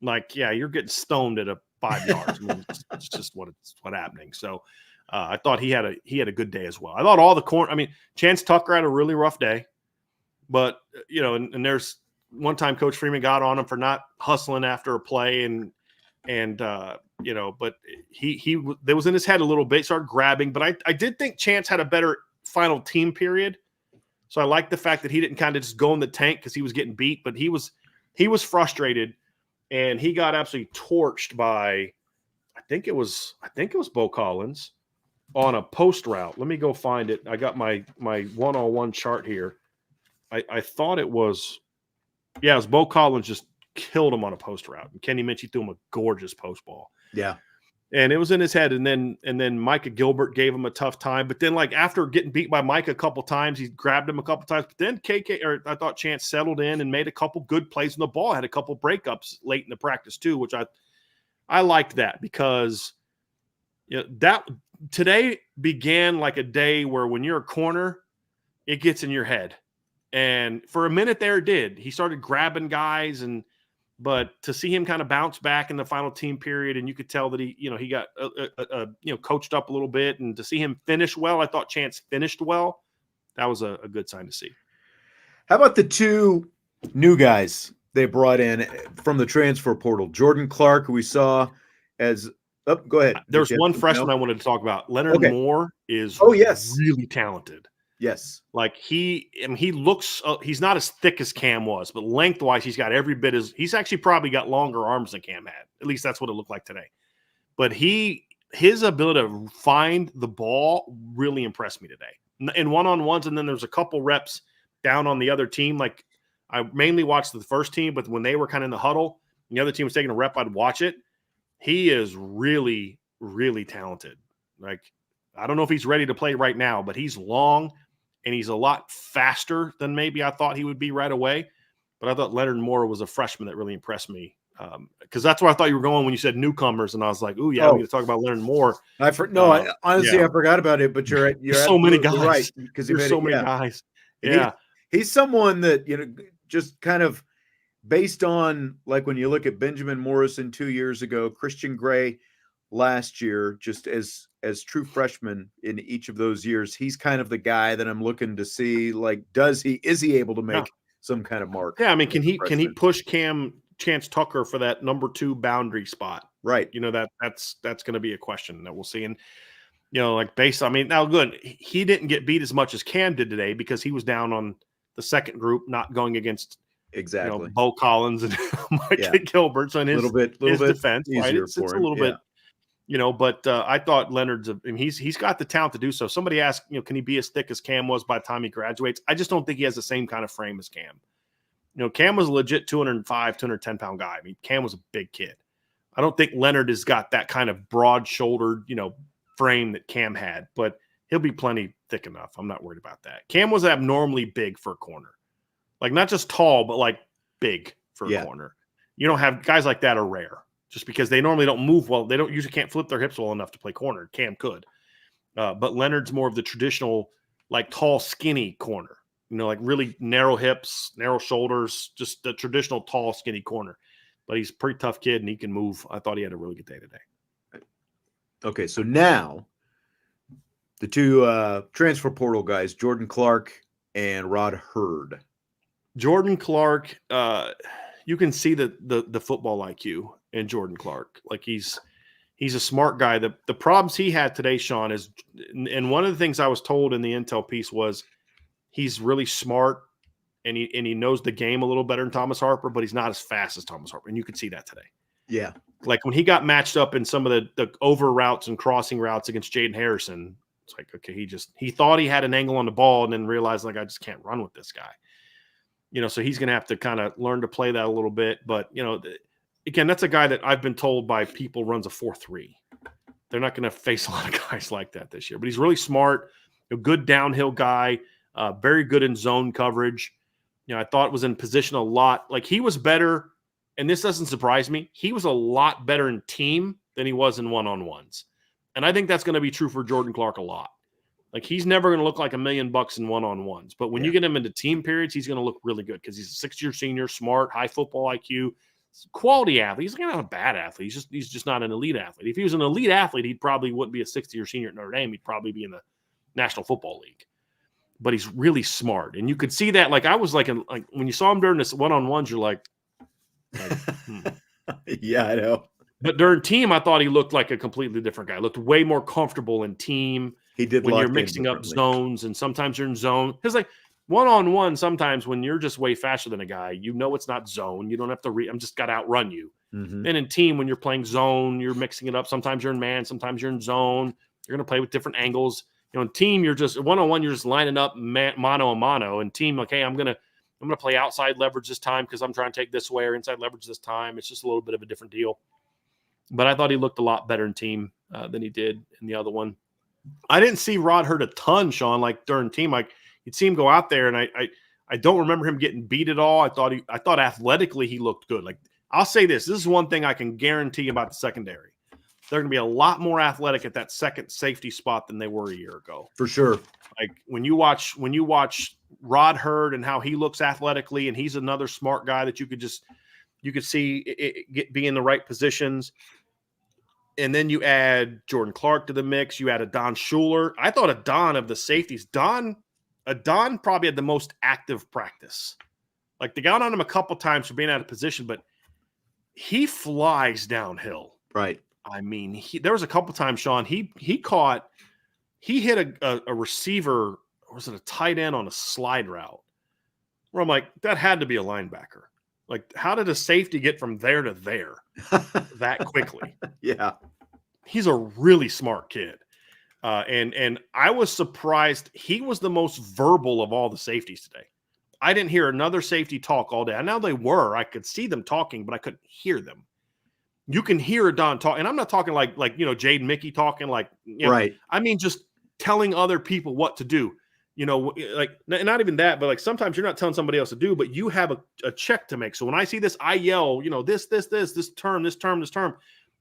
Like, yeah, you're getting stoned at 5 yards. I mean, it's just what's happening. So I thought he had a good day as well. I thought all the Chance Tucker had a really rough day. But, and there's one time Coach Freeman got on him for not hustling after a play but that was in his head a little bit, started grabbing. But I did think Chance had a better final team period. So I like the fact that he didn't kind of just go in the tank because he was getting beat, but he was frustrated and he got absolutely torched by, I think it was Bo Collins on a post route. Let me go find it. I got my one-on-one chart here. I thought it was Bo Collins just killed him on a post route. And Kenny Minchie threw him a gorgeous post ball. Yeah. And it was in his head. And then Micah Gilbert gave him a tough time. But then, like, after getting beat by Micah a couple times, he grabbed him a couple times. But then I thought Chance settled in and made a couple good plays on the ball, had a couple breakups late in the practice too, which I liked that because that today began like a day where when you're a corner, it gets in your head. And for a minute there it did. He started grabbing guys but to see him kind of bounce back in the final team period, and you could tell that he got coached up a little bit, and to see him finish well, I thought Chance finished well. That was a good sign to see. How about the 2 new guys they brought in from the transfer portal? Jordan Clark, who we saw as go ahead. There's one freshman I wanted to talk about. Leonard Moore is really talented. Yes. Like he looks, he's not as thick as Cam was, but lengthwise, he's got every bit he's actually probably got longer arms than Cam had. At least that's what it looked like today. But his ability to find the ball really impressed me today in one-on-ones. And then there's a couple reps down on the other team. Like I mainly watched the first team, but when they were kind of in the huddle and the other team was taking a rep, I'd watch it. He is really, really talented. Like, I don't know if he's ready to play right now, but he's long. And he's a lot faster than maybe I thought he would be right away. But I thought Leonard Moore was a freshman that really impressed me. Because that's where I thought you were going when you said newcomers. And I was like, we got to talk about Leonard Moore. I forgot about it, but you're right. You're so many guys. Right, because there's so many guys. Yeah. He's someone that, just kind of based on, like when you look at Benjamin Morrison 2 years ago, Christian Gray last year, just as true freshmen in each of those years, he's kind of the guy that I'm looking to see. Like, is he able to make some kind of mark? Yeah, I mean, can he push Chance Tucker for that number 2 boundary spot? Right. That's going to be a question that we'll see. And now good, he didn't get beat as much as Cam did today because he was down on the second group, not going against Bo Collins and Micah Gilbert. So in his defense, right? It's a little bit. But I thought Leonard's he's got the talent to do so. Somebody asked, can he be as thick as Cam was by the time he graduates? I just don't think he has the same kind of frame as Cam. Cam was a legit 205, 210 pound guy. I mean, Cam was a big kid. I don't think Leonard has got that kind of broad-shouldered, frame that Cam had, but he'll be plenty thick enough. I'm not worried about that. Cam was abnormally big for a corner. Like, not just tall, but like big for a corner. You don't have guys like that are rare just because they normally don't move well. They don't usually can't flip their hips well enough to play corner. Cam could. But Leonard's more of the traditional, like tall, skinny corner, like really narrow hips, narrow shoulders, just the traditional tall, skinny corner. But he's a pretty tough kid and he can move. I thought he had a really good day today. Okay, so now the two transfer portal guys, Jordan Clark and Rod Hurd. Jordan Clark, you can see the football IQ in Jordan Clark. Like he's a smart guy. The problems he had today, Sean, is, and one of the things I was told in the intel piece was he's really smart and he knows the game a little better than Thomas Harper, but he's not as fast as Thomas Harper. And you could see that today. Yeah. Like when he got matched up in some of the over routes and crossing routes against Jaden Harrison, it's like, okay, he thought he had an angle on the ball and then realized, like, I just can't run with this guy. So he's going to have to kind of learn to play that a little bit. But, again, that's a guy that I've been told by people runs a 4.3. They're not going to face a lot of guys like that this year. But he's really smart, a good downhill guy, very good in zone coverage. I thought it was in position a lot. Like he was better, and this doesn't surprise me, he was a lot better in team than he was in one-on-ones. And I think that's going to be true for Jordan Clark a lot. Like he's never going to look like $1 million in one-on-ones. But when you get him into team periods, he's going to look really good because he's a 6-year senior, smart, high football IQ, quality athlete. He's not a bad athlete. He's just not an elite athlete. If he was an elite athlete, he probably wouldn't be a 60-year senior at Notre Dame. He'd probably be in the National Football League. But he's really smart. And you could see that. Like I was like when you saw him during this one-on-ones, you're like Yeah, I know. But during team, I thought he looked like a completely different guy. Looked way more comfortable in team. He did when you're mixing up zones, and sometimes you're in zone. Because like one-on-one, sometimes when you're just way faster than a guy, it's not zone. You don't have to I'm just got to outrun you. Mm-hmm. And in team, when you're playing zone, you're mixing it up. Sometimes you're in man, sometimes you're in zone. You're going to play with different angles. In team, you're just one-on-one. You're just lining up mano a mano. And team, like, hey, I'm gonna play outside leverage this time because I'm trying to take this way, or inside leverage this time. It's just a little bit of a different deal. But I thought he looked a lot better in team than he did in the other one. I didn't see Rod Hurd a ton, Sean, like during team. Like you'd see him go out there, and I don't remember him getting beat at all. I thought athletically he looked good. Like I'll say this is one thing I can guarantee about the secondary. They're going to be a lot more athletic at that second safety spot than they were a year ago. For sure. Like when you watch Rod Hurd and how he looks athletically, and he's another smart guy that you could see be in the right positions. And then you add Jordan Clark to the mix. You add a Don Schuler. I thought a Don of the safeties, Don probably had the most active practice. Like they got on him a couple times for being out of position, but he flies downhill. Right. I mean, there was a couple times, Sean, he hit a receiver, or was it a tight end on a slide route? Where I'm like, that had to be a linebacker. Like, how did a safety get from there to there that quickly? Yeah. He's a really smart kid. And I was surprised. He was the most verbal of all the safeties today. I didn't hear another safety talk all day. I know they were. I could see them talking, but I couldn't hear them. You can hear a Don talk, and I'm not talking like Jade Mickey talking like right. I mean, just telling other people what to do. Like not even that, but like sometimes you're not telling somebody else to do, but you have a check to make. So when I see this, I yell, this term,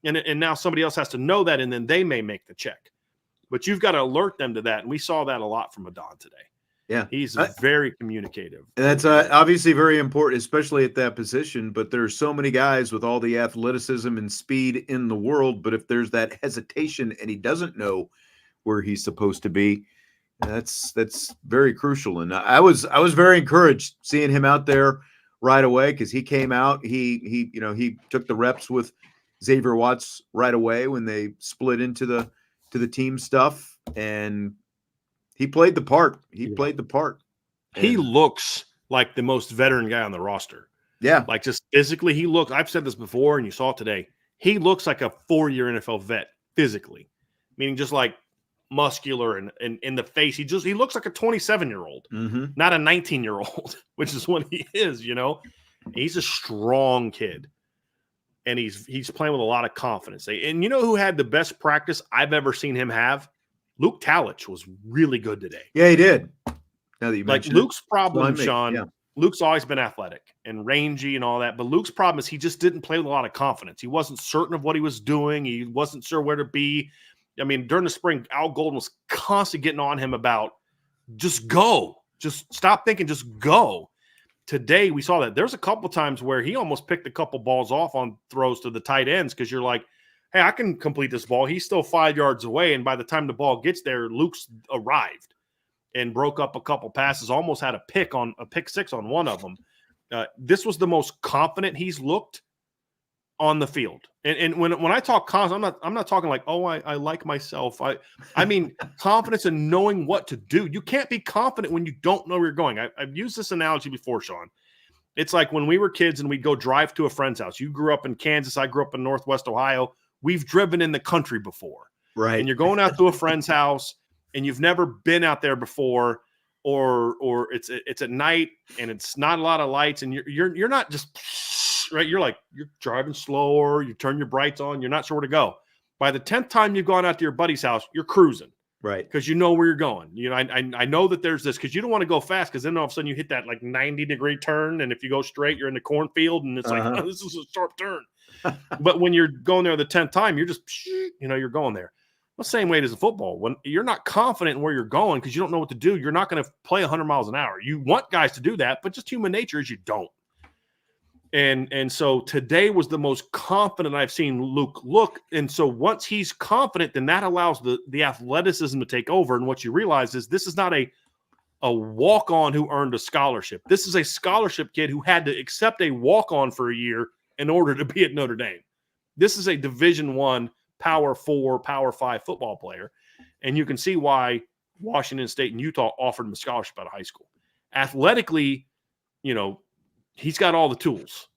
and now somebody else has to know that, and then they may make the check. But you've got to alert them to that, and we saw that a lot from Adon today. Yeah, he's very communicative. And that's obviously very important, especially at that position. But there's so many guys with all the athleticism and speed in the world. But if there's that hesitation and he doesn't know where he's supposed to be, that's very crucial. And I was very encouraged seeing him out there right away because he came out. He took the reps with Xavier Watts right away when they split into the team stuff, and he played the part. He looks like the most veteran guy on the roster. Yeah. Like just physically, he looks, I've said this before and you saw it today. He looks like a 4-year NFL vet physically, meaning just like muscular and in the face. He looks like a 27-year-old, not a 19-year-old, which is what he is, He's a strong kid. and he's playing with a lot of confidence. And you know who had the best practice I've ever seen him have? Luke Talich was really good today. Yeah, he did. Now that you mentioned Luke's problem, so Sean, yeah. Luke's always been athletic and rangy and all that, but Luke's problem is he just didn't play with a lot of confidence. He wasn't certain of what he was doing. He wasn't sure where to be. I mean, during the spring, Al Golden was constantly getting on him about just go. Just stop thinking, just go. Today, we saw that. There's a couple times where he almost picked a couple balls off on throws to the tight ends because you're like, hey, I can complete this ball. He's still 5 yards away, and by the time the ball gets there, Luke's arrived and broke up a couple passes, almost had a pick six on one of them. This was the most confident he's looked on the field. And when I talk confidence, I'm not talking like, oh, I like myself. I mean confidence in knowing what to do. You can't be confident when you don't know where you're going. I've used this analogy before, Sean. It's like when we were kids and we'd go drive to a friend's house. You grew up in Kansas. I grew up in Northwest Ohio. We've driven in the country before. Right. And you're going out to a friend's house and you've never been out there before, or it's at night and it's not a lot of lights and you're not just right. You're driving slower. You turn your brights on. You're not sure where to go. By the 10th time you've gone out to your buddy's house, you're cruising. Right. Because you know where you're going. You know, I know that there's this because you don't want to go fast because then all of a sudden you hit that like 90-degree turn. And if you go straight, you're in the cornfield and it's like, oh, this is a sharp turn. But when you're going there the 10th time, you're just, you're going there. The same way as in football. When you're not confident in where you're going because you don't know what to do, you're not going to play 100 miles an hour. You want guys to do that, but just human nature is you don't. And so today was the most confident I've seen Luke look. And so once he's confident, then that allows the athleticism to take over. And what you realize is this is not a walk-on who earned a scholarship. This is a scholarship kid who had to accept a walk-on for a year in order to be at Notre Dame. This is a Division I, Power 4, Power 5 football player. And you can see why Washington State and Utah offered him a scholarship out of high school. Athletically, he's got all the tools.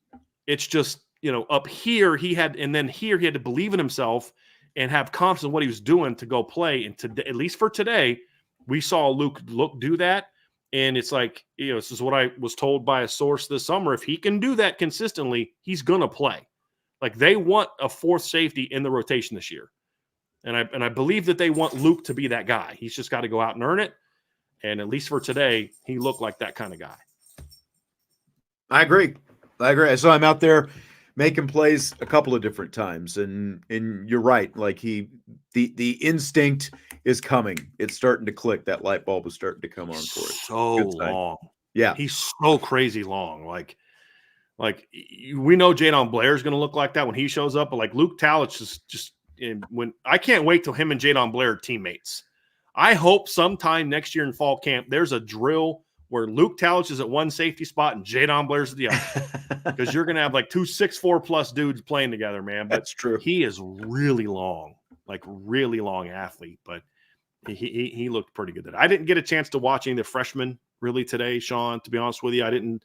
It's just, up here he had, and then here he had to believe in himself and have confidence in what he was doing to go play. And today, at least for today, we saw Luke do that. And it's like, this is what I was told by a source this summer. If he can do that consistently, he's going to play. Like they want a fourth safety in the rotation this year. And I believe that they want Luke to be that guy. He's just got to go out and earn it. And at least for today, he looked like that kind of guy. I agree. So I'm out there making plays a couple of different times, and you're right. Like the instinct is coming. It's starting to click. That light bulb is starting to come on for it. So long. Yeah. He's so crazy long. Like we know Jadon Blair is going to look like that when he shows up, but like Luke Talich is just when I can't wait till him and Jadon Blair are teammates. I hope sometime next year in fall camp, there's a drill where Luke Talich is at one safety spot and Jadon Blair's at the other. Because you're going to have like 2 6'4+ dudes playing together, man. But that's true. He is really long, like really long athlete. But he looked pretty good. I didn't get a chance to watch any of the freshmen really today, Sean, to be honest with you. I didn't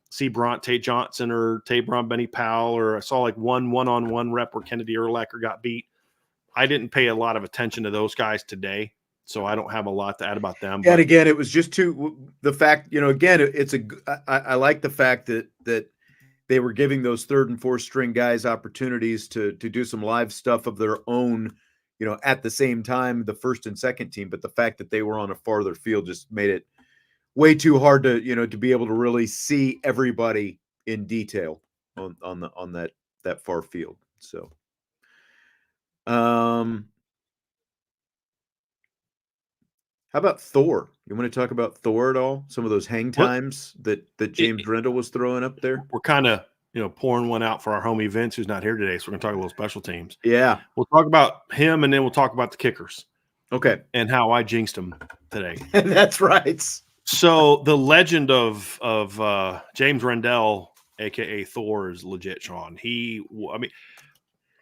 see Bronte Johnson or Tabron Benny Powell, or I saw like one-on-one rep where Kennedy Urlacher got beat. I didn't pay a lot of attention to those guys today. So I don't have a lot to add about them. And again, it was just the fact, again, I like the fact that they were giving those third and fourth string guys opportunities to do some live stuff of their own, at the same time, the first and second team. But the fact that they were on a farther field just made it way too hard to, to be able to really see everybody in detail on that far field. So, how about Thor? You want to talk about Thor at all? Some of those hang times that James Rendell was throwing up there? We're kind of, pouring one out for our homie Vince, who's not here today. So we're going to talk a little special teams. Yeah. We'll talk about him, and then we'll talk about the kickers. Okay. And how I jinxed him today. That's right. So the legend of James Rendell, a.k.a. Thor, is legit, Sean.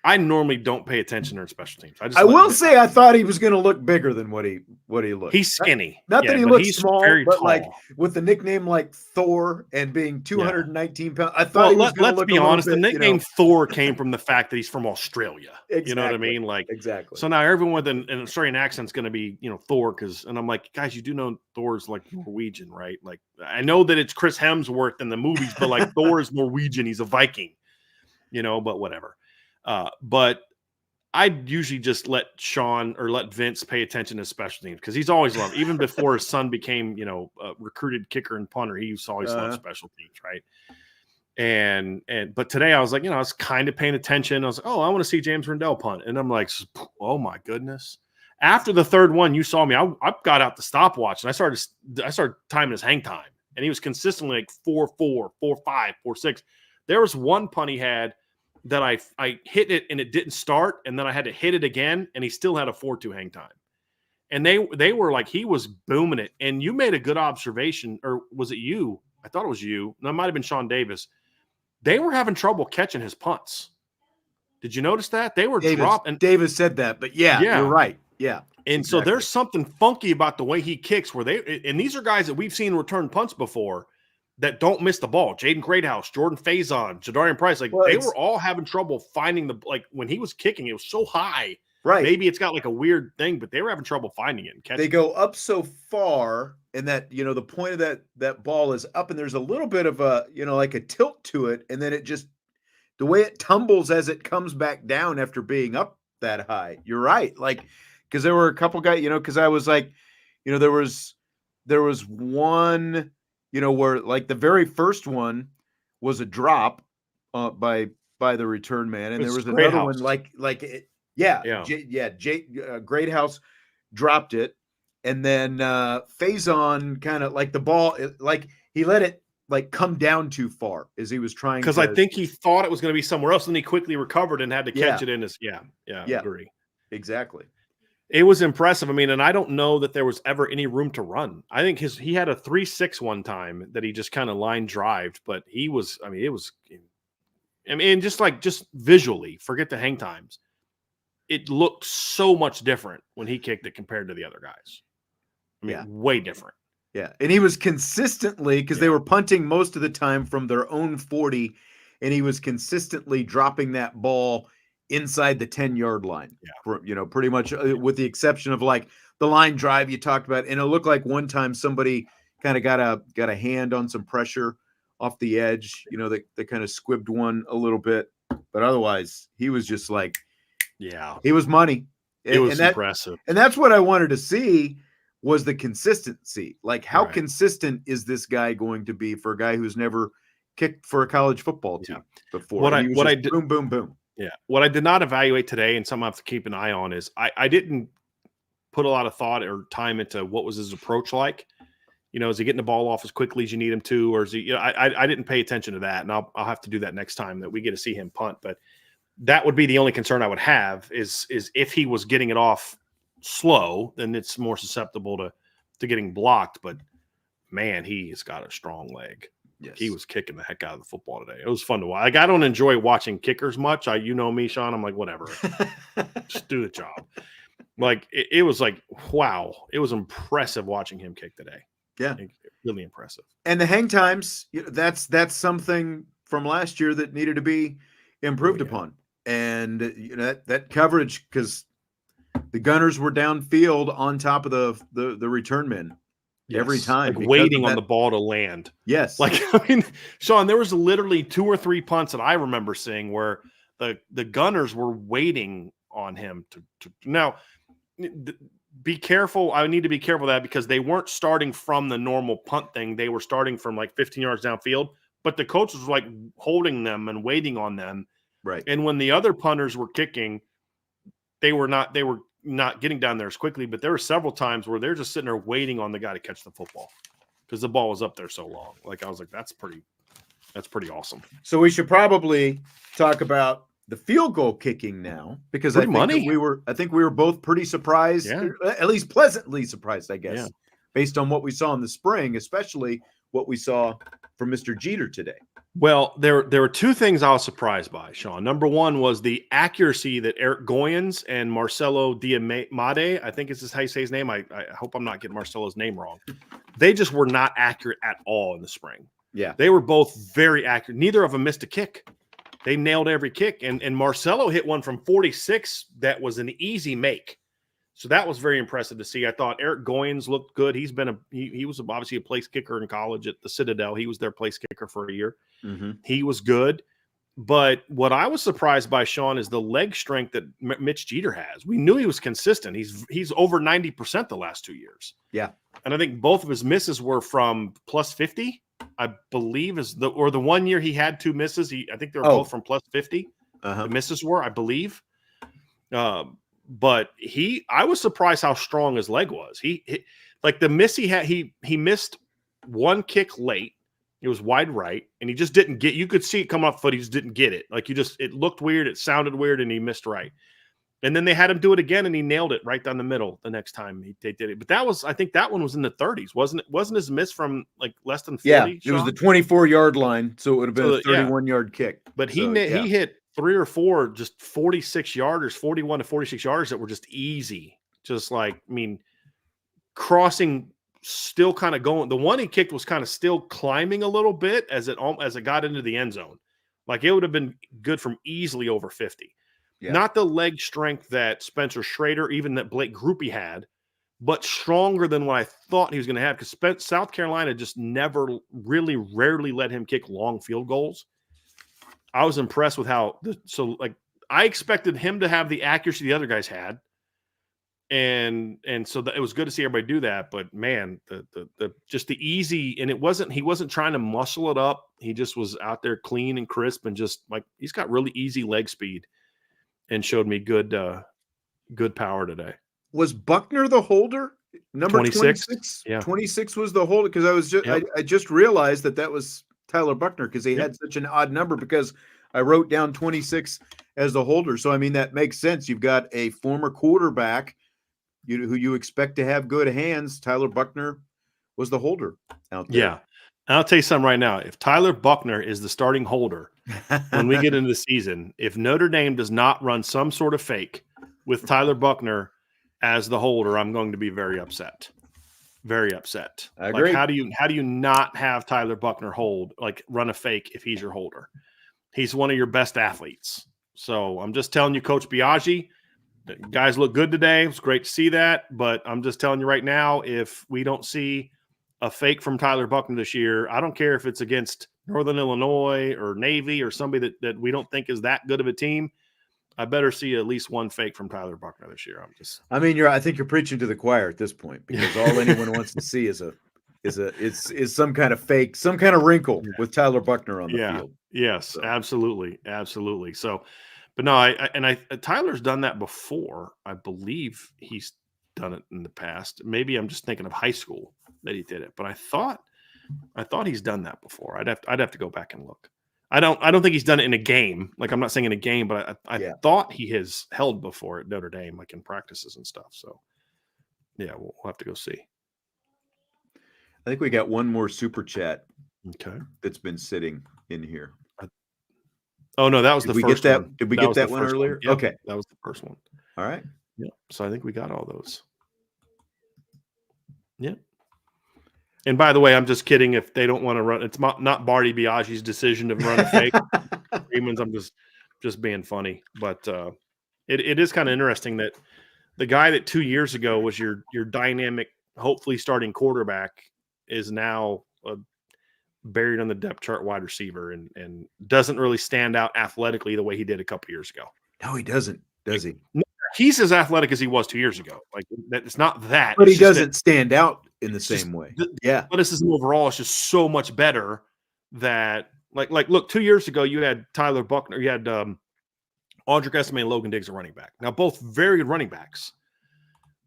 I normally don't pay attention to special teams. I will say I thought he was going to look bigger than what he looked. He's skinny. Not that he looks small, but tall. Like with the nickname like Thor and being 219 pounds, I thought he was going to look. Let's be honest. The nickname Thor came from the fact that he's from Australia. Exactly. You know what I mean? Like exactly. So now everyone with an Australian accent is going to be Thor, and I'm like, guys, you do know Thor's like Norwegian, right? Like I know that it's Chris Hemsworth in the movies, but like Thor is Norwegian. He's a Viking. but whatever. But I'd usually just let Vince pay attention to special teams because he's always loved, even before his son became, a recruited kicker and punter, he used to always love special teams, right? But today I was like, I was kind of paying attention. I was like, oh, I want to see James Rendell punt. And I'm like, oh my goodness. After the third one, you saw me, I got out the stopwatch and I started timing his hang time. And he was consistently like 4.4, 4.5, 4.6. There was one punt he had that I hit it and it didn't start, and then I had to hit it again, and he still had a 4.2 hang time. And they were like, he was booming it. And you made a good observation, or was it you? I thought it was you. No, it might have been Sean Davis. They were having trouble catching his punts. Did you notice that? They were dropping. Davis said that, but yeah, you're right. Yeah. And exactly. So there's something funky about the way he kicks and these are guys that we've seen return punts before that don't miss the ball. Jaden Greathouse, Jordan Faison, Jadarian Price, they were all having trouble finding when he was kicking, it was so high. Right. Maybe it's got like a weird thing, but they were having trouble finding it and catching it. They go up so far, and that, the point of that ball is up, and there's a little bit of a, like a tilt to it, and then it just, the way it tumbles as it comes back down after being up that high. You're right. Because there were a couple guys, because I was like, there was one, where like the very first one was a drop by the return man, and there was another one Greathouse dropped it, and then Faison kind of like the ball, like he let it like come down too far as he was trying. Because I think he thought it was going to be somewhere else, and he quickly recovered and had to catch it in his. Yeah, agree. Exactly. It was impressive. I mean, and I don't know that there was ever any room to run. I think he had a 3.6 one time that he just kind of line drived, but just visually, forget the hang times. It looked so much different when he kicked it compared to the other guys. I mean, way different. Yeah. And he was consistently, because they were punting most of the time from their own 40, and he was consistently dropping that ball inside the 10-yard line. Yeah. Pretty much with the exception of like the line drive you talked about. And it looked like one time somebody kind of got a hand on some pressure off the edge, they kind of squibbed one a little bit, but otherwise he was just like, he was money. It was impressive. And that's what I wanted to see was the consistency. Like how consistent is this guy going to be for a guy who's never kicked for a college football team before? Boom, boom, boom. Yeah. What I did not evaluate today, and something I have to keep an eye on, is I didn't put a lot of thought or time into what was his approach like. Is he getting the ball off as quickly as you need him to, or is he? I didn't pay attention to that, and I'll have to do that next time that we get to see him punt. But that would be the only concern I would have is if he was getting it off slow, then it's more susceptible to getting blocked. But man, he's got a strong leg. Yes. He was kicking the heck out of the football today. It was fun to watch. Like, I don't enjoy watching kickers much. You know me, Sean. I'm like, whatever. Just do the job. Like, it was like, wow. It was impressive watching him kick today. Yeah. Really impressive. And the hang times, that's something from last year that needed to be improved upon. And that coverage, because the Gunners were downfield on top of the return men. Yes. Every time, like waiting on the ball to land. Yes. Like, Sean, there was literally 2 or 3 punts that I remember seeing where the Gunners were waiting on him to now be careful. I need to be careful of that because they weren't starting from the normal punt thing. They were starting from like 15 yards downfield, but the coaches were like holding them and waiting on them. Right. And when the other punters were kicking, they were not getting down there as quickly, but there were several times where they're just sitting there waiting on the guy to catch the football because the ball was up there so long. Like, I was like, that's pretty awesome. So we should probably talk about the field goal kicking now, because I think we were both pretty surprised, at least pleasantly surprised, I guess, based on what we saw in the spring, especially what we saw from Mr. Jeter today. Well, there were 2 things I was surprised by, Sean. Number one was the accuracy that Eric Goyens and Marcelo Diamade, I think is how you say his name. I hope I'm not getting Marcelo's name wrong. They just were not accurate at all in the spring. Yeah. They were both very accurate. Neither of them missed a kick. They nailed every kick. And Marcelo hit one from 46 that was an easy make. So that was very impressive to see. I thought Eric Goyens looked good. He was obviously a place kicker in college at the Citadel. He was their place kicker for a year. Mm-hmm. He was good. But what I was surprised by, Sean, is the leg strength that Mitch Jeter has. We knew he was consistent. He's over 90% the last 2 years. Yeah. And I think both of his misses were from plus 50, I believe, the 1 year he had 2 misses. I think they were both from plus 50. The misses were, I believe. But I was surprised how strong his leg was. He like the miss he had, he missed one kick late. It was wide right, and he just didn't get. You could see it come off foot. He just didn't get it. Like it looked weird. It sounded weird, and he missed right. And then they had him do it again, and he nailed it right down the middle the next time they did it. But I think that one was in the 30s, wasn't it? Wasn't his miss from like less than 40? Yeah, it was the 24-yard line, so it would have been a 31-yard kick. But he hit 3 or 4 just 46-yarders, 41 to 46-yarders that were just easy. Just like, I mean, crossing, still kind of going. The one he kicked was kind of still climbing a little bit as it got into the end zone. Like it would have been good from easily over 50. Yeah. Not the leg strength that Spencer Schrader, even that Blake Grupe had, but stronger than what I thought he was going to have, because South Carolina just rarely let him kick long field goals. I was impressed with I expected him to have the accuracy the other guys had. And so it was good to see everybody do that, but man, the just the easy, and he wasn't trying to muscle it up. He just was out there clean and crisp, and just like he's got really easy leg speed, and showed me good power today. Was Buckner the holder? Number 26? Yeah. 26 was the holder, because I just realized that was Tyler Buckner, because he had such an odd number, because I wrote down 26 as the holder. So I mean, that makes sense. You've got a former quarterback who you expect to have good hands. Tyler Buckner was the holder out there. Yeah. And I'll tell you something right now. If Tyler Buckner is the starting holder when we get into the season, if Notre Dame does not run some sort of fake with Tyler Buckner as the holder, I'm going to be very upset. Very upset. I agree. Like, how do you not have Tyler Buckner run a fake if he's your holder? He's one of your best athletes. So I'm just telling you, Coach Biaggi, the guys look good today. It was great to see that. But I'm just telling you right now, if we don't see a fake from Tyler Buckner this year, I don't care if it's against Northern Illinois or Navy or somebody that we don't think is that good of a team, I better see at least one fake from Tyler Buckner this year. I think you're preaching to the choir at this point, because all anyone wants to see is some kind of fake, some kind of wrinkle with Tyler Buckner on the field. Yes, so. Absolutely. So, but no, Tyler's done that before. I believe he's done it in the past. Maybe I'm just thinking of high school that he did it, but I thought he's done that before. I'd have to go back and look. I don't think he's done it in a game. Like, I'm not saying in a game, but I thought he has held before at Notre Dame, like in practices and stuff. So yeah, we'll have to go see. I think we got one more super chat. Okay. That's been sitting in here. Oh no, that was the first one. Did we get that one earlier? Yep, okay. That was the first one. All right. Yeah. So I think we got all those. Yeah. And by the way, I'm just kidding. If they don't want to run, it's not Barty Biaggi's decision to run a fake. I'm just being funny. But it is kind of interesting that the guy that 2 years ago was your dynamic, hopefully starting quarterback, is now buried on the depth chart wide receiver and doesn't really stand out athletically the way he did a couple years ago. No, he doesn't, does he? No, he's as athletic as he was 2 years ago. Like, it's not that. But he doesn't stand out in the same way. Yeah. Athleticism overall is just so much better that, like, look, 2 years ago, you had Tyler Buckner, you had Audric Estime and Logan Diggs at running back. Now, both very good running backs,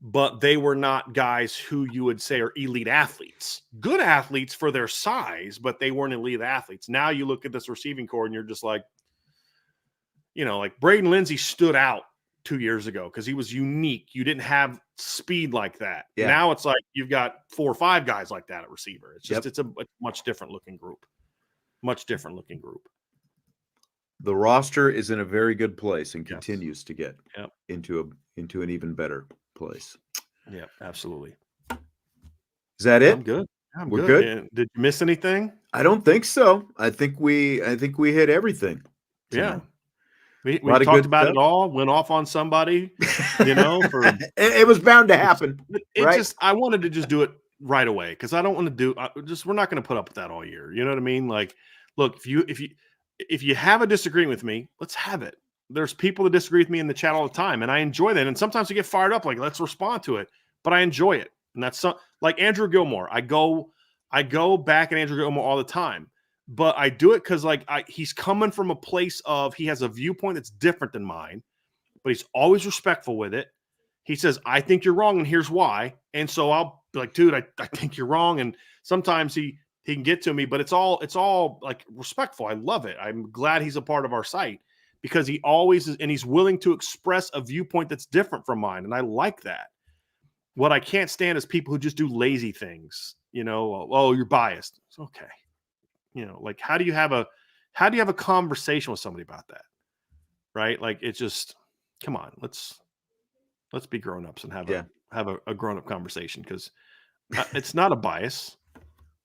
but they were not guys who you would say are elite athletes. Good athletes for their size, but they weren't elite athletes. Now you look at this receiving core and you're just like, like Braden Lindsey stood out 2 years ago because he was unique. You didn't have speed like that. Yeah. Now it's like you've got 4 or 5 guys like that at receiver. It's just it's a much different looking group. Much different looking group. The roster is in a very good place and continues to get into an even better place. Yeah, absolutely. Is that it? I'm good. We're good. And did you miss anything? I don't think so. I think we hit everything. Yeah. We talked about it all, went off on somebody, it was bound to happen. I wanted to just do it right away because I don't want to we're not going to put up with that all year. You know what I mean? Like, look, if you if you have a disagreement with me, let's have it. There's people that disagree with me in the chat all the time, and I enjoy that. And sometimes I get fired up, like, let's respond to it. But I enjoy it. And that's like Andrew Gilmore. I go back at Andrew Gilmore all the time. But I do it because he's coming from a place of he has a viewpoint that's different than mine, but he's always respectful with it. He says, I think you're wrong, and here's why. And so I'll be like, dude, I think you're wrong. And sometimes he can get to me, but it's all like respectful. I love it. I'm glad he's a part of our site because he always is, and he's willing to express a viewpoint that's different from mine. And I like that. What I can't stand is people who just do lazy things, oh, you're biased. It's okay. Like how do you have a conversation with somebody about that? Right? Like it's just, come on, let's be grown-ups and have a grown-up conversation because it's not a bias.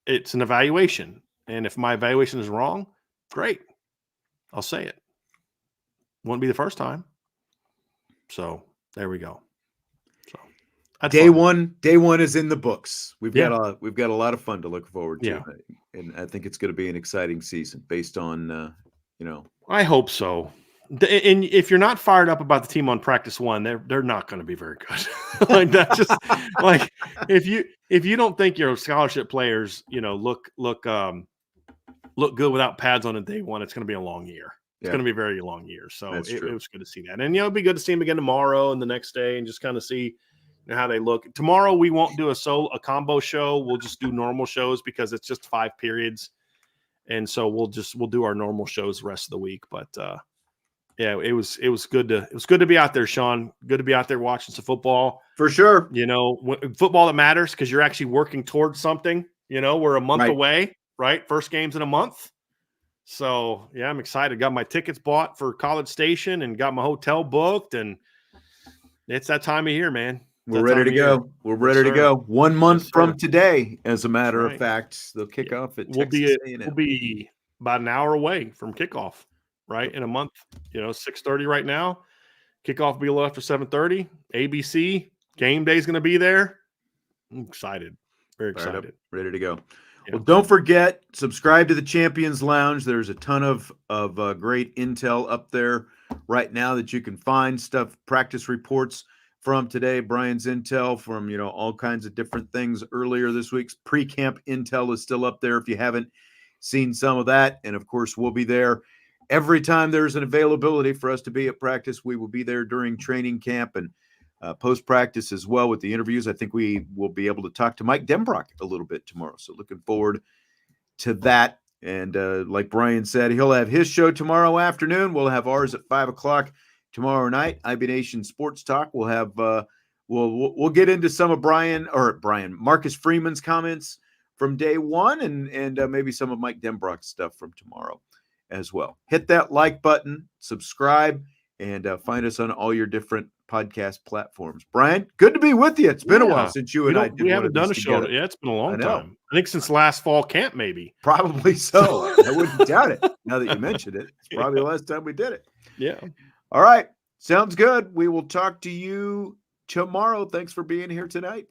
It's an evaluation. And if my evaluation is wrong, great. I'll say it. Won't be the first time. So there we go. So day one is in the books. We've got a lot of fun to look forward to. Yeah. And I think it's going to be an exciting season based on, I hope so. And if you're not fired up about the team on practice one, they're not going to be very good. Like that's just like if you don't think your scholarship players, look good without pads on a day one, it's going to be a long year. It's going to be a very long year. So it was good to see that. And it'd be good to see them again tomorrow and the next day and just kind of see how they look. Tomorrow we won't do a combo show. We'll just do normal shows because it's just 5 periods. And so we'll do our normal shows the rest of the week. But it was good to be out there, Sean. Good to be out there watching some football. For sure. Football that matters because you're actually working towards something. We're a month away, right? First game's in a month. So yeah, I'm excited. Got my tickets bought for College Station and got my hotel booked, and it's that time of year, man. We're ready to go. We're ready to go. 1 month from today, as a matter of fact, they'll kick off at Texas A&M. We'll be about an hour away from kickoff, right? In a month, 6:30 right now. Kickoff will be a little after 7:30. ABC, game day is going to be there. I'm excited. Very excited. Ready to go. Yeah. Well, don't forget, subscribe to the Champions Lounge. There's a ton of great intel up there right now that you can find stuff, practice reports from today, Brian's intel from, all kinds of different things earlier this week's pre-camp intel is still up there if you haven't seen some of that. And of course, we'll be there every time there's an availability for us to be at practice. We will be there during training camp and post-practice as well with the interviews. I think we will be able to talk to Mike Denbrock a little bit tomorrow. So looking forward to that. And like Brian said, he'll have his show tomorrow afternoon. We'll have ours at 5:00 tomorrow night. IB Nation Sports Talk. We'll have we'll get into some of Marcus Freeman's comments from day one and maybe some of Mike Denbrock's stuff from tomorrow as well. Hit that like button, subscribe, and find us on all your different podcast platforms. Brian, good to be with you. It's been a while since you and I did. We haven't done a show. Together. Yeah, it's been a long time. I think since last fall camp, maybe. Probably so. I wouldn't doubt it. Now that you mentioned it, it's probably the last time we did it. Yeah. All right. Sounds good. We will talk to you tomorrow. Thanks for being here tonight.